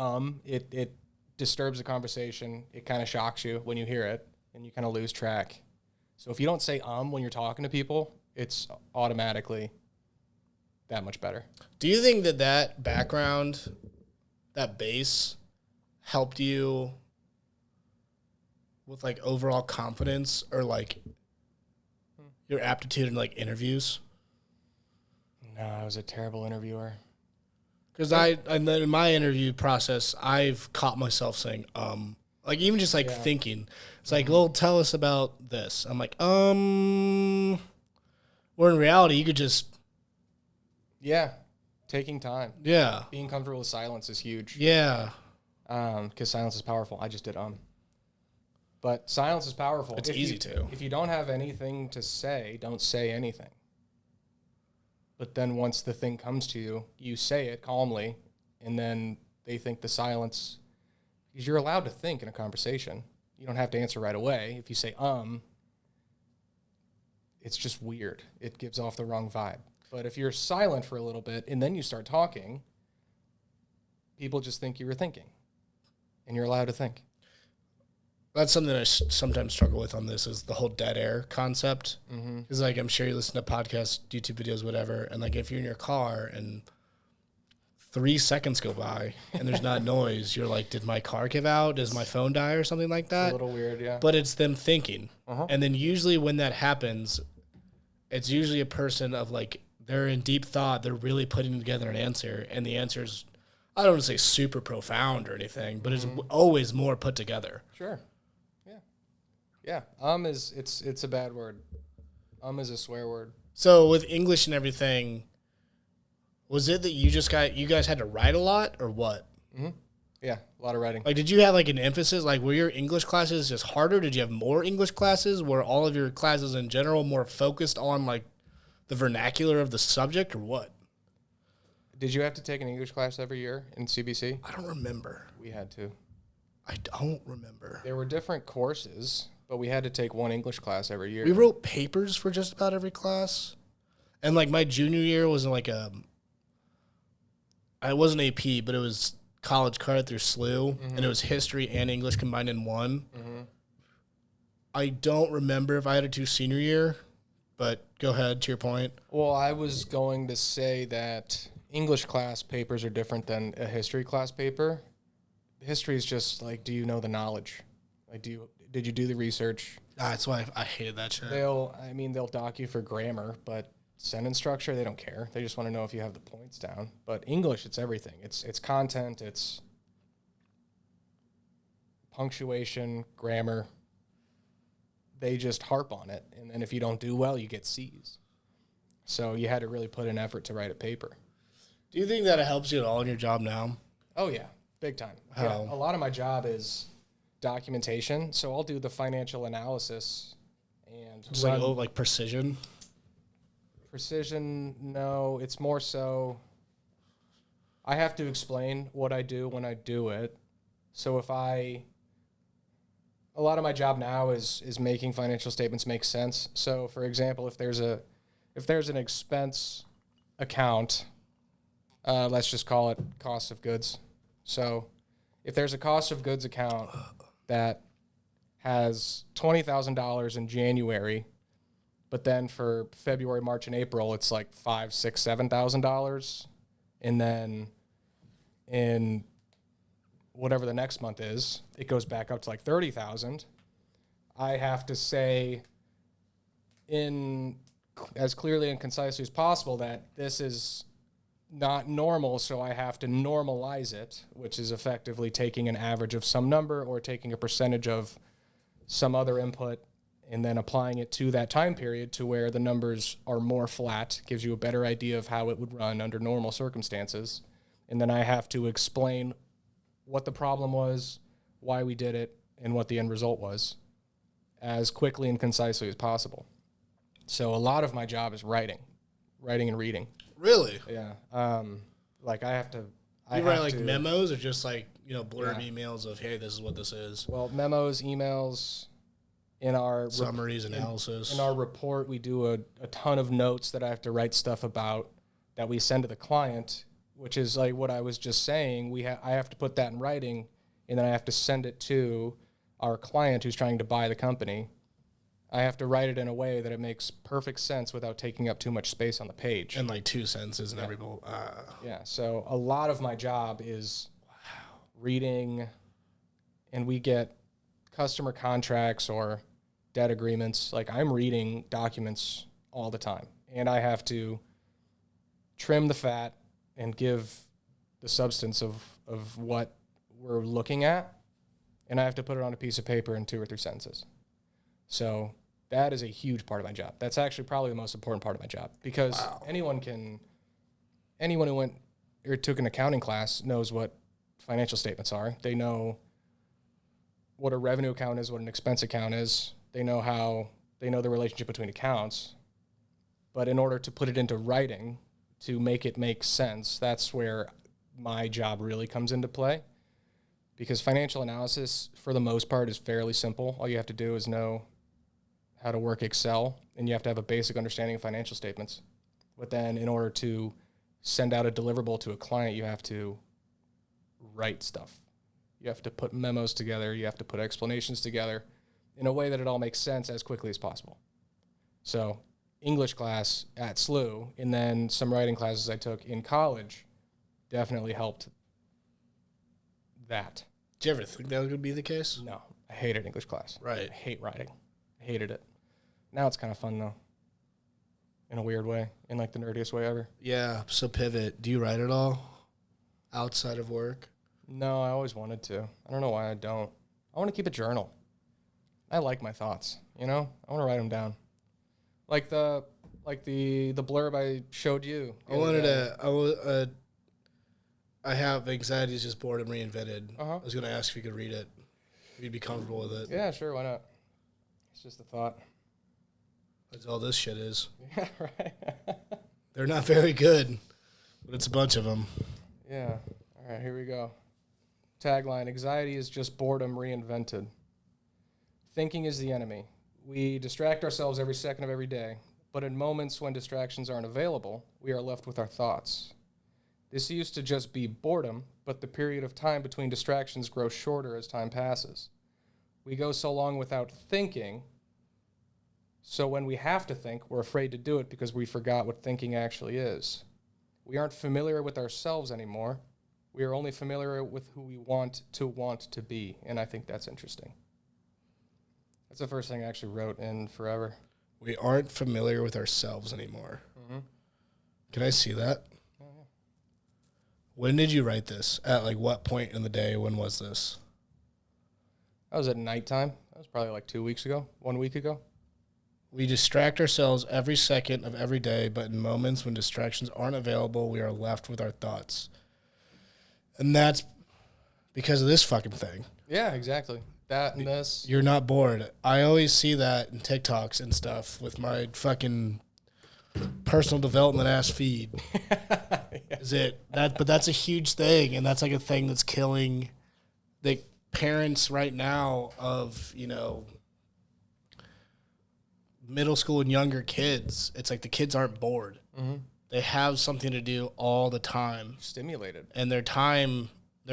it disturbs the conversation. It kind of shocks you when you hear it, and you kind of lose track. So if you don't say when you're talking to people, it's automatically that much better. Do you think that background, that base, helped you with like overall confidence or like your aptitude in like interviews? No, I was a terrible interviewer. Because in my interview process, I've caught myself saying, like even just like thinking, it's like, well, tell us about this. I'm like, where in reality, you could just. Yeah. Taking time. Yeah. Being comfortable with silence is huge. Yeah. Because silence is powerful. I just did But silence is powerful. It's easy to. If you don't have anything to say, don't say anything. But then once the thing comes to you, you say it calmly, and then they think the silence, because you're allowed to think in a conversation. You don't have to answer right away. If you say, it's just weird. It gives off the wrong vibe. But if you're silent for a little bit and then you start talking, people just think you were thinking. And you're allowed to think. That's something I sometimes struggle with on this is the whole dead air concept. Because like I'm sure you listen to podcasts, YouTube videos, whatever, and like if you're in your car and 3 seconds go by and there's not noise, you're like, did my car give out? Does my phone die or something like that? A little weird, yeah. But it's them thinking. And then usually when that happens, it's usually a person of like, they're in deep thought. They're really putting together an answer. And the answer's, I don't want to say super profound or anything, but it's always more put together. Sure. Yeah. It's a bad word. Is a swear word. So with English and everything, was it that you guys had to write a lot or what? Yeah, a lot of writing. Like, did you have like an emphasis? Like, were your English classes just harder? Did you have more English classes? Were all of your classes in general more focused on like the vernacular of the subject or what? Did you have to take an English class every year in CBC? I don't remember. We had to. I don't remember. There were different courses, but we had to take one English class every year. We wrote papers for just about every class. And like my junior year was like it wasn't AP, but it was college credit through SLU, and it was history and English combined in one. I don't remember if I had to do senior year, but go ahead to your point. Well, I was going to say that English class papers are different than a history class paper. History is just like, do you know the knowledge? Like, did you do the research? That's why I hated that shit. They'll dock you for grammar, but sentence structure, they don't care. They just want to know if you have the points down. But English, it's everything. It's content, it's punctuation, grammar. They just harp on it. And then if you don't do well, you get C's. So you had to really put in effort to write a paper. Do you think that it helps you at all in your job now? Oh, yeah. Big time. How? Yeah, a lot of my job is documentation. So I'll do the financial analysis and Just like precision? Precision, no. It's more so I have to explain what I do when I do it. So a lot of my job now is making financial statements make sense. So for example, if there's an expense account, let's just call it cost of goods. So if there's a cost of goods account that has $20,000 in January, but then for February, March, and April, it's like $5,000, $6,000, $7,000, and then in whatever the next month is, it goes back up to like 30,000. I have to say, in as clearly and concisely as possible, that this is not normal, so I have to normalize it, which is effectively taking an average of some number or taking a percentage of some other input and then applying it to that time period to where the numbers are more flat, gives you a better idea of how it would run under normal circumstances. And then I have to explain what the problem was, why we did it, and what the end result was as quickly and concisely as possible. So a lot of my job is writing and reading. Really? Yeah. Like I have to... You write like memos or just like, blurb emails of, hey, this is what this is? Well, memos, emails... In our summaries, analysis. In our report, we do a ton of notes that I have to write stuff about that we send to the client, which is like what I was just saying. I have to put that in writing, and then I have to send it to our client who's trying to buy the company. I have to write it in a way that it makes perfect sense without taking up too much space on the page. And like 2 sentences and every Yeah, so a lot of my job is reading, and we get customer contracts or debt agreements. Like I'm reading documents all the time, and I have to trim the fat and give the substance of what we're looking at, and I have to put it on a piece of paper in 2 or 3 sentences. So that is a huge part of my job. That's actually probably the most important part of my job, because anyone who went or took an accounting class knows what financial statements are. They know what a revenue account is, what an expense account is. They know the relationship between accounts. But in order to put it into writing, to make it make sense, that's where my job really comes into play. Because financial analysis, for the most part, is fairly simple. All you have to do is know how to work Excel, and you have to have a basic understanding of financial statements. But then in order to send out a deliverable to a client, you have to write stuff. You have to put memos together. You have to put explanations together in a way that it all makes sense as quickly as possible. So English class at SLU and then some writing classes I took in college definitely helped that. Did you ever think that would be the case? No, I hated English class. Right. I hate writing. I hated it. Now it's kind of fun, though, in a weird way, in like the nerdiest way ever. Yeah, so pivot. Do you write at all outside of work? No, I always wanted to. I don't know why I don't. I want to keep a journal. I like my thoughts, you know? I want to write them down. Like the blurb I showed you. I have anxiety is just boredom reinvented. Uh-huh. I was going to ask if you could read it. If you'd be comfortable with it. Yeah, sure, why not? It's just a thought. That's all this shit is. Yeah, right. They're not very good, but it's a bunch of them. Yeah. All right, here we go. Tagline, anxiety is just boredom reinvented. Thinking is the enemy. We distract ourselves every second of every day, but in moments when distractions aren't available, we are left with our thoughts. This used to just be boredom, but the period of time between distractions grows shorter as time passes. We go so long without thinking, so when we have to think, we're afraid to do it because we forgot what thinking actually is. We aren't familiar with ourselves anymore. We are only familiar with who we want to be, and I think that's interesting. That's the first thing I actually wrote in forever. We aren't familiar with ourselves anymore. Mm-hmm. Can I see that? Oh, yeah. When did you write this? At like what point in the day? When was this? That was at nighttime. That was probably like 2 weeks ago, 1 week ago. We distract ourselves every second of every day, but in moments when distractions aren't available, we are left with our thoughts. And that's because of this fucking thing. Yeah, exactly. That and this. You're not bored. I always see that in TikToks and stuff with my fucking personal development ass feed. But that's a huge thing, and that's like a thing that's killing the parents right now of, you know, middle school and younger kids. It's like the kids aren't bored. Mm-hmm. They have something to do all the time. Stimulated. And their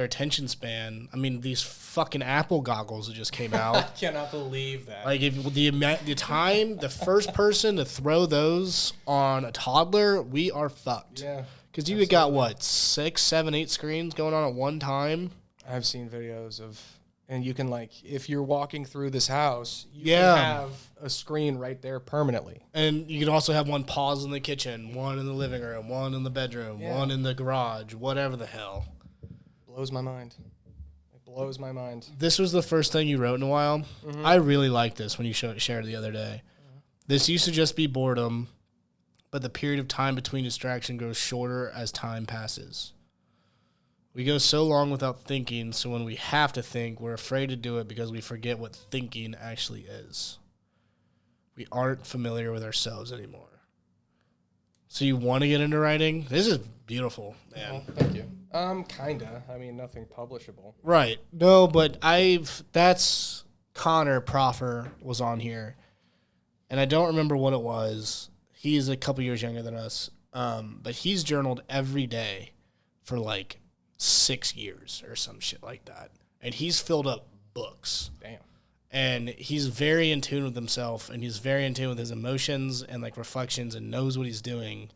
attention span. I mean, these fucking Apple goggles that just came out. I cannot believe that. Like, if the time, the first person to throw those on a toddler, we are fucked. Yeah. Because you got, what, 6, 7, 8 screens going on at one time? I've seen videos of, and you can, like, if you're walking through this house, you Yeah. can have a screen right there permanently. And you can also have one pause in the kitchen, one in the living room, one in the bedroom, Yeah. one in the garage, whatever the hell. Blows my mind. It blows my mind. This was the first thing you wrote in a while. Mm-hmm. I really liked this when you shared the other day. Mm-hmm. This used to just be boredom, but the period of time between distraction grows shorter as time passes. We go so long without thinking, so when we have to think, we're afraid to do it because we forget what thinking actually is. We aren't familiar with ourselves anymore. So you want to get into writing? This is beautiful, man. Oh, thank you. Kinda. I mean, nothing publishable. Right. No, but that's Connor Proffer was on here, and I don't remember what it was. He's a couple years younger than us, but he's journaled every day for like 6 years or some shit like that, and he's filled up books. Damn. And he's very in tune with himself, and he's very in tune with his emotions and like reflections, and knows what he's doing,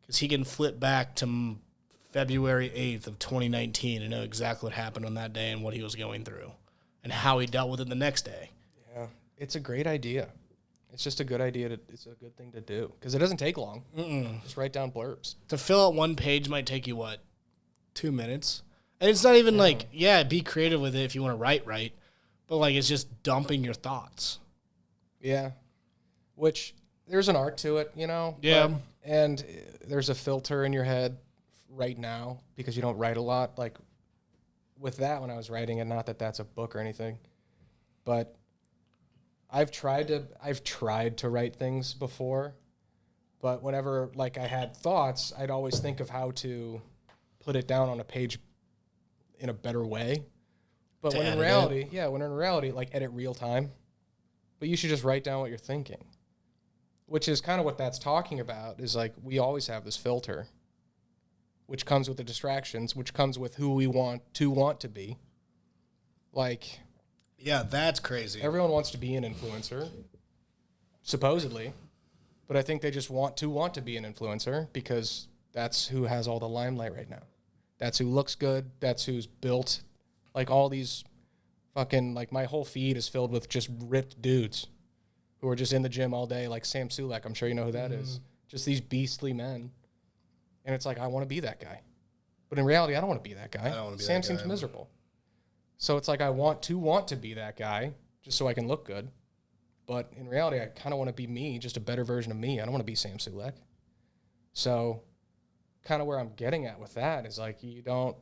because he can flip back to February 8th of 2019 and know exactly what happened on that day and what he was going through and how he dealt with it the next day. Yeah. It's a great idea. It's just a good idea. It's a good thing to do because it doesn't take long. Just write down blurbs. To fill out one page might take you, what, 2 minutes? And it's not even be creative with it if you want to write right, but like it's just dumping your thoughts. Yeah. Which there's an art to it, you know? Yeah. And there's a filter in your head right now because you don't write a lot. Like with that, when I was writing it, not that that's a book or anything, but I've tried to write things before, but whenever like I had thoughts, I'd always think of how to put it down on a page in a better way. But when in reality, like edit real time, but you should just write down what you're thinking, which is kind of what that's talking about, is like we always have this filter, which comes with the distractions, which comes with who we want to be. Like, Yeah, that's crazy. everyone wants to be an influencer, supposedly, but I think they just want to be an influencer because that's who has all the limelight right now. That's who looks good. That's who's built. Like, all these fucking, like, my whole feed is filled with just ripped dudes who are just in the gym all day, like Sam Sulek. I'm sure you know who that is. Just these beastly men. And it's like, I want to be that guy. But in reality, I don't want to be that guy. I don't wanna be Sam that seems guy. miserable. So it's like, I want to be that guy just so I can look good. But in reality, I kind of want to be me, just a better version of me. I don't want to be Sam Sulek. So kind of where I'm getting at with that is, like, you don't,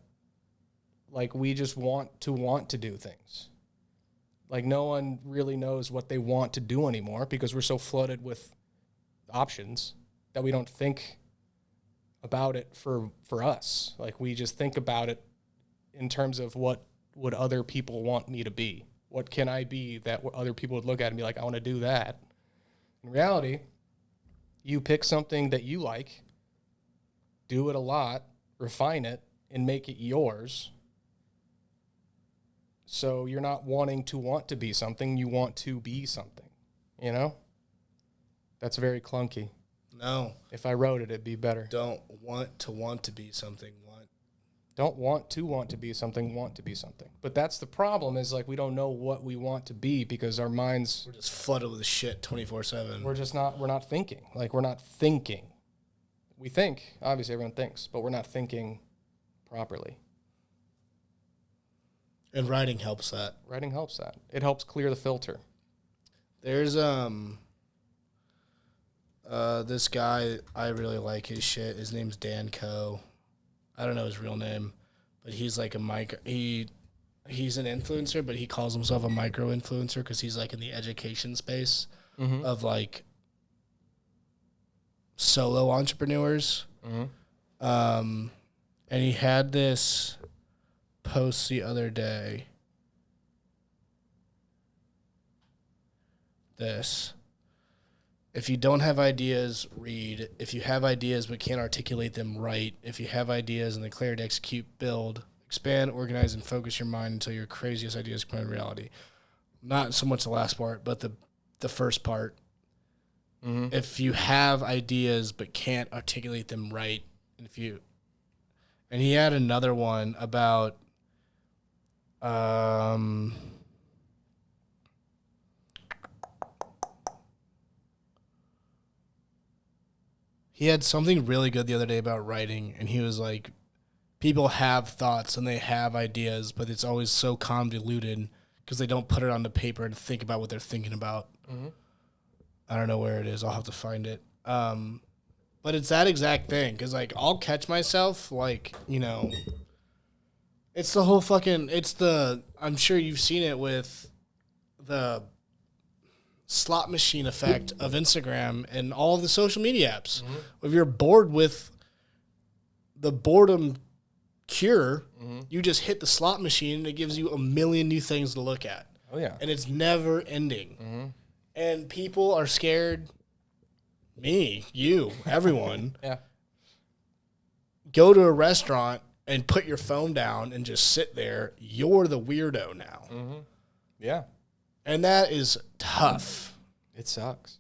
like, we just want to do things. Like, no one really knows what they want to do anymore because we're so flooded with options that we don't think about it for us. Like, we just think about it in terms of what would other people want me to be? What can I be that other people would look at and be like, I want to do that? In reality, you pick something that you like, do it a lot, refine it, and make it yours. So you're not wanting to want to be something, you want to be something, you know? That's very clunky. No, If I wrote it, it'd be better. don't want to be something. Don't want to be something, want to be something. But that's the problem, is, like, we don't know what we want to be because our minds, We're just flooded with shit 24/7. we're not thinking. Like, we're not thinking. We think, obviously everyone thinks, but we're not thinking properly. And writing helps that. Writing helps that. It helps clear the filter. There's this guy, I really like his shit. His name's Dan Coe. I don't know his real name, but he's like he's an influencer, but he calls himself a micro influencer because he's like in the education space of like solo entrepreneurs. And he had this post the other day. If you don't have ideas, read. If you have ideas but can't articulate them, write. If you have ideas and the clarity to execute, build. Expand, organize, and focus your mind until your craziest ideas become reality. Not so much the last part, but the first part. If you have ideas but can't articulate them right, and he had another one about he had something really good the other day about writing, and he was like, people have thoughts and they have ideas, but it's always so convoluted because they don't put it onto paper and think about what they're thinking about. I don't know where it is. I'll have to find it. But it's that exact thing because, like, I'll catch myself, like, you know, it's the whole fucking, I'm sure you've seen it with the slot machine effect of Instagram and all of the social media apps. If you're bored with the boredom cure, you just hit the slot machine and it gives you a million new things to look at. Oh, yeah. And it's never ending. And people are scared. Me, you, everyone. Yeah. Go to a restaurant and put your phone down and just sit there. You're the weirdo now. Yeah. And that is tough. It sucks.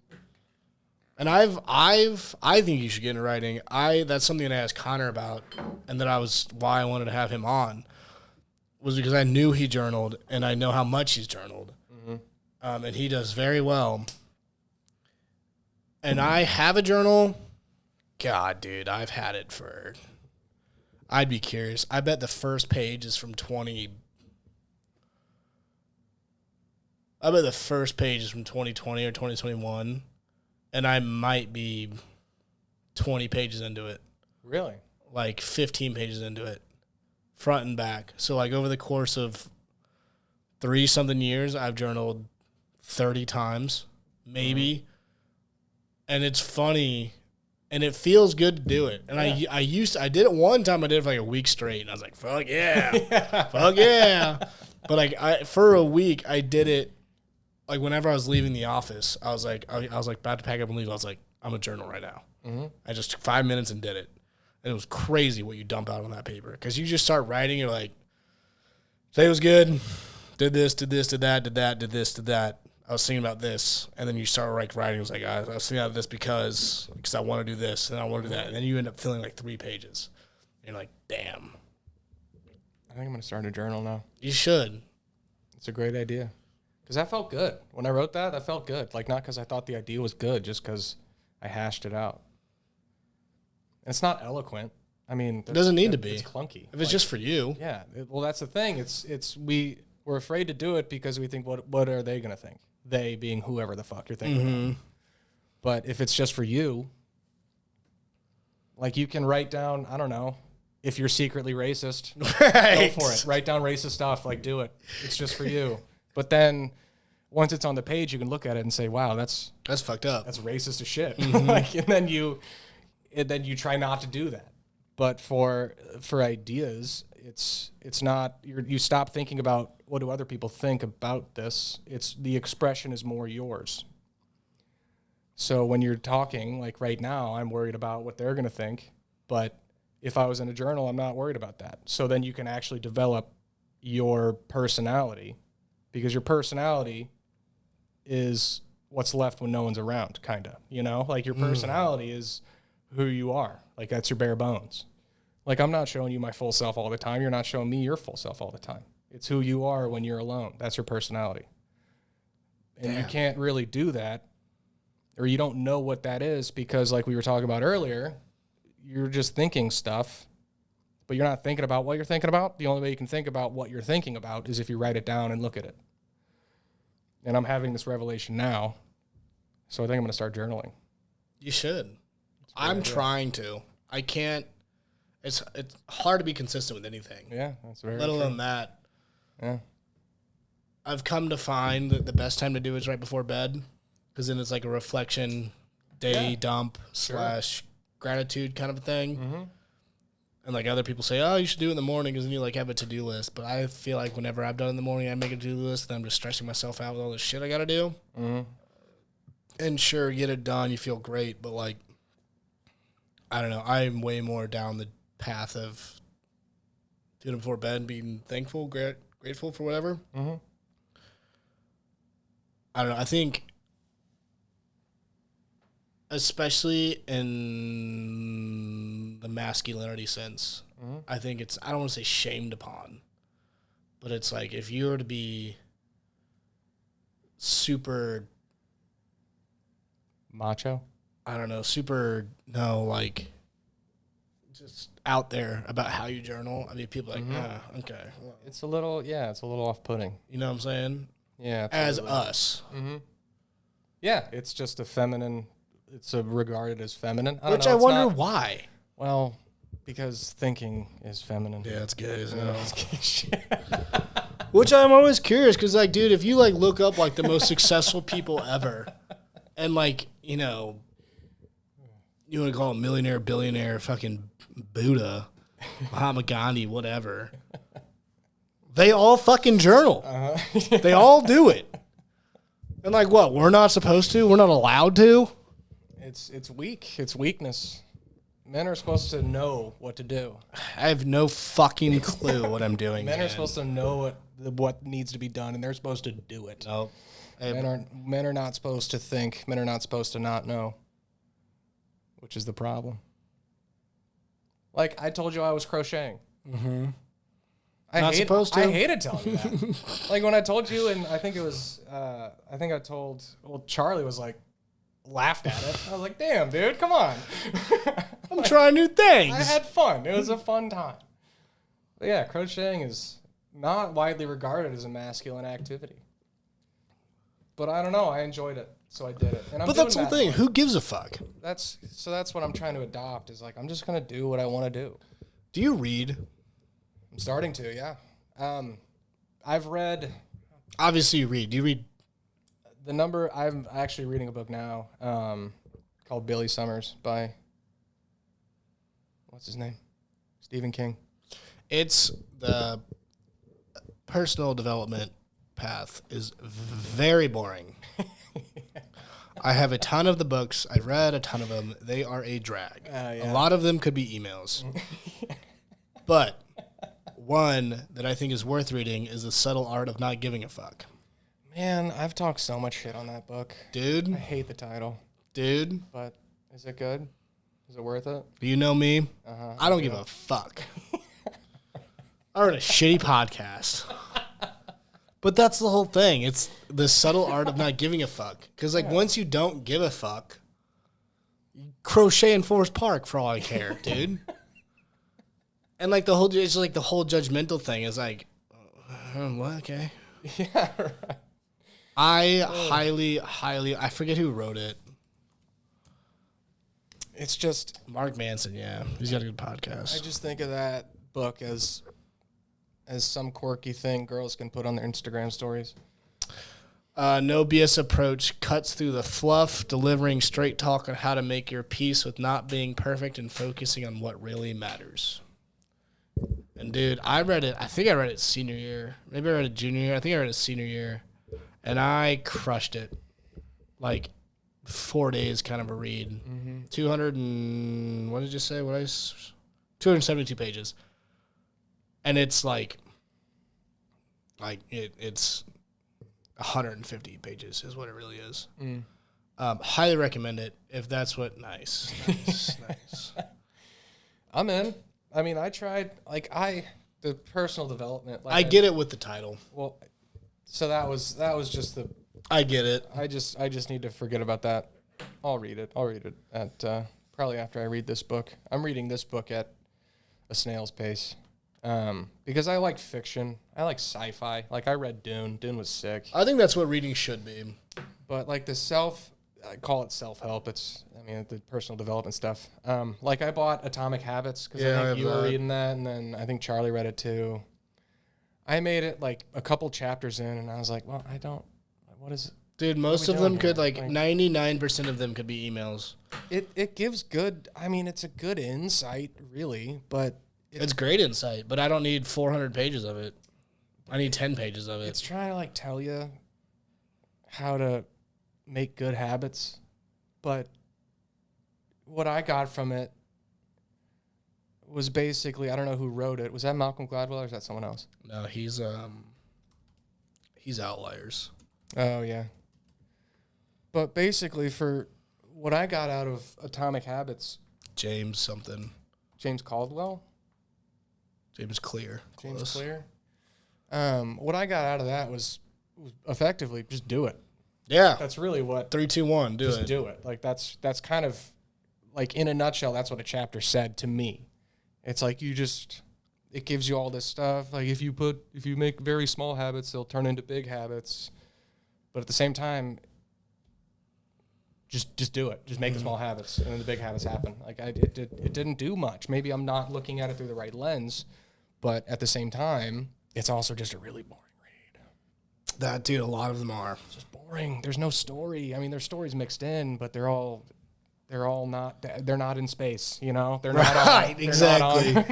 And I think you should get into writing. That's something that I asked Connor about, and why I wanted to have him on, was because I knew he journaled, and I know how much he's journaled, and he does very well. And I have a journal. God, dude, I've had it for. I'd be curious. I bet the first page is from 2020 or 2021. And I might be 20 pages into it. Really? Like 15 pages into it. Front and back. So, like, over the course of 3-something years, I've journaled 30 times, maybe. And it's funny. And it feels good to do it. And I did it one time. I did it for like a week straight. And I was like, fuck yeah. Fuck yeah. But, like, for a week, I did it. Like, whenever I was leaving the office, I was like about to pack up and leave. I was like, I'm a journal right now. I just took 5 minutes and did it. And it was crazy what you dump out on that paper. Because you just start writing, you're like, today was good. did this, did this, did that, did that, did this, did that. I was thinking about this, and then you start like writing. It was like I was thinking about this because I want to do this and I want to do that, and then you end up filling like 3 pages. And you're like, damn. I think I'm gonna start a journal now. You should. It's a great idea. Because that felt good. When I wrote that, that felt good. Like, not because I thought the idea was good, just because I hashed it out. And it's not eloquent. I mean, It doesn't need to be. It's clunky. If it's just for you. Yeah. Well, that's the thing. We're afraid to do it because we think, what are they going to think? They being whoever the fuck you're thinking about. But if it's just for you, like you can write down, I don't know, if you're secretly racist, Right. go for it. Write down racist stuff. Like, do it. It's just for you. But then once it's on the page, you can look at it and say, wow, that's fucked up. that's racist as shit. Like, and then you try not to do that. But for ideas, it's not, you stop thinking about what do other people think about this. It's the expression is more yours. So when you're talking, like right now, I'm worried about what they're going to think. But if I was in a journal, I'm not worried about that. So then you can actually develop your personality, because your personality is what's left when no one's around, kind of, you know? Like your personality is who you are. Like that's your bare bones. Like I'm not showing you my full self all the time. You're not showing me your full self all the time. It's who you are when you're alone. That's your personality. And you can't really do that, or you don't know what that is, because like we were talking about earlier, you're just thinking stuff, but you're not thinking about what you're thinking about. The only way you can think about what you're thinking about is if you write it down and look at it. And I'm having this revelation now, so I think I'm going to start journaling. You should. I'm trying to. I can't. It's hard to be consistent with anything. Yeah, that's very Let true. alone that. Yeah. I've come to find that the best time to do it is right before bed, because then it's like a reflection, day dump / gratitude kind of a thing. Mm-hmm. And like other people say, oh, you should do it in the morning because then you like have a to-do list. But I feel like whenever I've done it in the morning, I make a to-do list, and I'm just stressing myself out with all this shit I got to do. Mm-hmm. And sure, get it done, you feel great, but like, I don't know, I'm way more down the path of doing it before bed and being thankful, grateful for whatever. Mm-hmm. I don't know, I think, especially in the masculinity sense, I think it's, I don't want to say shamed upon, but it's like if you were to be super, Macho? I don't know, like just out there about how you journal. I mean, people are like, okay. Well, It's a little off-putting. you know what I'm saying? Yeah. As absolutely. us. Mm-hmm. Yeah, it's just a feminine, regarded as feminine. I don't Which know, I it's wonder not- why. Well, because thinking is feminine. Yeah, it's good, isn't it? Yeah. Which I'm always curious because, like, dude, if you, like, look up, like, the most successful people ever and, like, you know, you want to call him millionaire, billionaire, fucking Buddha, Mahatma Gandhi, whatever, they all fucking journal. They all do it. And, like, what? We're not supposed to? We're not allowed to? It's weak. It's weakness. Men are supposed to know what to do. I have no fucking clue what I'm doing. Men man. are supposed to know what needs to be done, and they're supposed to do it. Nope. Men are not supposed to think. Men are not supposed to not know, which is the problem. Like I told you, I was crocheting. Mm-hmm. I supposed to. I hated telling you that. Like when I told you, and I think it was, Charlie was like, laughed at it. I was like, damn, dude, come on. I'm trying new things. I had fun. It was a fun time. But yeah, crocheting is not widely regarded as a masculine activity. But I don't know. I enjoyed it, so I did it. And I'm But that's the doing whole thing. Who gives a fuck? That's what I'm trying to adopt. Is like I'm just gonna do what I want to do. Do you read? I'm starting to, yeah. I've read Obviously, you read. Do you read? the number. I'm actually reading a book now called Billy Summers by what's his name? Stephen King. It's the personal development path is very boring. I have a ton of the books. I read a ton of them. They are a drag. Yeah. A lot of them could be emails. But one that I think is worth reading is The Subtle Art of Not Giving a Fuck. Man, I've talked so much shit on that book. Dude. I hate the title. Dude. But is it good? Is it worth it? You know me. I don't give a fuck. I run a shitty podcast. But that's the whole thing. It's the subtle art of not giving a fuck. Because, like, once you don't give a fuck, you crochet in Forest Park for all I care, dude. And, like, it's like the whole judgmental thing is like, what? Okay. Yeah, right. I highly, I forget who wrote it. It's just... Mark Manson, yeah. He's got a good podcast. I just think of that book as some quirky thing girls can put on their Instagram stories. No BS approach cuts through the fluff, delivering straight talk on how to make your peace with not being perfect and focusing on what really matters. And, dude, I read it. I think I read it senior year. Maybe I read it junior year. I think I read it senior year. And I crushed it. Like, 4 days kind of a read. Mm-hmm. 200 and... What did you say? 272 pages. And it's like it's 150 pages is what it really is. Highly recommend it if that's what. Nice. I'm in. I mean, I tried the personal development. I get it with the title. Well, so that was just the. I get it. I just need to forget about that. I'll read it at probably after I read this book. I'm reading this book at a snail's pace. Because I like fiction. I like sci-fi. Like, I read Dune. Dune was sick. I think that's what reading should be. But, like, I call it self-help. The personal development stuff. Like, I bought Atomic Habits because I think you were reading that, and then I think Charlie read it too. I made it, like, a couple chapters in, and I was like, well, what is it? Dude, most of them could, like 99% of them could be emails. It gives good, it's a good insight, really, but... It's great insight, but I don't need 400 pages of it. I need 10 pages of it. It's trying to, like, tell you how to make good habits, but what I got from it was basically, I don't know who wrote it. Was that Malcolm Gladwell or is that someone else? No, he's Outliers. Oh, yeah. But basically, for what I got out of Atomic Habits... James Caldwell? James Clear. James Clear. What I got out of that was effectively just do it. Yeah. That's really what... 3, 2, 1, just do it. Like, that's kind of... Like, in a nutshell, that's what a chapter said to me. It's like it gives you all this stuff. Like, if you make very small habits, they'll turn into big habits. But at the same time, just do it. Just make the small habits, and then the big habits happen. Like, it didn't do much. Maybe I'm not looking at it through the right lens, but at the same time, it's also just a really boring read. That, dude, a lot of them are. It's just boring. There's no story. I mean, there's stories mixed in, but they're all not. They're not in space. You know, they're not right. Exactly.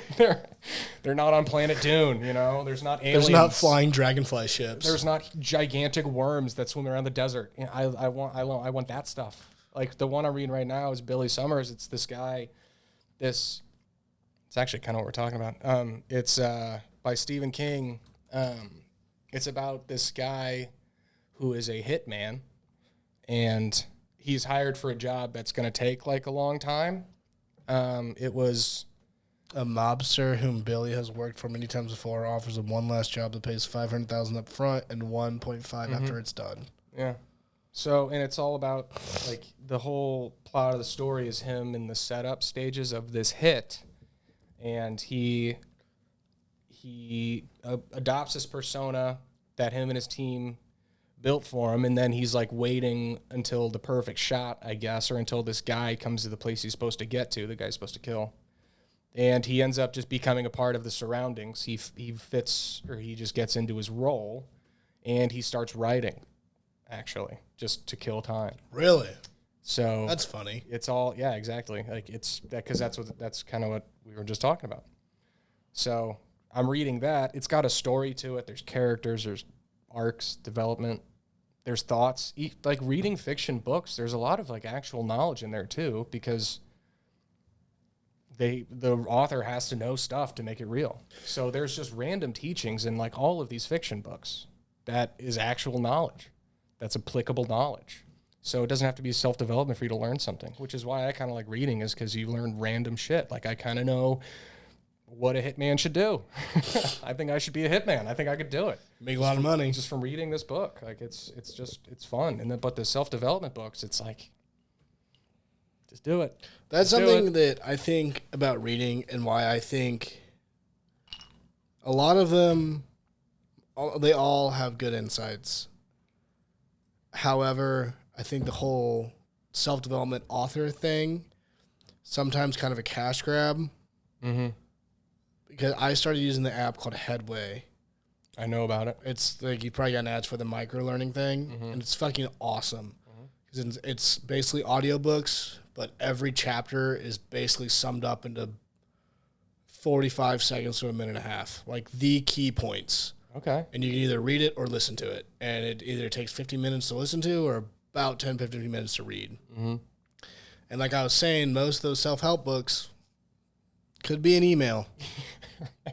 They're not on planet Dune. You know, there's not aliens. There's not flying dragonfly ships. There's not gigantic worms that swim around the desert. You know, I want that stuff. Like, the one I'm reading right now is Billy Summers. It's this guy. It's actually kind of what we're talking about. It's by Stephen King. It's about this guy who is a hitman, and he's hired for a job that's going to take, like, a long time. It was a mobster whom Billy has worked for many times before offers him one last job that pays $500,000 up front and 1.5 after it's done. Yeah. So, and it's all about, like, the whole plot of the story is him in the setup stages of this hit, and he adopts this persona that him and his team built for him, and then he's, like, waiting until the perfect shot, I guess, or until this guy comes to the place he's supposed to get to, the guy's supposed to kill. And he ends up just becoming a part of the surroundings. He fits, or he just gets into his role, and he starts writing, actually, just to kill time. Really? So that's funny. It's all, yeah, exactly. Like, it's that, because that's kind of what we were just talking about. So I'm reading that. It's got a story to it. There's characters. There's arcs, development. There's thoughts. Like, reading fiction books, there's a lot of, like, actual knowledge in there too, because the author has to know stuff to make it real. So there's just random teachings in like all of these fiction books that is actual knowledge. That's applicable knowledge. So it doesn't have to be self-development for you to learn something, which is why I kind of like reading, is because you learn random shit. Like I kind of know what a hitman should do. I think I should be a hitman. I think I could do it. Make a lot of money. Just from reading this book. Like it's fun. And then, but the self-development books, it's like, just do it. That's Just do something that I think about reading, and why I think a lot of them, they all have good insights. However, I think the whole self-development author thing, sometimes kind of a cash grab. Mm-hmm. Because I started using the app called Headway. I know about it. It's like, you probably got ads for the micro-learning thing, and it's fucking awesome. Because it's basically audiobooks, but every chapter is basically summed up into 45 seconds to a minute and a half. Like the key points. Okay. And you can either read it or listen to it. And it either takes 15 minutes to listen to or about 10, 15 minutes to read. Mm-hmm. And like I was saying, most of those self-help books could be an email.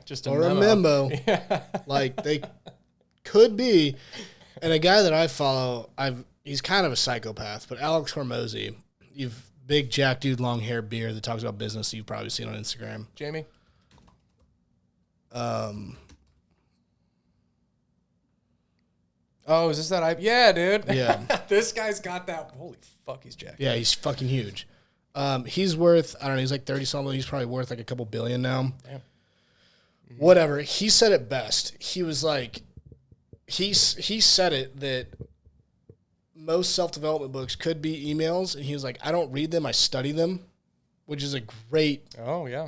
Just a or memo. a memo. Yeah. Like they could be. And a guy that I follow, he's kind of a psychopath, but Alex Hormozy, you've big jack dude, long hair, beard that talks about business. You've probably seen on Instagram. Jamie? Oh, is this that yeah, dude. Yeah. This guy's got that. Holy fuck, he's jacked. Yeah, he's fucking huge. He's worth, I don't know, he's like 30 something. He's probably worth like a couple billion now. Damn. Whatever. He said it best. He was like, he said it that most self-development books could be emails. And he was like, I don't read them, I study them, which is a great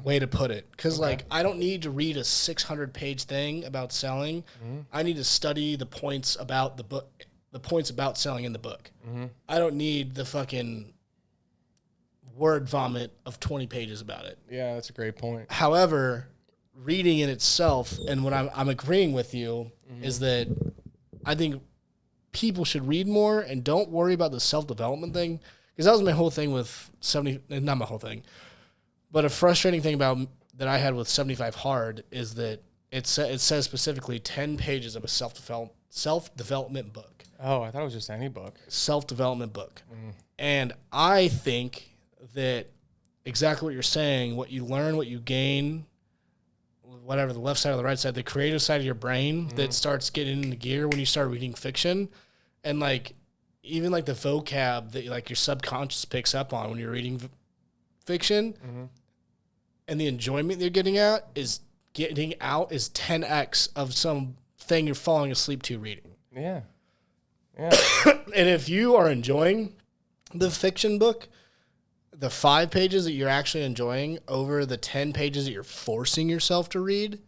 way to put it. Because like, I don't need to read a 600-page thing about selling. I need to study the points about the book, the points about selling in the book. I don't need the fucking word vomit of 20 pages about it. Yeah, that's a great point. However, reading in itself, and what I'm agreeing with you, is that I think people should read more and don't worry about the self-development thing. Because that was my whole thing with not my whole thing, but a frustrating thing about that I had with 75 Hard is that it says specifically 10 pages of a self-development book. Oh, I thought it was just any book. Self-development book. And I think that exactly what you're saying, what you learn, what you gain, whatever, the left side or the right side, the creative side of your brain that starts getting into gear when you start reading fiction. And like, even like the vocab that like your subconscious picks up on when you're reading fiction, and the enjoyment you're getting out is 10x of some thing you're falling asleep to reading. Yeah. And if you are enjoying the fiction book, the 5 pages that you're actually enjoying over the 10 pages that you're forcing yourself to read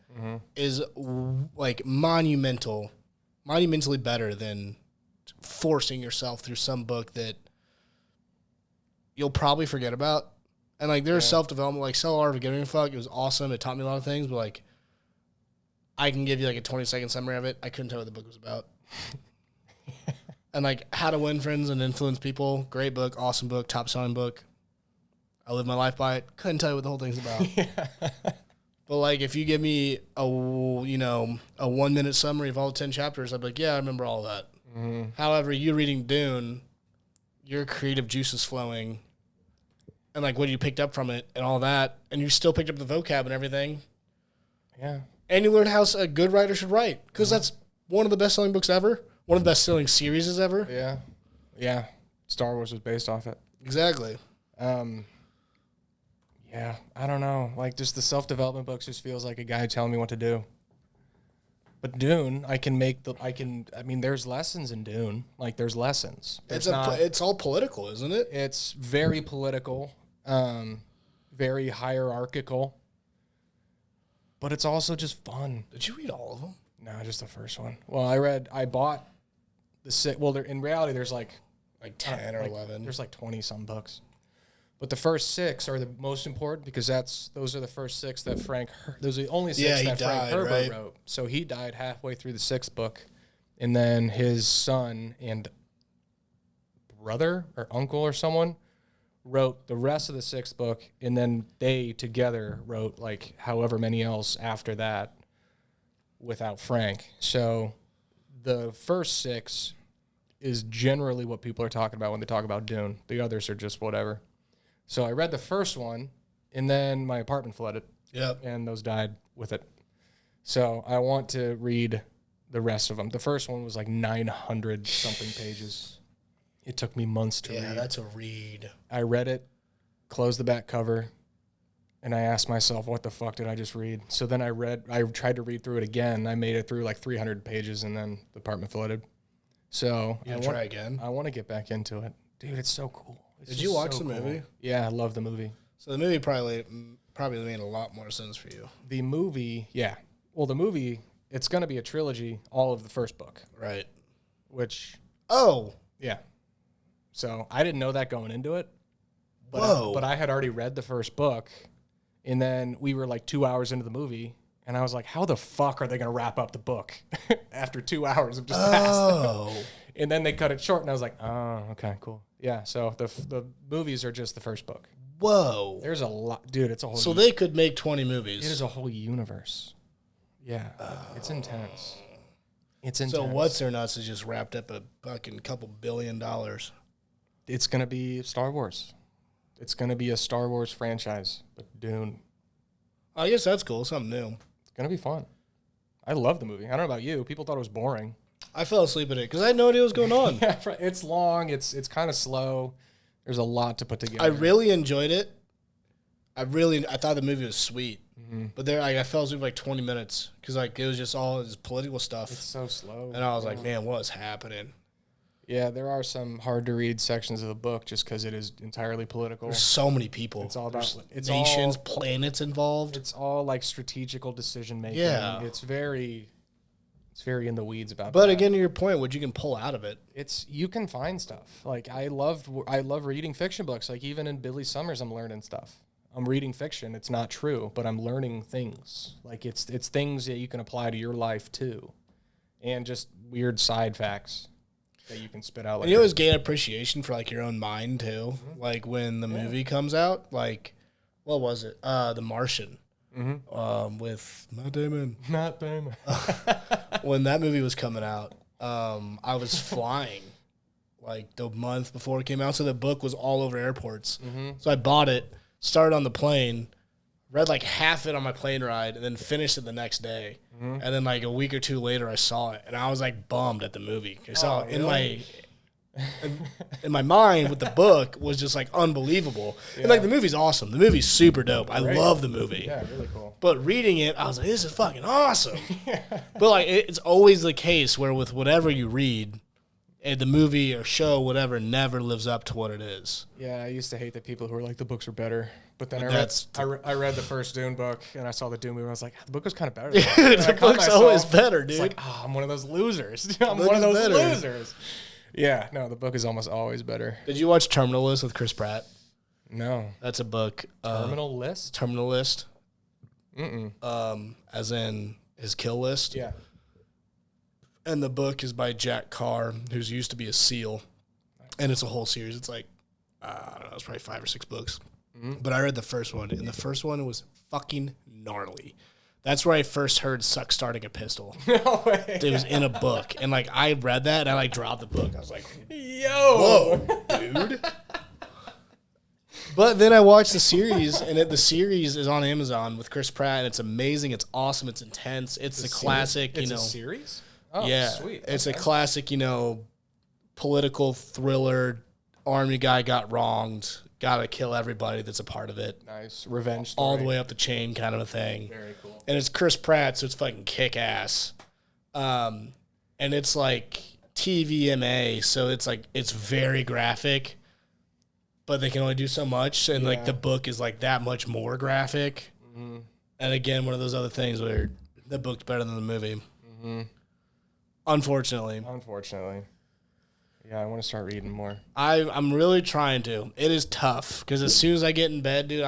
is like monumentally better than forcing yourself through some book that you'll probably forget about. And like there's self-development, like Sell Art of Giving a Fuck. It was awesome. It taught me a lot of things, but like I can give you like a 20-second summary of it. I couldn't tell what the book was about. And like How to Win Friends and Influence People, great book, awesome book, top-selling book. I live my life by it. Couldn't tell you what the whole thing's about. But like if you give me a 1-minute summary of all 10 chapters, I'd be like, yeah, I remember all that. However, you reading Dune, your creative juices flowing, and like what you picked up from it and all that, and you still picked up the vocab and everything. Yeah. And you learned how a good writer should write, because that's one of the best-selling books ever, one of the best-selling series ever. Yeah. Yeah. Star Wars was based off it. Exactly. Yeah, I don't know. Like, just the self-development books just feels like a guy telling me what to do. But Dune, I mean, there's lessons in Dune. Like, there's lessons. It's all political, isn't it? It's very political, very hierarchical, but it's also just fun. Did you read all of them? No, just the first one. Well, I bought the 6. Well, in reality, there's like 10 or 11. There's like 20-some books. But the first 6 are the most important because those are the first 6 that those are the only 6 that Frank Herbert wrote. So he died halfway through the 6th book. And then his son and brother or uncle or someone wrote the rest of the 6th book, and then they together wrote like however many else after that without Frank. So the first 6 is generally what people are talking about when they talk about Dune. The others are just whatever. So I read the first one, and then my apartment flooded. Yep. And those died with it. So I want to read the rest of them. The first one was like 900 something pages. It took me months to read. Yeah, that's a read. I read it, closed the back cover, and I asked myself, what the fuck did I just read? So then I tried to read through it again. I made it through like 300 pages, and then the apartment flooded. So You gonna try again? I want to get back into it. Dude, it's so cool. Did you watch the movie? Yeah, I love the movie. So the movie probably made a lot more sense for you. The movie, yeah. Well, the movie, it's going to be a trilogy, all of the first book. Right. Which, Oh. yeah. So I didn't know that going into it. But Whoa. but I had already read the first book, and then we were like 2 hours into the movie, and I was like, how the fuck are they going to wrap up the book after 2 hours of just passed? Oh. And then they cut it short, and I was like, oh, okay, cool. Yeah, so the movies are just the first book. Whoa. There's a lot. Dude, it's a whole... So they could make 20 movies. It is a whole universe. Yeah, it's intense. It's intense. So What's Their Nuts is just wrapped up a fucking couple $1 billion. It's going to be Star Wars. It's going to be a Star Wars franchise, but Dune. I guess that's cool. Something new. It's going to be fun. I love the movie. I don't know about you. People thought it was boring. I fell asleep in it because I had no idea what was going on. Yeah, it's long. It's kind of slow. There's a lot to put together. I really enjoyed it. I thought the movie was sweet. Mm-hmm. But I fell asleep for like 20 minutes because like it was just all this political stuff. It's so slow. And I was like, man, what's happening? Yeah, there are some hard to read sections of the book just because it is entirely political. There's so many people. It's all about nations, planets involved. It's all like strategical decision making. Yeah. It's very in the weeds about But that. again, to your point, what you can pull out of it. You can find stuff. Like I love reading fiction books. Like even in Billy Summers, I'm learning stuff. I'm reading fiction. It's not true, but I'm learning things. Like it's things that you can apply to your life too, and just weird side facts that you can spit out. Like And you always gain appreciation for like your own mind too. Mm-hmm. Like when the movie comes out, like what was it? The Martian. Mm-hmm. With Matt Damon. Matt Damon. When that movie was coming out, I was flying like the month before it came out, so the book was all over airports. Mm-hmm. So I bought it, started on the plane, read like half it on my plane ride, and then finished it the next day. Mm-hmm. And then like a week or two later, I saw it, and I was like bummed at the movie. I saw Oh, it really? in my mind with the book was just like unbelievable. And like the movie's awesome. The movie's super dope. I Great. love the movie. Yeah, really cool. But reading it, I was like, this is fucking awesome. But like, it's always the case where with whatever you read, the movie or show, whatever, never lives up to what it is. Yeah, I used to hate the people who were like the books were better, but then That's- I read the first Dune book and I saw the Dune movie. And I was like, the book was kind of better. The book's always better, It's dude. like, I'm one of those losers. I'm book one of is those better. losers. Yeah, no, the book is almost always better. Did you watch Terminal List with Chris Pratt? No. That's a book. Terminal List? Terminal List, Mm-mm. as in his kill list. Yeah. And the book is by Jack Carr, who's used to be a SEAL. And it's a whole series. It's like, I don't know, it's probably 5 or 6 books. But I read the first one, and the first one was fucking gnarly. That's where I first heard Suck Starting a Pistol. No way. It was in a book. And like I read that and I like dropped the book. I was like, Yo. whoa, dude. But then I watched the series, and the series is on Amazon with Chris Pratt, and it's amazing. It's awesome. It's intense. It's a classic, It's you a know. series? Oh, Yeah, sweet. it's a Okay. classic, you know, political thriller. Army guy got wronged, gotta kill everybody that's a part of it, Nice. Revenge story. all the way up the chain, kind of a thing. Very cool. And it's Chris Pratt, so it's fucking kick ass. And it's like TVMA, so it's like it's very graphic, but they can only do so much. And like Yeah. the book is like that much more graphic. Mm-hmm. And again, one of those other things where the book's better than the movie. Mm-hmm. Unfortunately, Unfortunately. Yeah, I want to start reading more. I'm really trying to. It is tough because as soon as I get in bed, dude,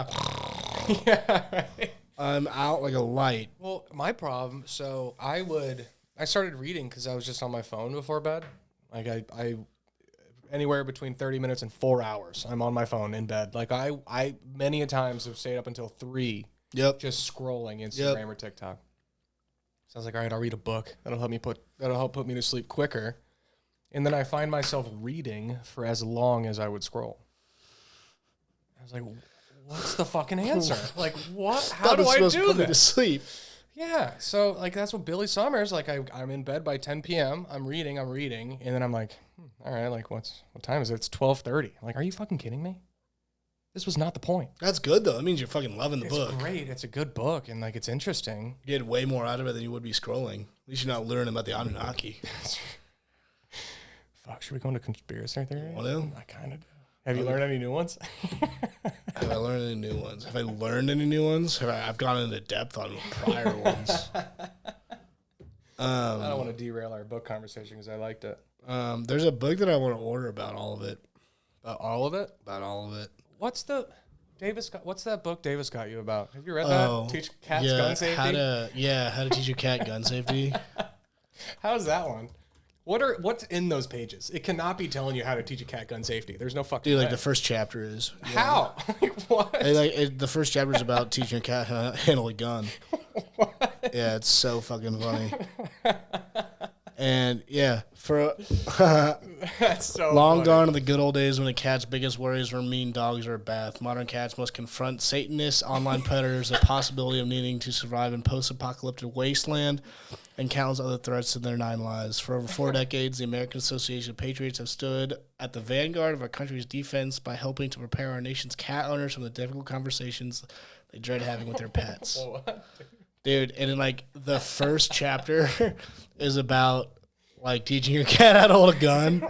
Yeah. I'm out like a light. Well, my problem, so I started reading because I was just on my phone before bed. Like I anywhere between 30 minutes and 4 hours. I'm on my phone in bed. Like I many a times have stayed up until 3 Yep. just scrolling Instagram or TikTok. So I was like, all right, I'll read a book. That'll help put me to sleep quicker. And then I find myself reading for as long as I would scroll. I was like, what's the fucking answer? Like, what? How do I do me to this? sleep. Yeah. So, like, that's what Billy Summers, like, I'm in bed by 10 p.m. I'm reading. And then I'm like, all right, like, what time is it? It's 12:30. I'm like, are you fucking kidding me? This was not the point. That's good, though. That means you're fucking loving the It's book. great. It's a good book, and, like, it's interesting. You get way more out of it than you would be scrolling. At least you're not learning about the Anunnaki. Fuck, should we go into conspiracy theory? Want to? I kind of do. Have you learned any new ones? Have I learned any new ones? Have I learned any new ones? I've gone into depth on prior ones. I don't want to derail our book conversation because I liked it. There's a book that I want to order about all of it. About all of it? About all of it. What's that book Davis got you about? Have you read that? Teach cats gun safety? How to teach your cat gun safety. How's that one? What's in those pages? It cannot be telling you how to teach a cat gun safety. There's no fucking Dude, like way. the first chapter is. How? Like, what? The first chapter is about teaching a cat how to handle a gun. What? Yeah, it's so fucking funny. And yeah, That's so long funny. gone are the good old days when a cat's biggest worries were mean dogs or a bath. Modern cats must confront Satanists, online predators, the possibility of needing to survive in post-apocalyptic wasteland, and countless other threats to their 9 lives. For over 4 decades, the American Association of Patriots have stood at the vanguard of our country's defense by helping to prepare our nation's cat owners from the difficult conversations they dread having with their pets. What? Dude, and then, like, the first chapter is about, like, teaching your cat how to hold a gun.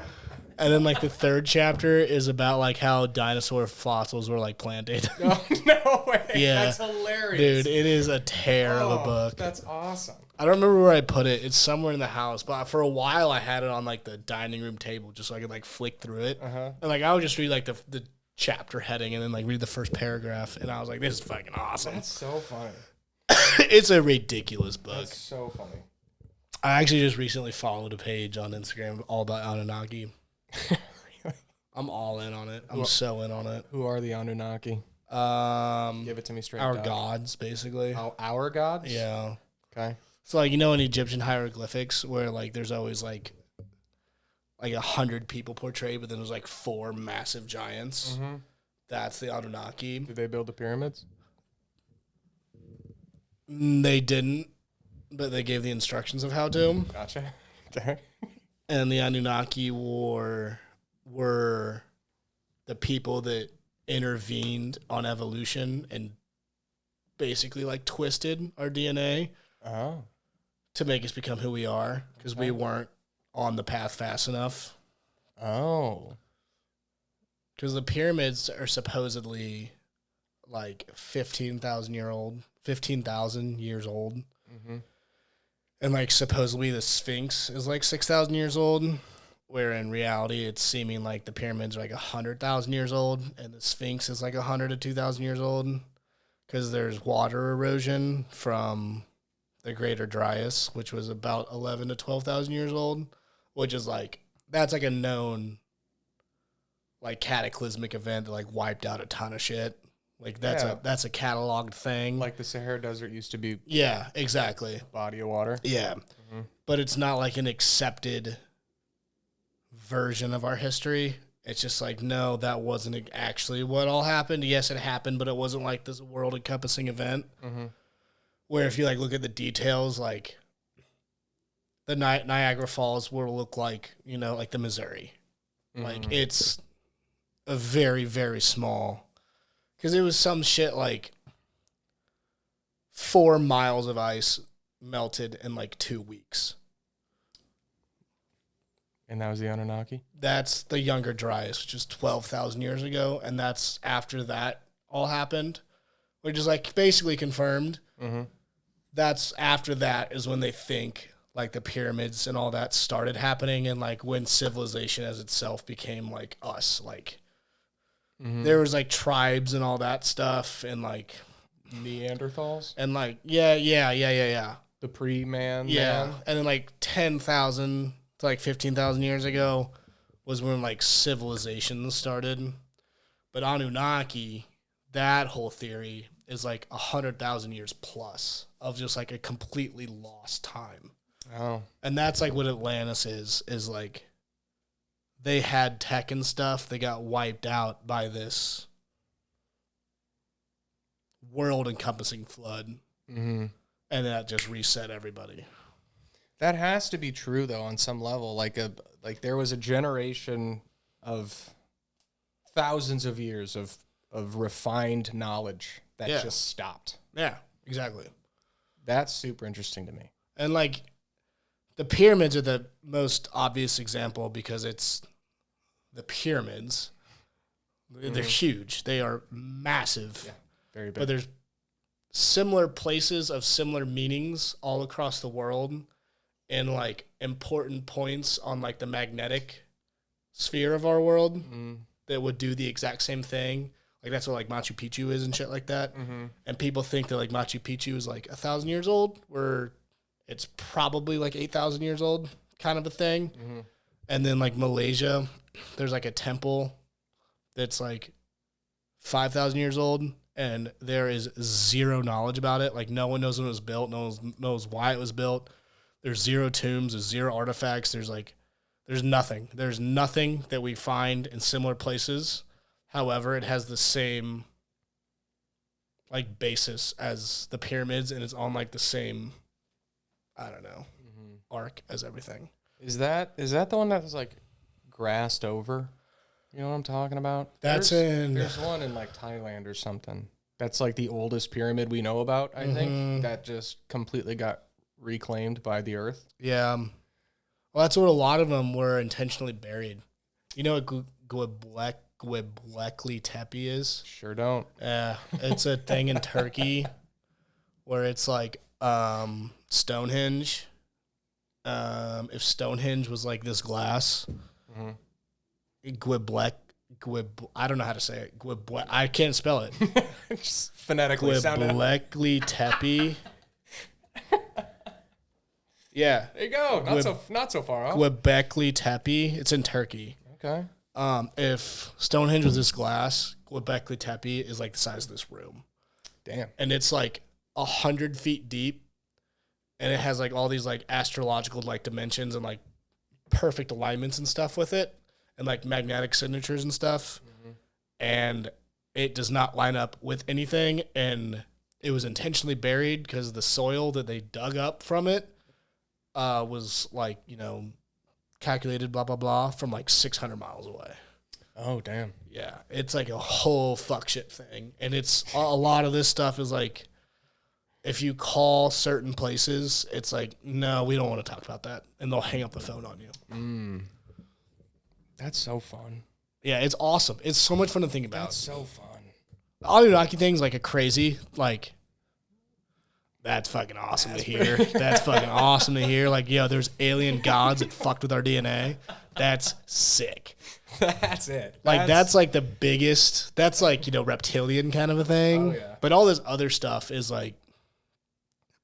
And then, like, the third chapter is about, like, how dinosaur fossils were, like, planted. Oh, no way. Yeah. That's hilarious. Dude, it is a tear of a book. That's awesome. I don't remember where I put it. It's somewhere in the house. But for a while, I had it on, like, the dining room table just so I could, like, flick through it. Uh-huh. And, like, I would just read, like, the chapter heading and then, like, read the first paragraph. And I was like, this is fucking awesome. That's so funny. It's a ridiculous book. That's so funny. I actually just recently followed a page on Instagram all about Anunnaki. I'm all in on it. I'm so in on it. Who are the Anunnaki? Give it to me straight Our up. gods, basically. Oh, our gods? Yeah. Okay. So, like, you know, in Egyptian hieroglyphics where, like, there's always, like 100 people portrayed, but then there's, like, 4 massive giants. Mm-hmm. That's the Anunnaki. Did they build the pyramids? They didn't, but they gave the instructions of how to. Gotcha. Okay. And the Anunnaki were the people that intervened on evolution and basically, like, twisted our DNA Oh. to make us become who we are because we weren't on the path fast enough. Oh. Because the pyramids are supposedly like 15,000 years old. Mm-hmm. And, like, supposedly the Sphinx is like 6,000 years old, where in reality it's seeming like the pyramids are like 100,000 years old and the Sphinx is like 100 to 2,000 years old because there's water erosion from the Greater Dryas, which was about 11 to 12,000 years old, which is like, that's like a known, like, cataclysmic event that, like, wiped out a ton of shit. Like, that's a cataloged thing. Like the Sahara Desert used to be Yeah, exactly. a body of water. Yeah. Mm-hmm. But it's not like an accepted version of our history. It's just like, no, that wasn't actually what all happened. Yes, it happened, but it wasn't like this world-encompassing event. Mm-hmm. Where if you, like, look at the details, like, the Niagara Falls will look like, you know, like the Missouri. Like, it's a very, very small... Because it was some shit like 4 miles of ice melted in, like, 2 weeks. And that was the Anunnaki? That's the Younger Dryas, which is 12,000 years ago. And that's after that all happened, which is, like, basically confirmed. Mm-hmm. That's after that is when they think, like, the pyramids and all that started happening. And, like, when civilization as itself became, like, us. Like, there was, like, tribes and all that stuff. And, like... Neanderthals? And, like, yeah. The pre-man? Yeah. Man? And then, like, 10,000 to, like, 15,000 years ago was when like civilizations started. But Anunnaki, that whole theory is like 100,000 years plus of just like a completely lost time. Oh. And that's like what Atlantis is like they had tech and stuff. They got wiped out by this world encompassing flood. Mm-hmm. And that just reset everybody. That has to be true though on some level. Like there was a generation of thousands of years of refined knowledge that just stopped. Yeah, exactly. That's super interesting to me. And like the pyramids are the most obvious example because it's the pyramids. They're huge. They are massive. Yeah, very big. But there's similar places of similar meanings all across the world in like important points on like the magnetic sphere of our world that would do the exact same thing. Like that's what like Machu Picchu is and shit like that. Mm-hmm. And people think that like Machu Picchu is like 1,000 years old, where it's probably like 8,000 years old, kind of a thing. Mm-hmm. And then like Malaysia, there's like a temple that's like 5,000 years old, and there is zero knowledge about it. Like no one knows when it was built, no one knows why it was built. There's zero tombs, there's zero artifacts. There's nothing. There's nothing that we find in similar places. However, it has the same like basis as the pyramids, and it's on like the same, I don't know, arc as everything. Is that the one that was like grassed over? You know what I'm talking about? There's one in like Thailand or something. That's like the oldest pyramid we know about, I think, that just completely got reclaimed by the earth. Yeah. Well, that's what a lot of them were intentionally buried. You know what Göbekli Tepe is? Sure don't. Yeah, it's a thing in Turkey where it's like Stonehenge. If Stonehenge was like this glass, I don't know how to say it. I can't spell it. Just phonetically sounded. Göbekli Tepe. Yeah. There you go. Not so far off. Göbekli Tepe. It's in Turkey. Okay. If Stonehenge was this glass, Göbekli Tepe is like the size of this room. Damn. And it's like 100 feet deep, and it has like all these like astrological like dimensions and like perfect alignments and stuff with it, and like magnetic signatures and stuff. And it does not line up with anything, and it was intentionally buried because the soil that they dug up from it was like, you know, calculated blah blah blah from like 600 miles away. Oh damn. Yeah, it's like a whole fuck shit thing. And it's a lot of this stuff is like, if you call certain places, it's like, no, we don't want to talk about that, and they'll hang up the phone on you. That's so fun. Yeah, it's awesome. It's so much fun to think about. That's so fun. The Anunnaki thing's like a crazy, like, that's fucking awesome to hear. That's fucking awesome to hear. Like, yo, there's alien gods that fucked with our DNA. That's sick. That's it. Like, that's like the biggest, that's like, you know, reptilian kind of a thing. Oh, yeah. But all this other stuff is like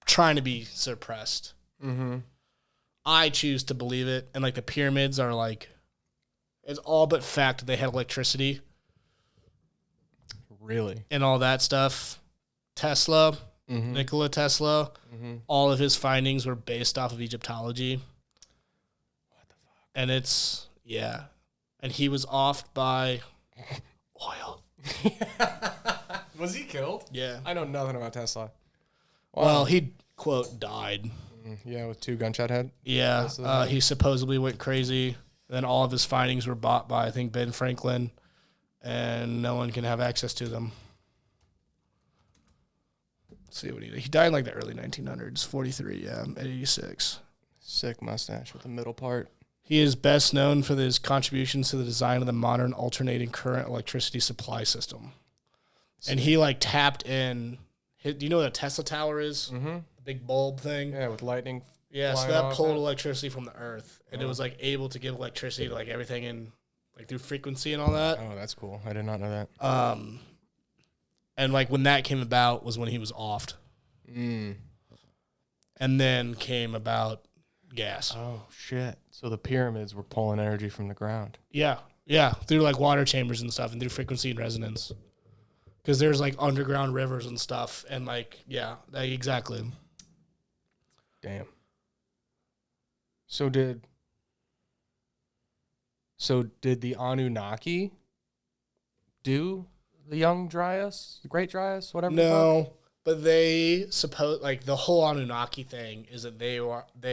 trying to be suppressed. I choose to believe it. And like the pyramids are like, it's all but fact that they had electricity. Really? And all that stuff. Tesla, Nikola Tesla, all of his findings were based off of Egyptology. What the fuck? And it's, yeah. And he was offed by oil. Was he killed? Yeah. I know nothing about Tesla. Well, he, quote, died. Yeah, with 2 gunshot head. Yeah. He supposedly went crazy. Then all of his findings were bought by, I think, Ben Franklin. And no one can have access to them. Let's see what he died in like the early 1900s. 43, yeah, at 86. Sick mustache with the middle part. He is best known for his contributions to the design of the modern alternating current electricity supply system. And he like tapped in. Do you know what a Tesla tower is? The big bulb thing. Yeah, with lightning. Yeah, so flying that off pulled it. electricity from the earth, and it was like able to give electricity to like everything in like through frequency and all that. Oh, that's cool. I did not know that. And like when that came about was when he was offed. And then came about gas. Oh, shit. So the pyramids were pulling energy from the ground. Yeah. Yeah. Through like water chambers and stuff and through frequency and resonance. Because there's like underground rivers and stuff. And like, yeah, exactly. Damn. So did the Anunnaki do the young Dryas, the great Dryas, whatever? No, but they suppose like the whole Anunnaki thing is that they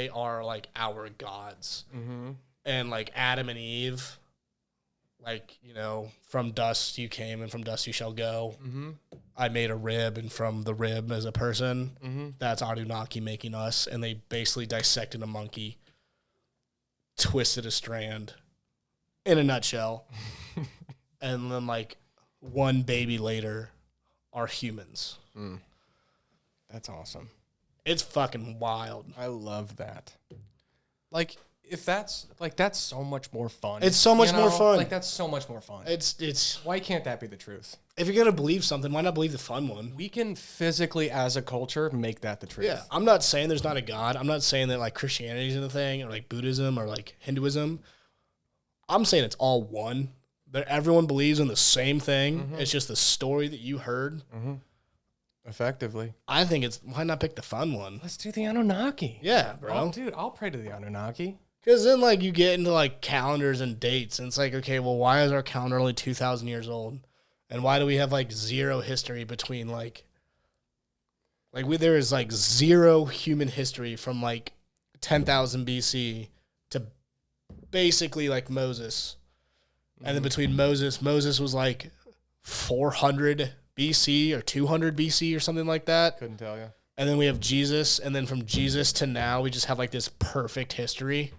are like our gods, and like Adam and Eve, like from dust you came and from dust you shall go. I made a rib, and from the rib as a person, that's Anunnaki making us, and they basically dissected a monkey, twisted a strand, in a nutshell, and then like one baby later are humans. That's awesome. It's fucking wild. I love that. Like, if that's so much more fun. It's so much more fun. Like, that's so much more fun. It's Why can't that be the truth? if you're gonna believe something, why not believe the fun one? We can physically, as a culture, make that the truth. Yeah, I'm not saying there's not a God. I'm not saying that like Christianity is in the thing or like Buddhism or like Hinduism. I'm saying it's all one. That everyone believes in the same thing. It's just the story that you heard. Effectively. I think it's why not pick the fun one? Let's do the Anunnaki. Yeah, bro. Oh, dude, I'll pray to the Anunnaki. Because then like you get into like calendars and dates, and it's like, okay, well, why is our calendar only 2,000 years old, and why do we have like zero history between there is like zero human history from like 10,000 BC to basically like Moses. And then between Moses was like 400 BC or 200 BC or something like that. Couldn't tell you. And then we have Jesus. And then from Jesus to now, we just have like this perfect history.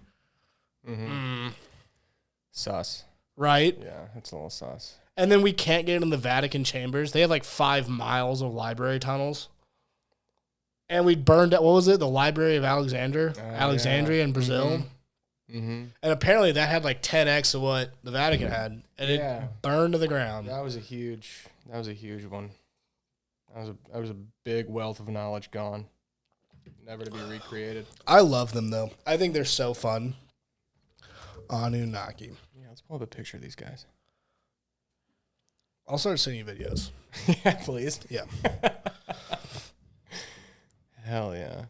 Sus. Right? Yeah, it's a little sus. And then we can't get in the Vatican chambers. They have like 5 miles of library tunnels. And we burned out, what was it? The Library of Alexandria in Brazil. And apparently that had like 10x of what the Vatican had, and it burned to the ground. That was a huge one. That was a big wealth of knowledge gone, never to be recreated. I love them though. I think they're so fun. Anunnaki. Yeah, let's pull up a picture of these guys. I'll start sending you videos. Yeah, please. Yeah. Hell yeah.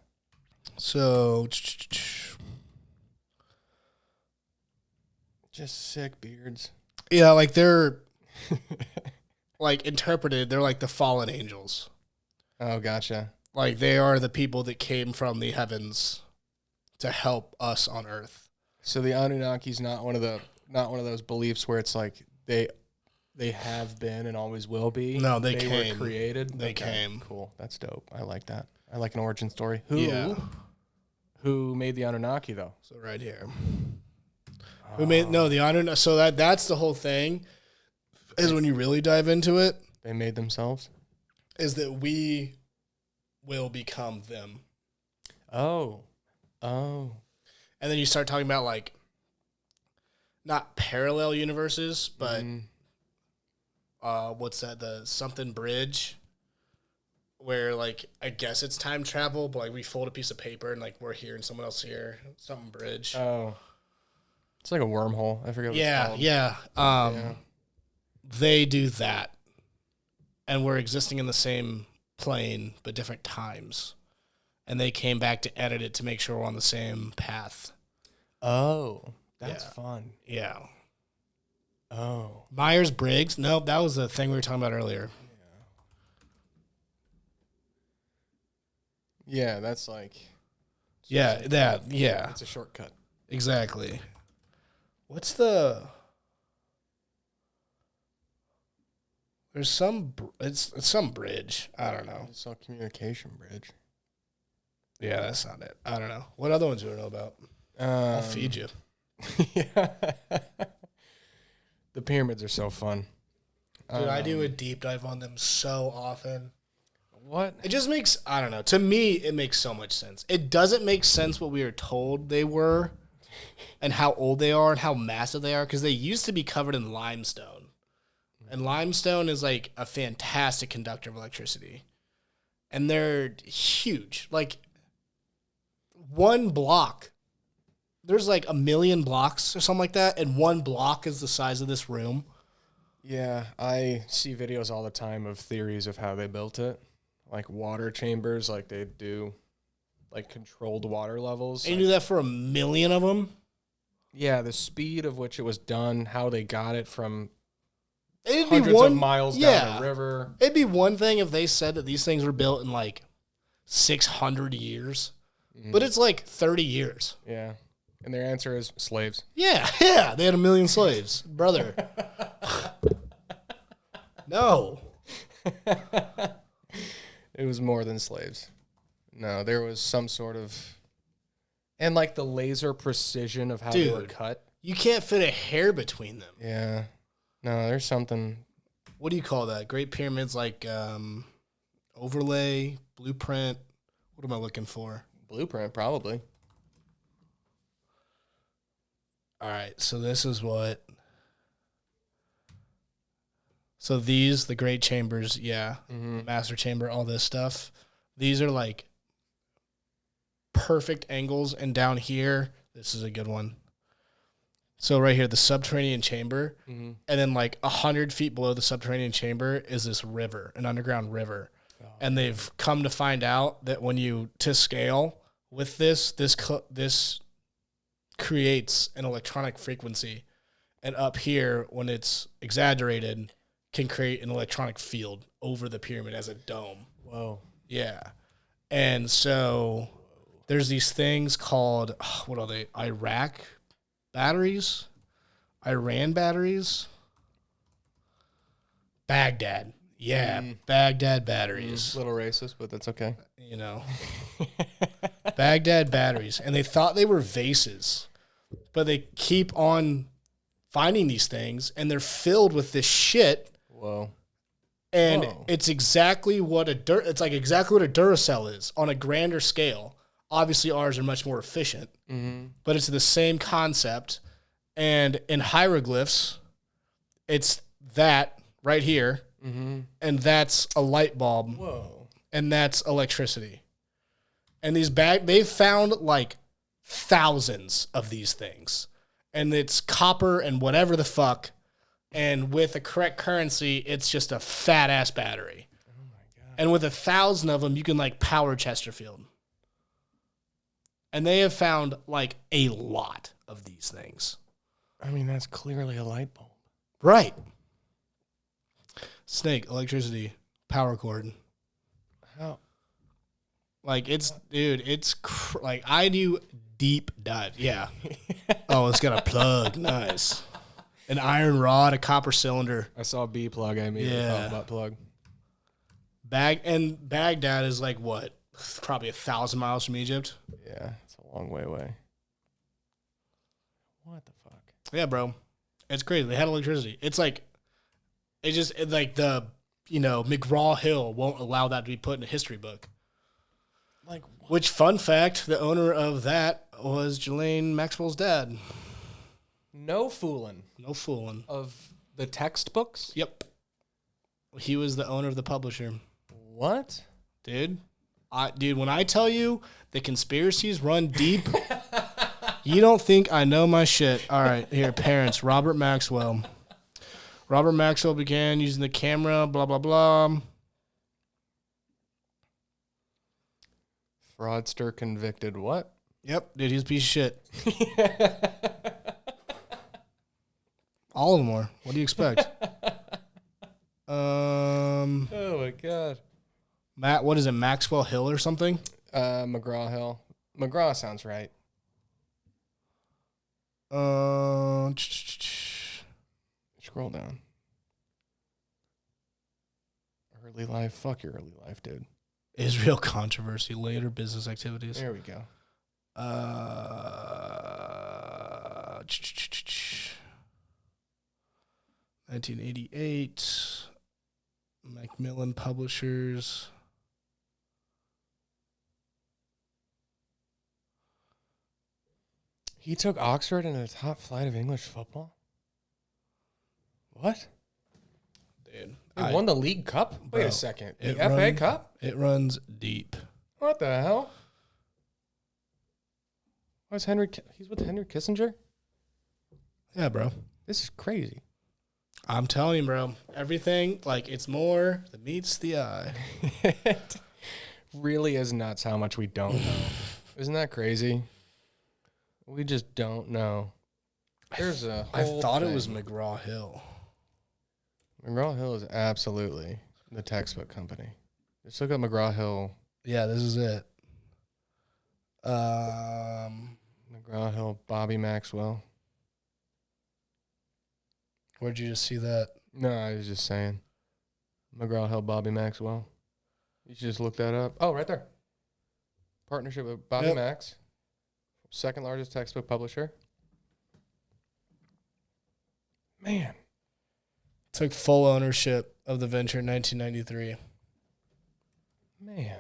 So. Just sick beards. Yeah, like they're like interpreted, they're like the fallen angels. Oh, gotcha. Like they are the people that came from the heavens to help us on earth. So the Anunnaki's not one of those beliefs where it's like they have been and always will be. No, they came. Were created. They came. Cool. That's dope. I like that. I like an origin story. Who made the Anunnaki though? So right here. Who made the Anunnaki? So that's the whole thing. Is when you really dive into it, they made themselves. Is that we will become them. Oh. And then you start talking about like not parallel universes, but what's that? The something bridge, where like I guess it's time travel, but like we fold a piece of paper and like we're here and someone else here. Something bridge. Oh. It's like a wormhole. I forget what it's called. Yeah. They do that. And we're existing in the same plane, but different times. And they came back to edit it to make sure we're on the same path. Oh. That's fun. Yeah. Oh. Myers-Briggs? Nope, that was the thing we were talking about earlier. Yeah, that's like... Yeah, yeah. It's a shortcut. Exactly. What's the... There's some... It's some bridge. I don't know. It's a communication bridge. Yeah, that's not it. I don't know. What other ones do I know about? I'll feed you. Yeah. The pyramids are so fun. Dude, I do a deep dive on them so often. What? It just makes... I don't know. To me, it makes so much sense. It doesn't make sense what we were told they were and how old they are and how massive they are, because they used to be covered in limestone. And limestone is like a fantastic conductor of electricity. And they're huge. Like, one block there's like 1 million blocks or something like that, and one block is the size of this room. Yeah, I see videos all the time of theories of how they built it. Like water chambers, like they do like controlled water levels. And you do that for 1 million of them? Yeah, the speed of which it was done, how they got it from It'd hundreds be one of miles down a river. It'd be one thing if they said that these things were built in like 600 years, but it's like 30 years. Yeah. And their answer is slaves. Yeah, they had 1 million slaves. Brother. No. It was more than slaves. No, there was some sort of... And like the laser precision of how they were cut. You can't fit a hair between them. Yeah. No, there's something... What do you call that? Great Pyramids, like overlay, blueprint. What am I looking for? Blueprint, probably. All right, so this is what... So these, the Great Chambers, yeah, Master Chamber, all this stuff. These are like perfect angles, and down here, this is a good one. So right here, the subterranean chamber, and then like 100 feet below the subterranean chamber is this river, an underground river. Oh. And they've come to find out that when you, to scale with this creates an electronic frequency. And up here, when it's exaggerated, can create an electronic field over the pyramid as a dome. Whoa. Yeah. And so there's these things called, what are they? Iran batteries? Baghdad. Yeah, Baghdad batteries. A little racist, but that's okay. You know. Baghdad batteries. And they thought they were vases, but they keep on finding these things, and they're filled with this shit. Whoa. And it's exactly what exactly what a Duracell is on a grander scale. Obviously, ours are much more efficient, but it's the same concept. And in hieroglyphs, it's that right here, and that's a light bulb. Whoa. And that's electricity. And they've found like thousands of these things, and it's copper and whatever the fuck. And with the correct currency, it's just a fat ass battery. Oh my God. And with 1,000 of them, you can like power Chesterfield. And they have found like a lot of these things. I mean, that's clearly a light bulb. Right. Snake, electricity, power cord. How? Like like I do deep dive. Yeah. Oh, it's got a plug. Nice. An iron rod, a copper cylinder. I saw a B plug. I immediately thought about plug. Baghdad is like what? Probably 1,000 miles from Egypt. Yeah, it's a long way away. What the fuck? Yeah, bro. It's crazy. They had electricity. It's like, McGraw Hill won't allow that to be put in a history book. Like, what? Which, fun fact, the owner of that was Ghislaine Maxwell's dad. No fooling. No fooling. Of the textbooks? Yep. He was the owner of the publisher. What? Dude, when I tell you the conspiracies run deep, you don't think I know my shit. All right, here, parents. Robert Maxwell. Robert Maxwell began using the camera, blah, blah, blah. Fraudster convicted what? Yep, dude, he's a piece of shit. All of them are. What do you expect? Oh my God. Matt, what is it, Maxwell Hill or something? McGraw Hill. McGraw sounds right. Scroll down. Early life. Fuck your early life, dude. Israel controversy, later business activities. There we go. 1988. Macmillan Publishers. He took Oxford in the top flight of English football? What? Dude. They won the League Cup? Wait a second. The FA Cup? It runs deep. What the hell? Why is he's with Henry Kissinger? Yeah, bro. This is crazy. I'm telling you, bro. Everything, like, it's more than meets the eye. It really is nuts how much we don't know. Isn't that crazy? We just don't know. There's a I whole thought it thing. was McGraw-Hill. McGraw-Hill is absolutely the textbook company. Just look up McGraw-Hill. Yeah, this is it. McGraw-Hill, Bobby Maxwell. Where'd you just see that? No, I was just saying. McGraw-Hill, Bobby Maxwell. You should just look that up. Oh, right there. Partnership with Bobby Yep. Max. Second largest textbook publisher. Man. Took full ownership of the venture in 1993. Man.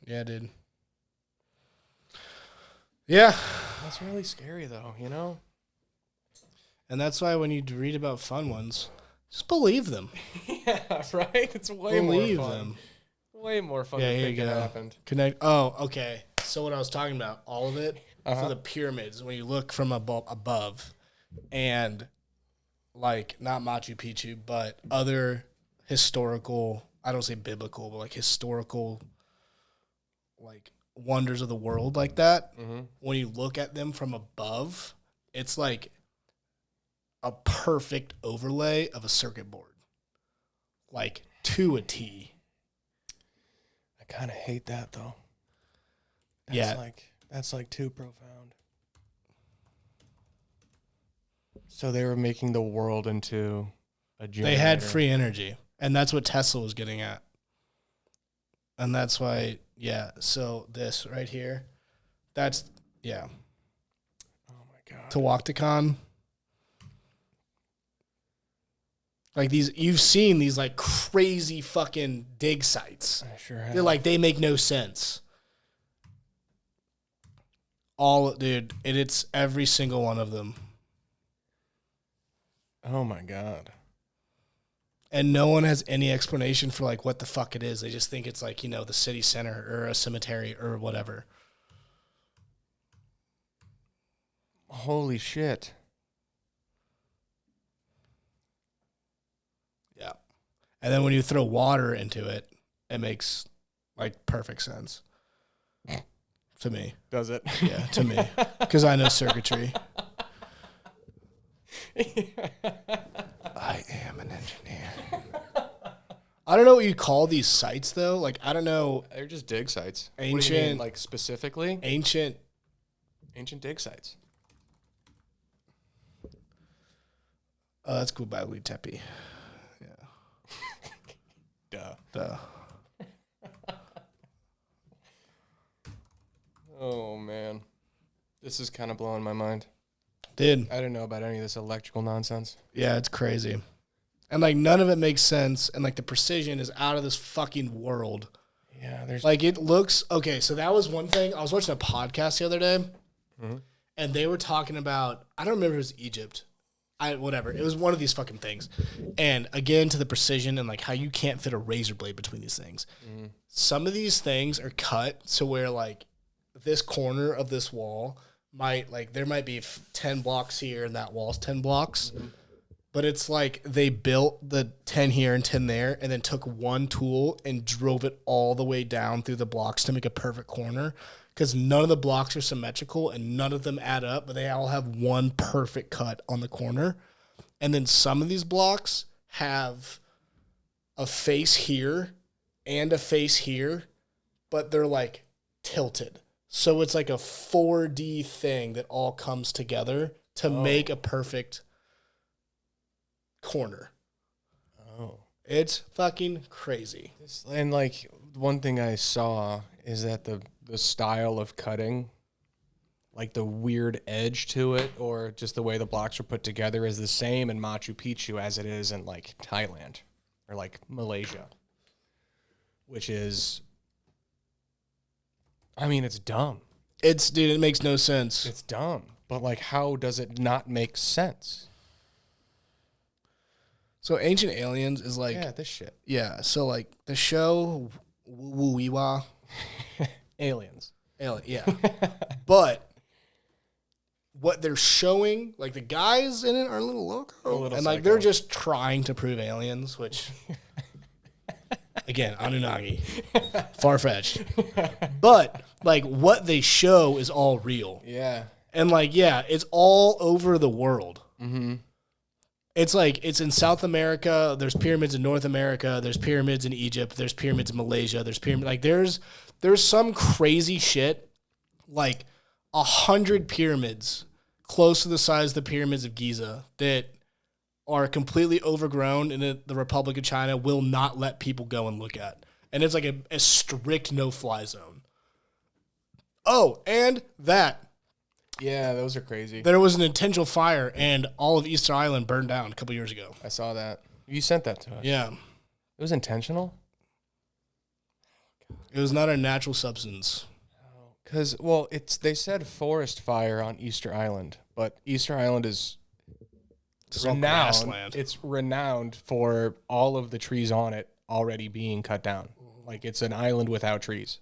Yeah, dude. Yeah. That's really scary, though, you know? And that's why when you read about fun ones, just believe them. Yeah, right? It's way Believe more fun. them. Way more fun Yeah, to here think you it go. happened. Connect. Oh, okay. So what I was talking about, all of it, Uh-huh. so the pyramids, when you look from above, and like not Machu Picchu, but other historical, I don't say biblical, but like historical, like wonders of the world like that, Mm-hmm. when you look at them from above, it's like a perfect overlay of a circuit board, like to a T. I kind of hate that, though. Yeah. That's like too profound. So they were making the world into a generator. They had free energy, and that's what Tesla was getting at. And that's why, yeah, so this right here, that's, yeah, Oh, my God. Teotihuacan. Like these, you've seen these like crazy fucking dig sites. I sure have. They're like, they make no sense. All, dude, it's every single one of them. Oh, my God. And no one has any explanation for like what the fuck it is. They just think it's like, the city center or a cemetery or whatever. Holy shit. Yeah. And then when you throw water into it, it makes like perfect sense. To me. Does it? Yeah, to me. Because I know circuitry. I am an engineer. I don't know what you call these sites though. Like, I don't know. They're just dig sites. What do you mean, Ancient. like specifically? Ancient. Ancient dig sites. Oh, that's Göbekli Tepe. Duh. Duh. Oh, man. This is kind of blowing my mind. Dude. I didn't know about any of this electrical nonsense. Yeah, it's crazy. And like none of it makes sense. And like the precision is out of this fucking world. Yeah, there's Like it looks okay. So that was one thing. I was watching a podcast the other day, and they were talking about. I don't remember if it was Egypt. Whatever. It was one of these fucking things. And again, to the precision and like how you can't fit a razor blade between these things. Some of these things are cut so where like this corner of this wall might like there might be 10 blocks here and that wall's 10 blocks. But it's like they built the 10 here and 10 there and then took one tool and drove it all the way down through the blocks to make a perfect corner because none of the blocks are symmetrical and none of them add up, but they all have one perfect cut on the corner. And then some of these blocks have a face here and a face here, but they're like tilted. So it's like a 4D thing that all comes together to make a perfect corner. oh. It's fucking crazy. And like one thing I saw is that the style of cutting, like the weird edge to it, or just the way the blocks are put together, is the same in Machu Picchu as it is in like Thailand or like Malaysia, which is, I mean, it's dumb. Dude, it makes no sense. It's dumb, but like, how does it not make sense? So Ancient Aliens is like, Yeah, this shit. yeah. So like the show Woo Wee Wah, Aliens. Alien, yeah. But what they're showing, like the guys in it are a little loco. And like they're just trying to prove aliens, which again, Anunnaki. Far-fetched. But like what they show is all real. Yeah. And like, yeah, it's all over the world. Mm-hmm. It's like, it's in South America. There's pyramids in North America. There's pyramids in Egypt. There's pyramids in Malaysia. There's pyramids, like there's some crazy shit, like 100 pyramids close to the size of the pyramids of Giza that are completely overgrown and the Republic of China will not let people go and look at. And it's like a strict no-fly zone. Oh, and that. Yeah, those are crazy. There was an intentional fire, and all of Easter Island burned down a couple years ago. I saw that. You sent that to us. Yeah. It was intentional? It was not a natural substance. Because, well, they said forest fire on Easter Island, but Easter Island is renowned. It's renowned for all of the trees on it already being cut down. Like, it's an island without trees.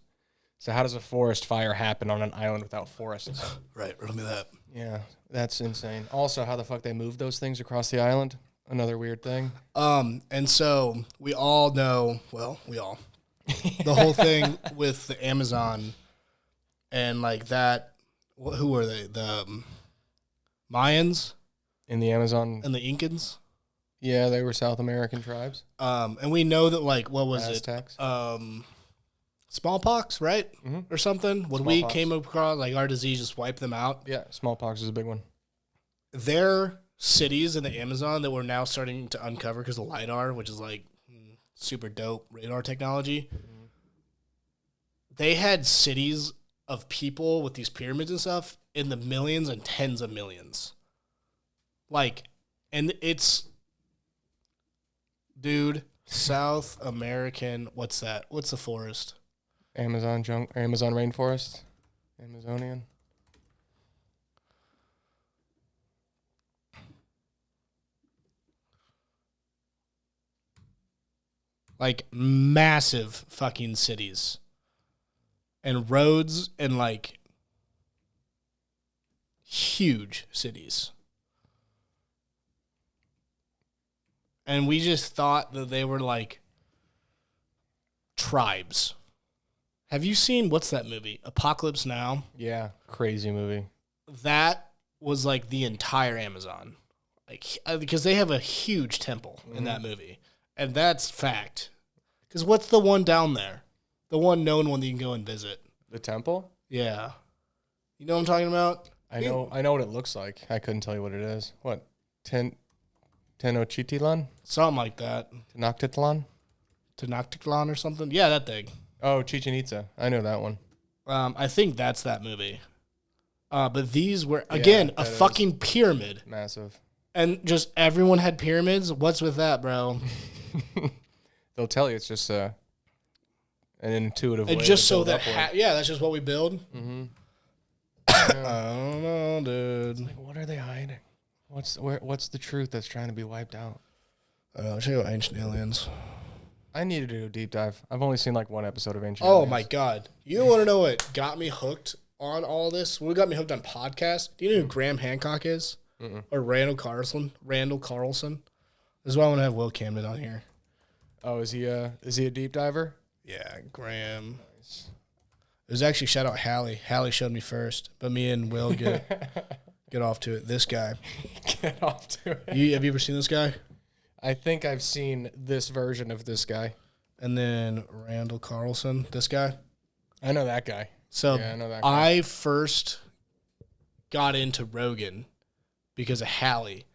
So how does a forest fire happen on an island without forests? Right, riddle me that. Yeah, that's insane. Also, how the fuck they moved those things across the island? Another weird thing. And so we all know, the whole thing with the Amazon and like that, who were they? The Mayans? In the Amazon? And the Incans? Yeah, they were South American tribes. And we know that, like, what was Aztecs. it? Smallpox, right? Mm-hmm. Or something? When we came across, like, our disease just wiped them out. Yeah, smallpox is a big one. Their cities in the Amazon that we're now starting to uncover because of LiDAR, which is, like, super dope radar technology. Mm-hmm. They had cities of people with these pyramids and stuff in the millions and tens of millions. Like, and it's... Dude, South American, what's that? What's the forest? Amazon rainforest? Amazonian? Like, massive fucking cities. And roads and, like, huge cities. And we just thought that they were, like, tribes. Have you seen, what's that movie? Apocalypse Now? Yeah, crazy movie. That was, like, the entire Amazon. Like, because they have a huge temple in that movie. And that's fact. Because what's the one down there? The one known one that you can go and visit. The temple? Yeah. You know what I'm talking about? I know what it looks like. I couldn't tell you what it is. What? Tenochtitlan? Something like that. Tenochtitlan? Tenochtitlan or something? Yeah, that thing. Oh, Chichen Itza. I know that one. I think that's that movie. But these were, again, a fucking pyramid. Massive. And just everyone had pyramids? What's with that, bro? They'll tell you it's just an intuitive way it's just to so build that, that's just what we build? Mm-hmm. I don't know, dude. Like, what are they hiding? What's the truth that's trying to be wiped out? I'll show you Ancient Aliens. I need to do a deep dive. I've only seen like one episode of Ancient Oh Aliens. my god. You want to know what got me hooked on all this? What got me hooked on podcasts? Do you know who Graham Hancock is? Mm-mm. Or Randall Carlson? This is why I want to have Will Camden on here. Oh, is he a deep diver? Yeah, Graham. Nice. It was actually shout out Hallie. Hallie showed me first, but me and Will get off to it. This guy. Get off to it. Have you ever seen this guy? I think I've seen this version of this guy. And then Randall Carlson, this guy. I know that guy. So yeah, I know that guy. I first got into Rogan because of Hallie.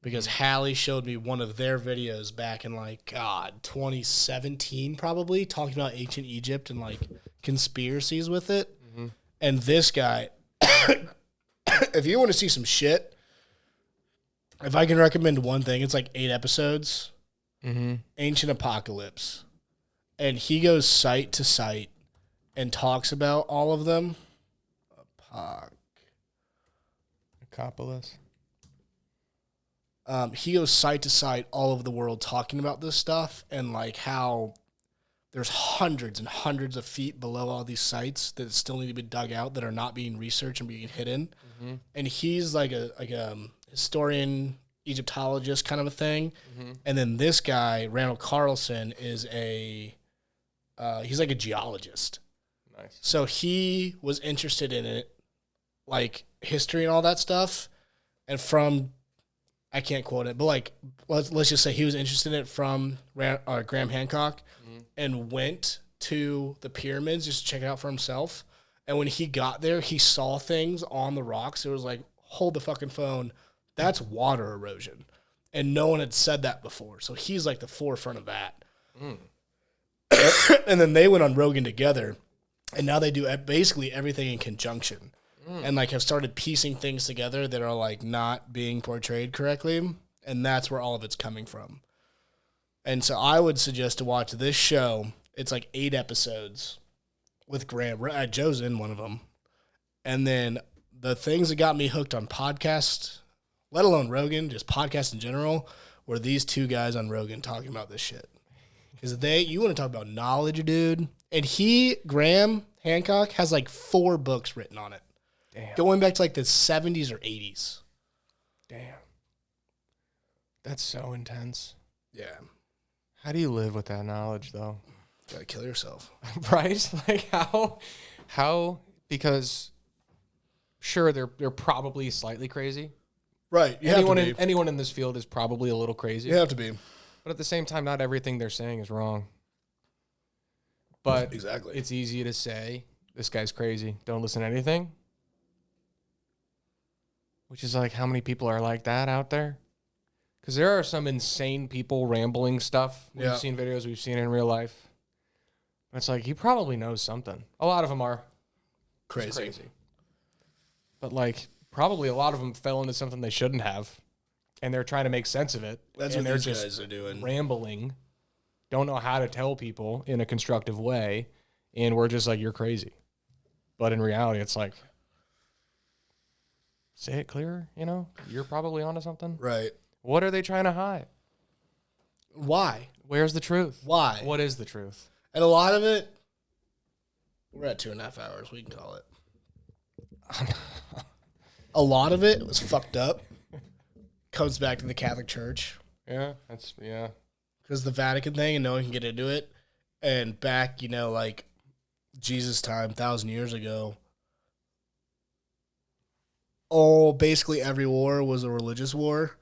Because Hallie showed me one of their videos back in 2017 probably, talking about ancient Egypt and like conspiracies with it. Mm-hmm. And this guy, if you want to see some shit, if I can recommend one thing, it's like 8 episodes. Mm-hmm. Ancient Apocalypse. And he goes site to site and talks about all of them. Acopolis. He goes site to site all over the world talking about this stuff and like how there's hundreds and hundreds of feet below all these sites that still need to be dug out that are not being researched and being hidden. Mm-hmm. And he's like a historian, Egyptologist kind of a thing. Mm-hmm. And then this guy, Randall Carlson, is he's like a geologist. Nice. So he was interested in it, like history and all that stuff. And I can't quote it, but like, let's just say he was interested in it from Graham Hancock, and went to the pyramids just to check it out for himself. And when he got there, he saw things on the rocks. It was like, hold the fucking phone. That's water erosion. And no one had said that before. So he's like the forefront of that. Mm. And then they went on Rogan together, and now they do basically everything in conjunction. And like have started piecing things together that are like not being portrayed correctly, and that's where all of it's coming from. And so I would suggest to watch this show. It's like 8 episodes with Graham. Joe's in one of them. And then the things that got me hooked on podcasts, let alone Rogan, just podcasts in general, were these 2 guys on Rogan talking about this shit. Because you want to talk about knowledge, dude. And Graham Hancock, has like 4 books written on it. Damn. Going back to like the 70s or 80s. Damn. That's so intense. Yeah. How do you live with that knowledge, though? Gotta kill yourself. Right? Like how, because sure, they're probably slightly crazy. Right. Anyone in this field is probably a little crazy. You have to be. But at the same time, not everything they're saying is wrong. But exactly, it's easy to say, this guy's crazy, don't listen to anything. Which is like, how many people are like that out there? Because there are some insane people rambling stuff. We've seen videos, we've seen in real life. It's like, he probably knows something. A lot of them are crazy. But like, probably a lot of them fell into something they shouldn't have. And they're trying to make sense of it. That's and what these guys are doing. Rambling. Don't know how to tell people in a constructive way. And we're just like, you're crazy. But in reality, it's like, say it clearer, You're probably onto something. Right. What are they trying to hide? Why? Where's the truth? Why? What is the truth? And a lot of it, we're at 2.5 hours, we can call it. A lot of it was fucked up. Comes back to the Catholic Church. Yeah. Because the Vatican thing, and no one can get into it. And back, like Jesus' time, 1,000 years ago, basically every war was a religious war.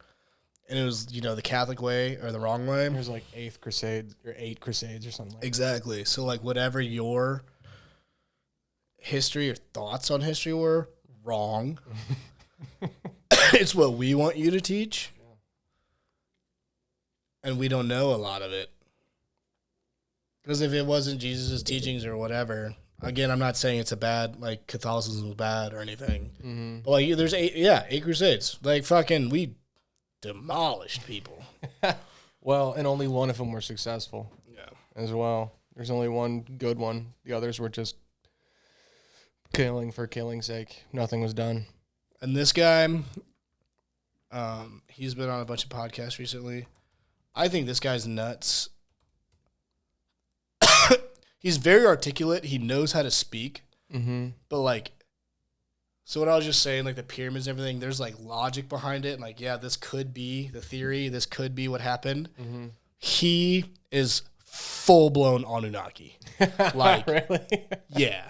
And it was, the Catholic way or the wrong way. It was like 8 crusades or something like that. Exactly. So, like, whatever your history or thoughts on history were, wrong. It's what we want you to teach. And we don't know a lot of it. Because if it wasn't Jesus' teachings or whatever, again, I'm not saying it's like Catholicism was bad or anything. Mm-hmm. But like, there's 8 crusades. Like, fucking, we demolished people. Well, and only one of them were successful. Yeah. As well. There's only one good one. The others were just killing for killing's sake. Nothing was done. And this guy, he's been on a bunch of podcasts recently. I think this guy's nuts. He's very articulate. He knows how to speak. Mm-hmm. But, like, so what I was just saying, like, the pyramids and everything, there's, like, logic behind it. And, like, yeah, this could be the theory. This could be what happened. Mm-hmm. He is full-blown Anunnaki. Like, really? Yeah.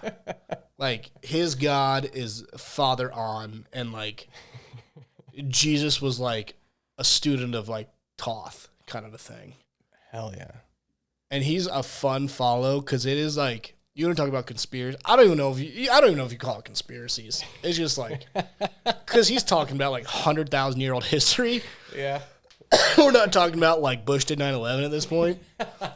Like, his God is Father On, and, like, Jesus was, like, a student of, like, Thoth kind of a thing. Hell yeah. And he's a fun follow because it is like, you want to talk about conspiracy. I don't even know if you call it conspiracies. It's just like, because he's talking about like 100,000-year-old history. Yeah. We're not talking about like Bush did 9/11 at this point. Yeah.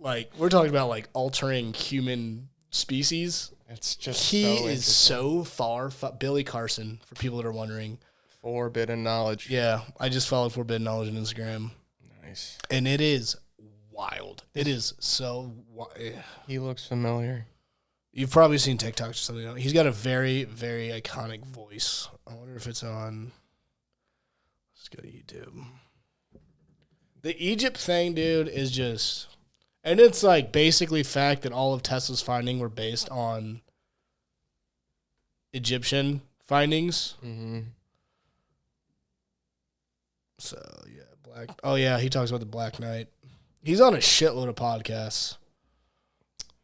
Like, we're talking about like altering human species. It's just he is so far. Billy Carson, for people that are wondering. Forbidden Knowledge. Yeah, I just followed Forbidden Knowledge on Instagram. Nice. And it is wild. It is so wild. He looks familiar. You've probably seen TikToks or something. He's got a very, very iconic voice. I wonder if it's on. Let's go to YouTube. The Egypt thing, dude, is just. And it's like basically fact that all of Tesla's findings were based on Egyptian findings. Mm-hmm. So yeah, Oh yeah, he talks about the Black Knight. He's on a shitload of podcasts.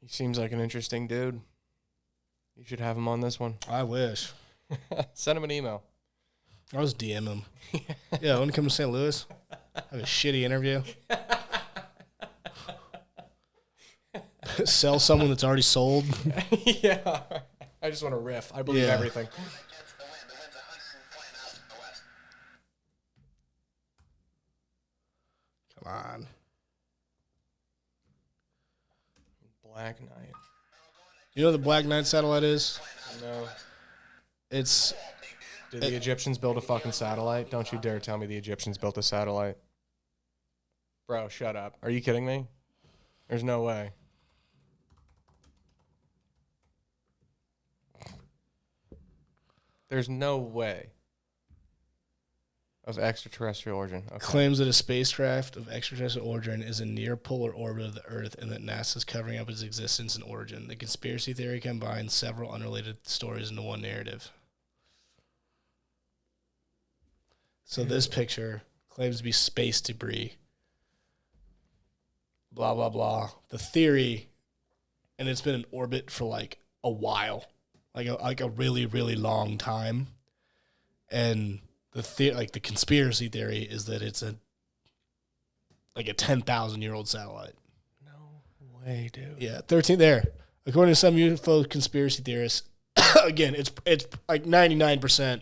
He seems like an interesting dude. You should have him on this one. I wish. Send him an email. I'll just DM him. Yeah, want to come to St. Louis? Have a shitty interview. Sell someone that's already sold. Yeah. I just want to riff. I believe everything. Come on. Black Knight. You know what the Black Knight satellite is? No. It's Did the Egyptians build a fucking satellite? Don't you dare tell me the Egyptians built a satellite. Bro, shut up. Are you kidding me? There's no way. There's no way. Of extraterrestrial origin. Okay. claims that a spacecraft of extraterrestrial origin is in near polar orbit of the Earth and that NASA is covering up its existence and origin. The conspiracy theory combines several unrelated stories into one narrative. So this picture claims to be space debris. Blah, blah, blah. The theory, and it's been in orbit for like a while, like a really, really long time. And the conspiracy theory is that it's a 10,000-year-old satellite. No way, dude. Yeah, 13 there. According to some UFO conspiracy theorists, again, it's like 99%,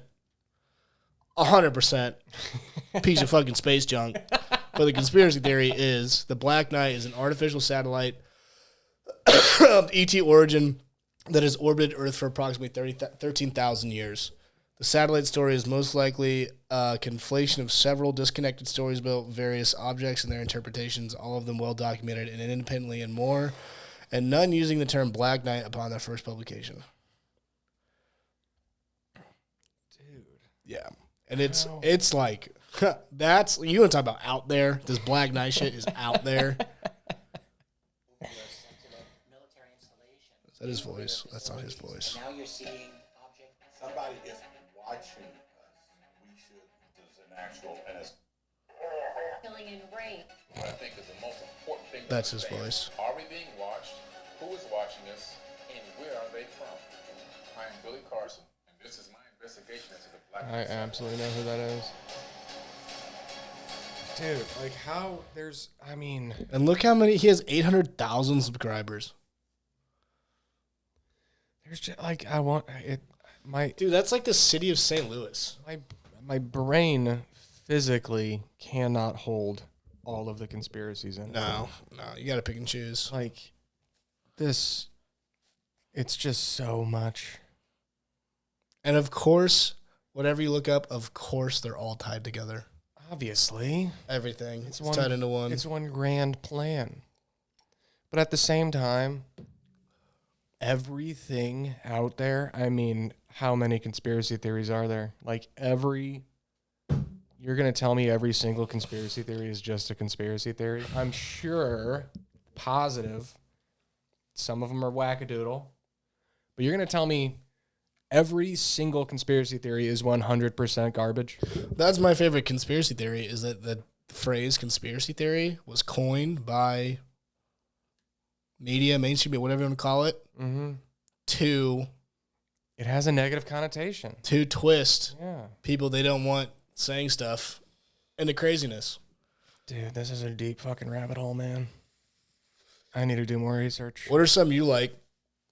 100% piece of fucking space junk. But the conspiracy theory is the Black Knight is an artificial satellite of ET origin that has orbited Earth for approximately 13,000 years. The satellite story is most likely a conflation of several disconnected stories about various objects and their interpretations, all of them well documented and independently and more, and none using the term Black Knight upon their first publication. Dude. Yeah. And it's like, that's, you want to talk about out there? This Black Knight shit is out there. Is that his voice? That's not his voice. Now you're seeing object. Somebody is watching us. We should. There's an actual, and it's Killing in rain. What I think is the most important thing. That's to his understand. voice. Are we being watched? Who is watching us? And where are they from? I am Billy Carson, and this is my investigation into the Black I absolutely know who that is. Dude, like how And look how many, he has 800,000 subscribers. There's just like I want it. My Dude, that's like the city of St. Louis. my brain physically cannot hold all of the conspiracies in. No, you got to pick and choose. Like this, it's just so much. And of course, whatever you look up, of course, they're all tied together. Obviously, Everything. It's tied into one. It's one grand plan. But at the same time, everything out there, I mean, how many conspiracy theories are there? Like you're going to tell me every single conspiracy theory is just a conspiracy theory? I'm sure, positive, some of them are wackadoodle. But you're going to tell me every single conspiracy theory is 100% garbage? That's my favorite conspiracy theory, is that the phrase conspiracy theory was coined by media, mainstream, whatever you want to call it, to It has a negative connotation. twist Yeah. people they don't want saying stuff into craziness. Dude, this is a deep fucking rabbit hole, man. I need to do more research. What are some you like?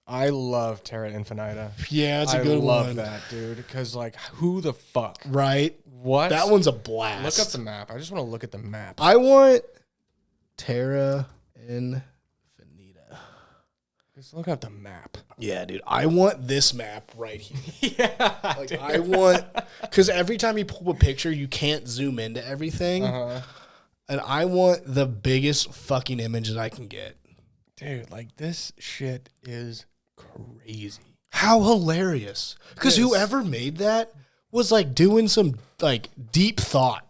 I love Terra Infinita. Yeah, that's a good I love one. that, dude. Because like, who the fuck? Right? What? That one's a blast. Look up the map. I just want to look at the map. I want Terra Infinita. Just look up the map. Yeah, dude. I want this map right here. Yeah. Like, I want, because every time you pull a picture, you can't zoom into everything. And I want the biggest fucking image that I can get. Dude, like this shit is crazy. How hilarious. Because Yes. whoever made that was like doing some like deep thought.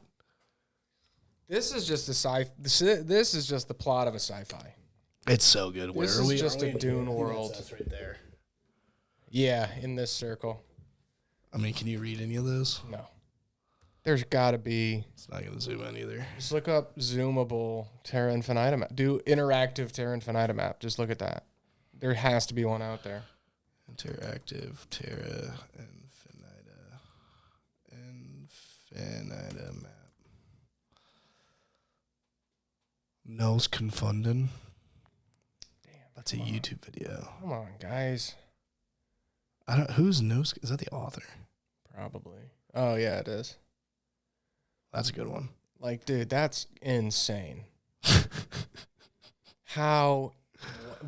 This is just a this is just the plot of a sci-fi. It's so good. Where This are is we? just Are we a in dune here? I think world. that's us right there. Yeah, in this circle. I mean, can you read any of this? No. There's got to be. It's not going to zoom in either. Just look up zoomable Terra Infinitum map. Do interactive Terra Infinitum map. Just look at that. There has to be one out there. Interactive Terra Infinita map. Nose confunden. Damn, That's a YouTube video. come on, guys. I don't. Who's nose? Is that the author? Probably. Oh yeah, it is. That's a good one. Like, dude, that's insane. How?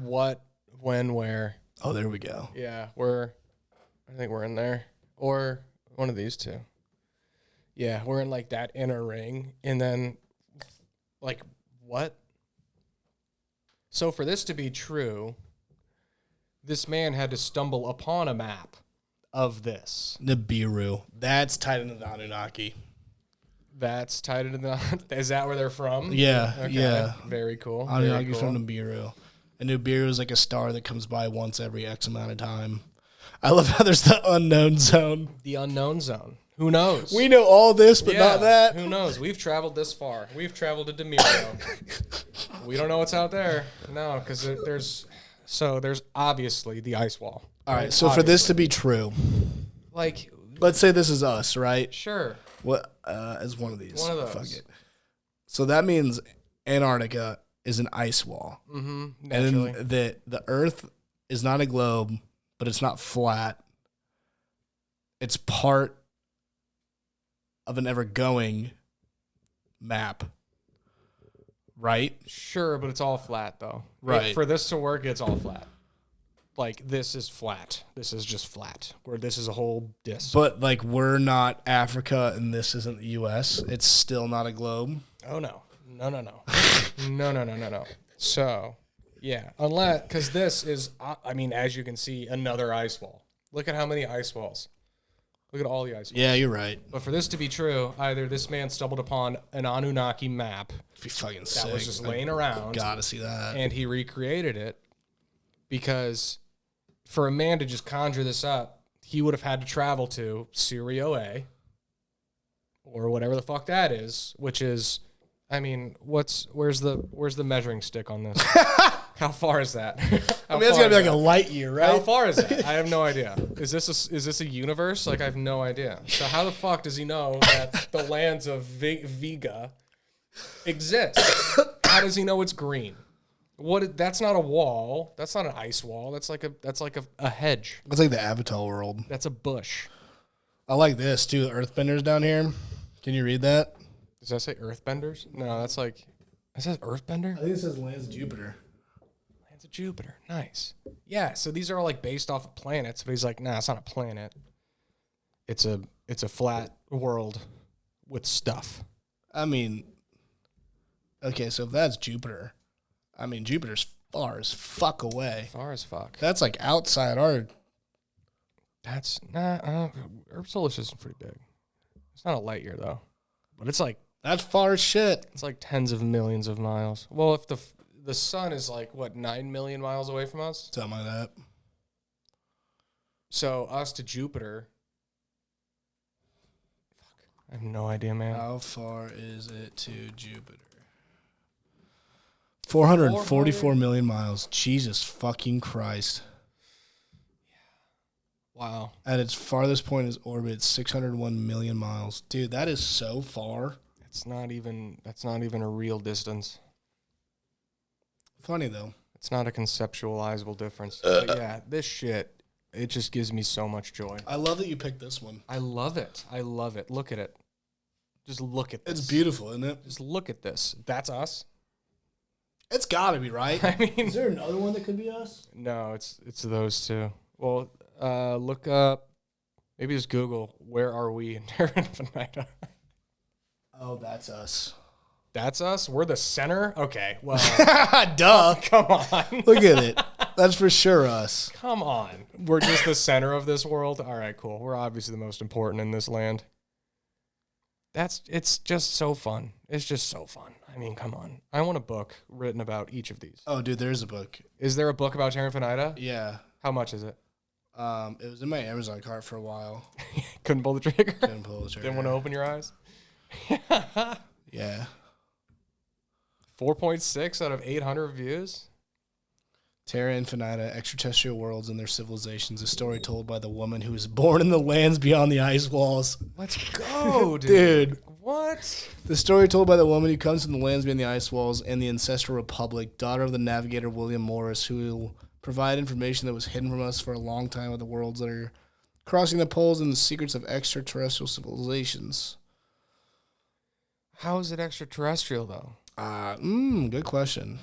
What? When? Where? Oh, there we go. Yeah, I think we're in there. Or one of these two. Yeah, we're in like that inner ring. And then, like, what? So for this to be true, this man had to stumble upon a map of this. Nibiru. That's tied into the Anunnaki. That's tied into the... Is that where they're from? Yeah, Okay. yeah. Very cool. Anunnaki Very cool. from Nibiru. And Nibiru is like a star that comes by once every X amount of time. I love how there's the unknown zone. The unknown zone. Who knows? We know all this, but not that. Who knows? We've traveled this far. We've traveled to Demiro. We don't know what's out there. No, because there's obviously the ice wall. All right, so for this to be true, Like, let's say this is us, right? sure. What as one of these? One of those. Fuck it. So that means Antarctica is an ice wall, Mm-hmm. and Naturally. then the Earth is not a globe, but it's not flat. It's part of an ever-going map, right? Sure, but it's all flat, though. Right. For this to work, it's all flat. Like, this is flat. This is just flat. Where this is a whole disc. But like we're not Africa, and this isn't the U.S. It's still not a globe. Oh, no. No. No. So, yeah. Unless, because this is, I mean, as you can see, another ice wall. Look at how many ice walls. Look at all the ice walls. Yeah, you're right. But for this to be true, either this man stumbled upon an Anunnaki map It'd be fucking that sick. was just laying around, Gotta see that. and he recreated it, because for a man to just conjure this up, he would have had to travel to Syrio A, or whatever the fuck that is, which is, I mean, where's the measuring stick on this? How far is that? I mean, that's gotta be like a light year, right? How far is that? I have no idea. Is this a universe? Like, I have no idea. So how the fuck does he know that the lands of Vega exist? How does he know it's green? That's not a wall. That's not an ice wall. That's like a hedge. It's like the Avatar world. That's a bush. I like this too. The Earthbenders down here. Can you read that? Does that say Earthbenders? No, that's like, it says Earthbender? think it says lands of Jupiter. Lands of Jupiter. Nice. Yeah, so these are all like based off of planets, but he's like, nah, it's not a planet. It's a flat world with stuff. I mean, okay, so if that's Jupiter, I mean Jupiter's far as fuck away. Far as fuck. That's like outside our. That's our solar system's pretty big. It's not a light year though, but it's like That's far as shit. tens of millions of miles. Well, if the sun is like what 9 million miles away from us, Something like that. so us to Jupiter. Fuck, I have no idea, man. How far is it to Jupiter? 444 million miles. Jesus fucking Christ. Wow. At its farthest point is orbit, 601 million miles. Dude, that is so far. That's not even a real distance. Funny though. It's not a conceptualizable difference. But yeah, this shit, it just gives me so much joy. I love that you picked this one. I love it. Look at it. Just look at this. It's beautiful, isn't it? Just look at this. That's us. It's gotta be, right? I mean, Is there another one that could be us? no, it's those two. Well, look up. Maybe just Google where are we in Terra Infinita. Oh, that's us. That's us. We're the center. Okay. Well, Duh. come on. Look at it. That's for sure us. Come on. We're just the center of this world. All right, cool. We're obviously the most important in this land. It's just so fun. It's just so fun. I mean, come on. I want a book written about each of these. Oh, dude, there's a book. Is there a book about Terra Infinita? Yeah. How much is it? It was in my Amazon cart for a while. Couldn't pull the trigger. Couldn't pull the trigger. Didn't want to open your eyes. Yeah. 4.6 out of 800 reviews. Terra Infinita, extraterrestrial worlds and their civilizations, a story told by the woman who was born in the lands beyond the ice walls. Let's go, Dude. What? The story told by the woman who comes from the lands beyond the ice walls and the ancestral republic, daughter of the navigator William Morris, who will provide information that was hidden from us for a long time about the worlds that are crossing the poles and the secrets of extraterrestrial civilizations. How is it extraterrestrial, though? Good question.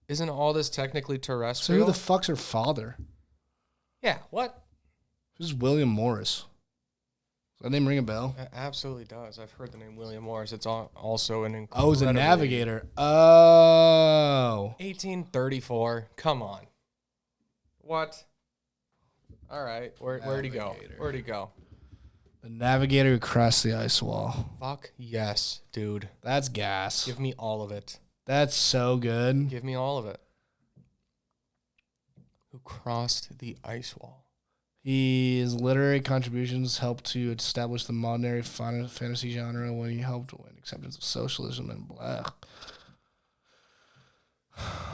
Isn't all this technically So terrestrial? who the fuck's her father? Yeah, what? Who's William Morris? Does that name ring a bell? It absolutely does. I've heard the name William Morris. It's also an Oh, he's a incredibly- navigator. Oh. 1834. Come on. What? All right. Where'd he go? Navigator. Where'd he go? The navigator who crossed the ice wall. Fuck yes, dude. That's gas. Give me all of it. That's so good. Give me all of it. Who crossed the ice wall? His literary contributions helped to establish the modern fantasy genre when he helped win acceptance of socialism and blah.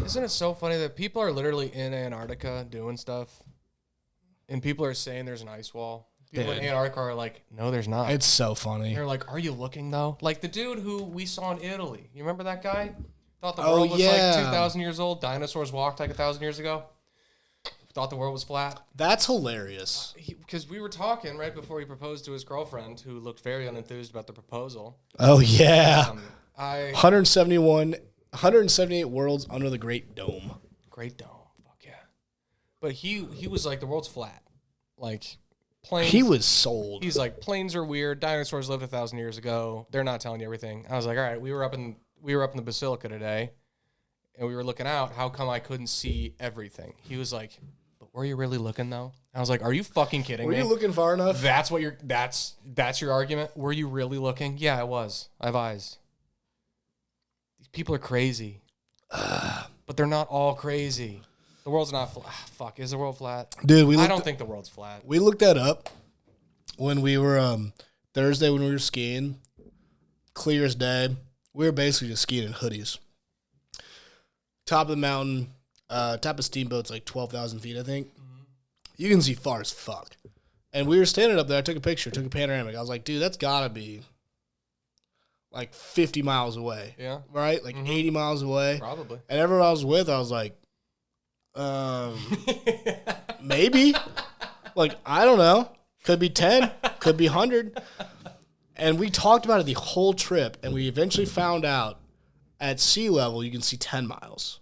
Isn't it so funny that people are literally in Antarctica doing stuff, and people are saying there's an ice wall? People in Dude. Antarctica are like, no, there's not. It's so funny. They're like, are you looking though? Like the dude who we saw in Italy. You remember that guy? Thought the Oh, world was yeah. like 2,000 years old. Dinosaurs walked like 1,000 years ago. Thought the world was flat. That's hilarious. Because we were talking right before he proposed to his girlfriend, who looked very unenthused about the proposal. Oh, yeah. 178 worlds under the Great Dome. Great Dome. Fuck yeah. But he was like, the world's flat. Like, planes. He was sold. He's like, planes are weird. Dinosaurs lived 1,000 years ago. They're not telling you everything. I was like, all right, we were up in the Basilica today, and we were looking out. How come I couldn't see everything? He was like, but were you really looking though? I was like, are you fucking kidding Were me? you looking far enough? That's what that's your argument? Were you really looking? Yeah, I was. I have eyes. These people are crazy. But they're not all crazy. The world's not flat. Fuck, is the world flat? Dude, I don't think the world's flat. We looked that up when we were Thursday when we were skiing. Clear as day. We were basically just skiing in hoodies. Top of the mountain, top of Steamboat's like 12,000 feet, I think. You can see far as fuck. And we were standing up there. I took a picture, took a panoramic. I was like, dude, that's gotta be like 50 miles away. Yeah, Right? Like 80 miles away. probably. And everyone I was with, I was like, maybe. Like, I don't know. Could be 10, could be 100. And we talked about it the whole trip, and we eventually found out at sea level you can see 10 miles.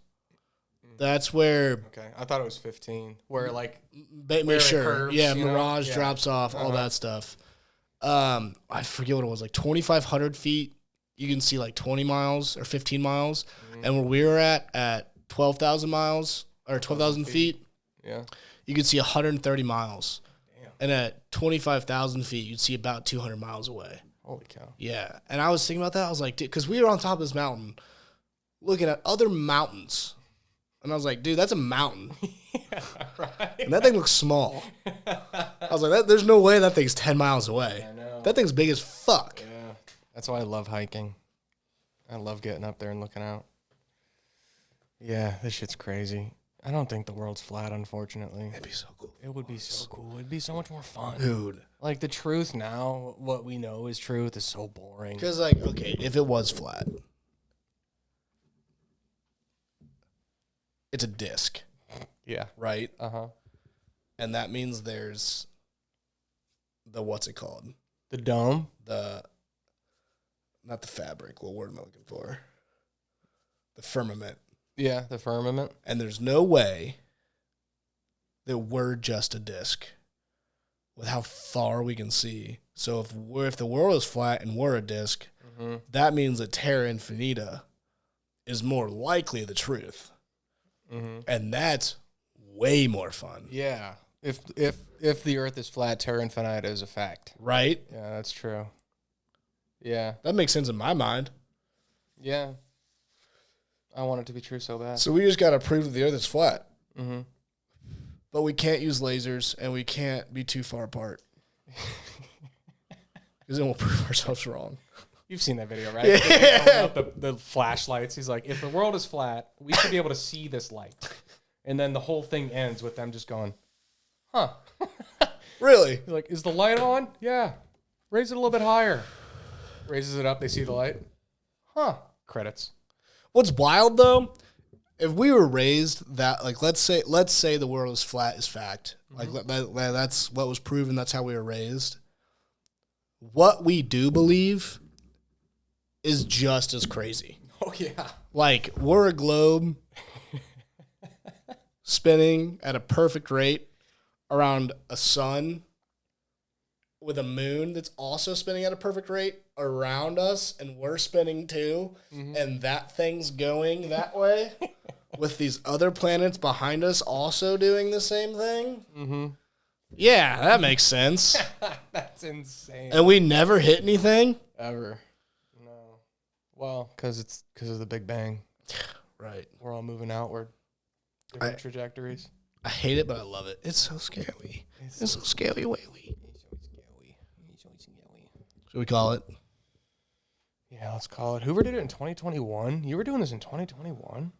That's where, Okay, I thought it was 15. Where like make it sure, curves, yeah, you know? Mirage Yeah. drops off, all that stuff. I forget what it was, like 2,500 feet, you can see like 20 miles or 15 miles. And where we were at 12,000 miles or 12,000 feet, yeah, you could see 130 miles. And at 25,000 feet, you'd see about 200 miles away. holy cow. Yeah. And I was thinking about that. I was like, dude, because we were on top of this mountain looking at other mountains. And I was like, dude, that's a mountain. Right. And that thing looks small. I was like, there's no way that thing's 10 miles away. I know. That thing's big as fuck. Yeah, that's why I love hiking. I love getting up there and looking out. Yeah, this shit's crazy. I don't think the world's flat, unfortunately. That'd be so cool. It would be so cool. It'd be so much more fun. Dude. Like the truth now, what we know is truth, is so boring. Because, like, okay, if it was flat, it's a disc, Yeah. right? Uh-huh. And that means there's the, what's it called? The dome? Not the fabric. What word am I looking for? The firmament. Yeah, the firmament. And there's no way that we're just a disc with how far we can see. So if the world is flat and we're a disc, that means that Terra Infinita is more likely the truth. And that's way more fun. Yeah. If the earth is flat, Terra Infinita is a fact. Right? Yeah, that's true. Yeah. That makes sense in my mind. Yeah. I want it to be true so bad. So we just got to prove that the Earth is flat. Mm-hmm. But we can't use lasers, and we can't be too far apart. Because then we'll prove ourselves wrong. You've seen that video, right? Yeah. The flashlights. He's like, if the world is flat, we should be able to see this light. And then the whole thing ends with them just going, huh. Really? He's like, is the light on? Yeah. Raise it a little bit higher. Raises it up. They see the light. Huh. Credits. What's wild, though, if we were raised that, like, let's say the world is flat is fact. Like, that's what was proven. That's how we were raised. What we do believe is just as crazy. Oh, yeah. Like, we're a globe spinning at a perfect rate around a sun with a moon that's also spinning at a perfect rate around us, and we're spinning too, and that thing's going that way with these other planets behind us also doing the same thing. Mm-hmm. Yeah, that makes sense. That's insane. And we never hit anything? Ever. No. Well, because of the Big Bang. Right. We're all moving outward. Different trajectories. I hate it, but I love it. It's so scary. It's so scary, wavy. Should we call it? Yeah, let's call it. Hoover did it in 2021. You were doing this in 2021?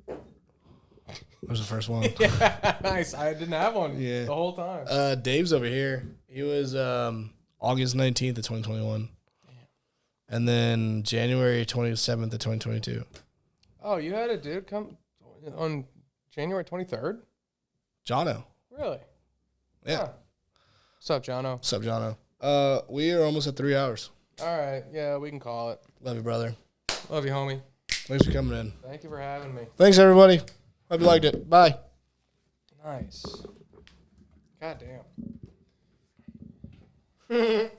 That was the first one. Yeah, nice. I didn't have one Yeah. the whole time. Dave's over here. He was August 19th of 2021. And then January 27th of 2022. Oh, you had a dude come on January 23rd? Jono. Really? Yeah. Huh. What's up, Jono? What's up, Jono? We are almost at 3 hours. All right. Yeah, we can call it. Love you, brother. Love you, homie. Thanks for coming in. Thank you for having me. Thanks, everybody. Hope you liked it. Bye. Nice. God damn.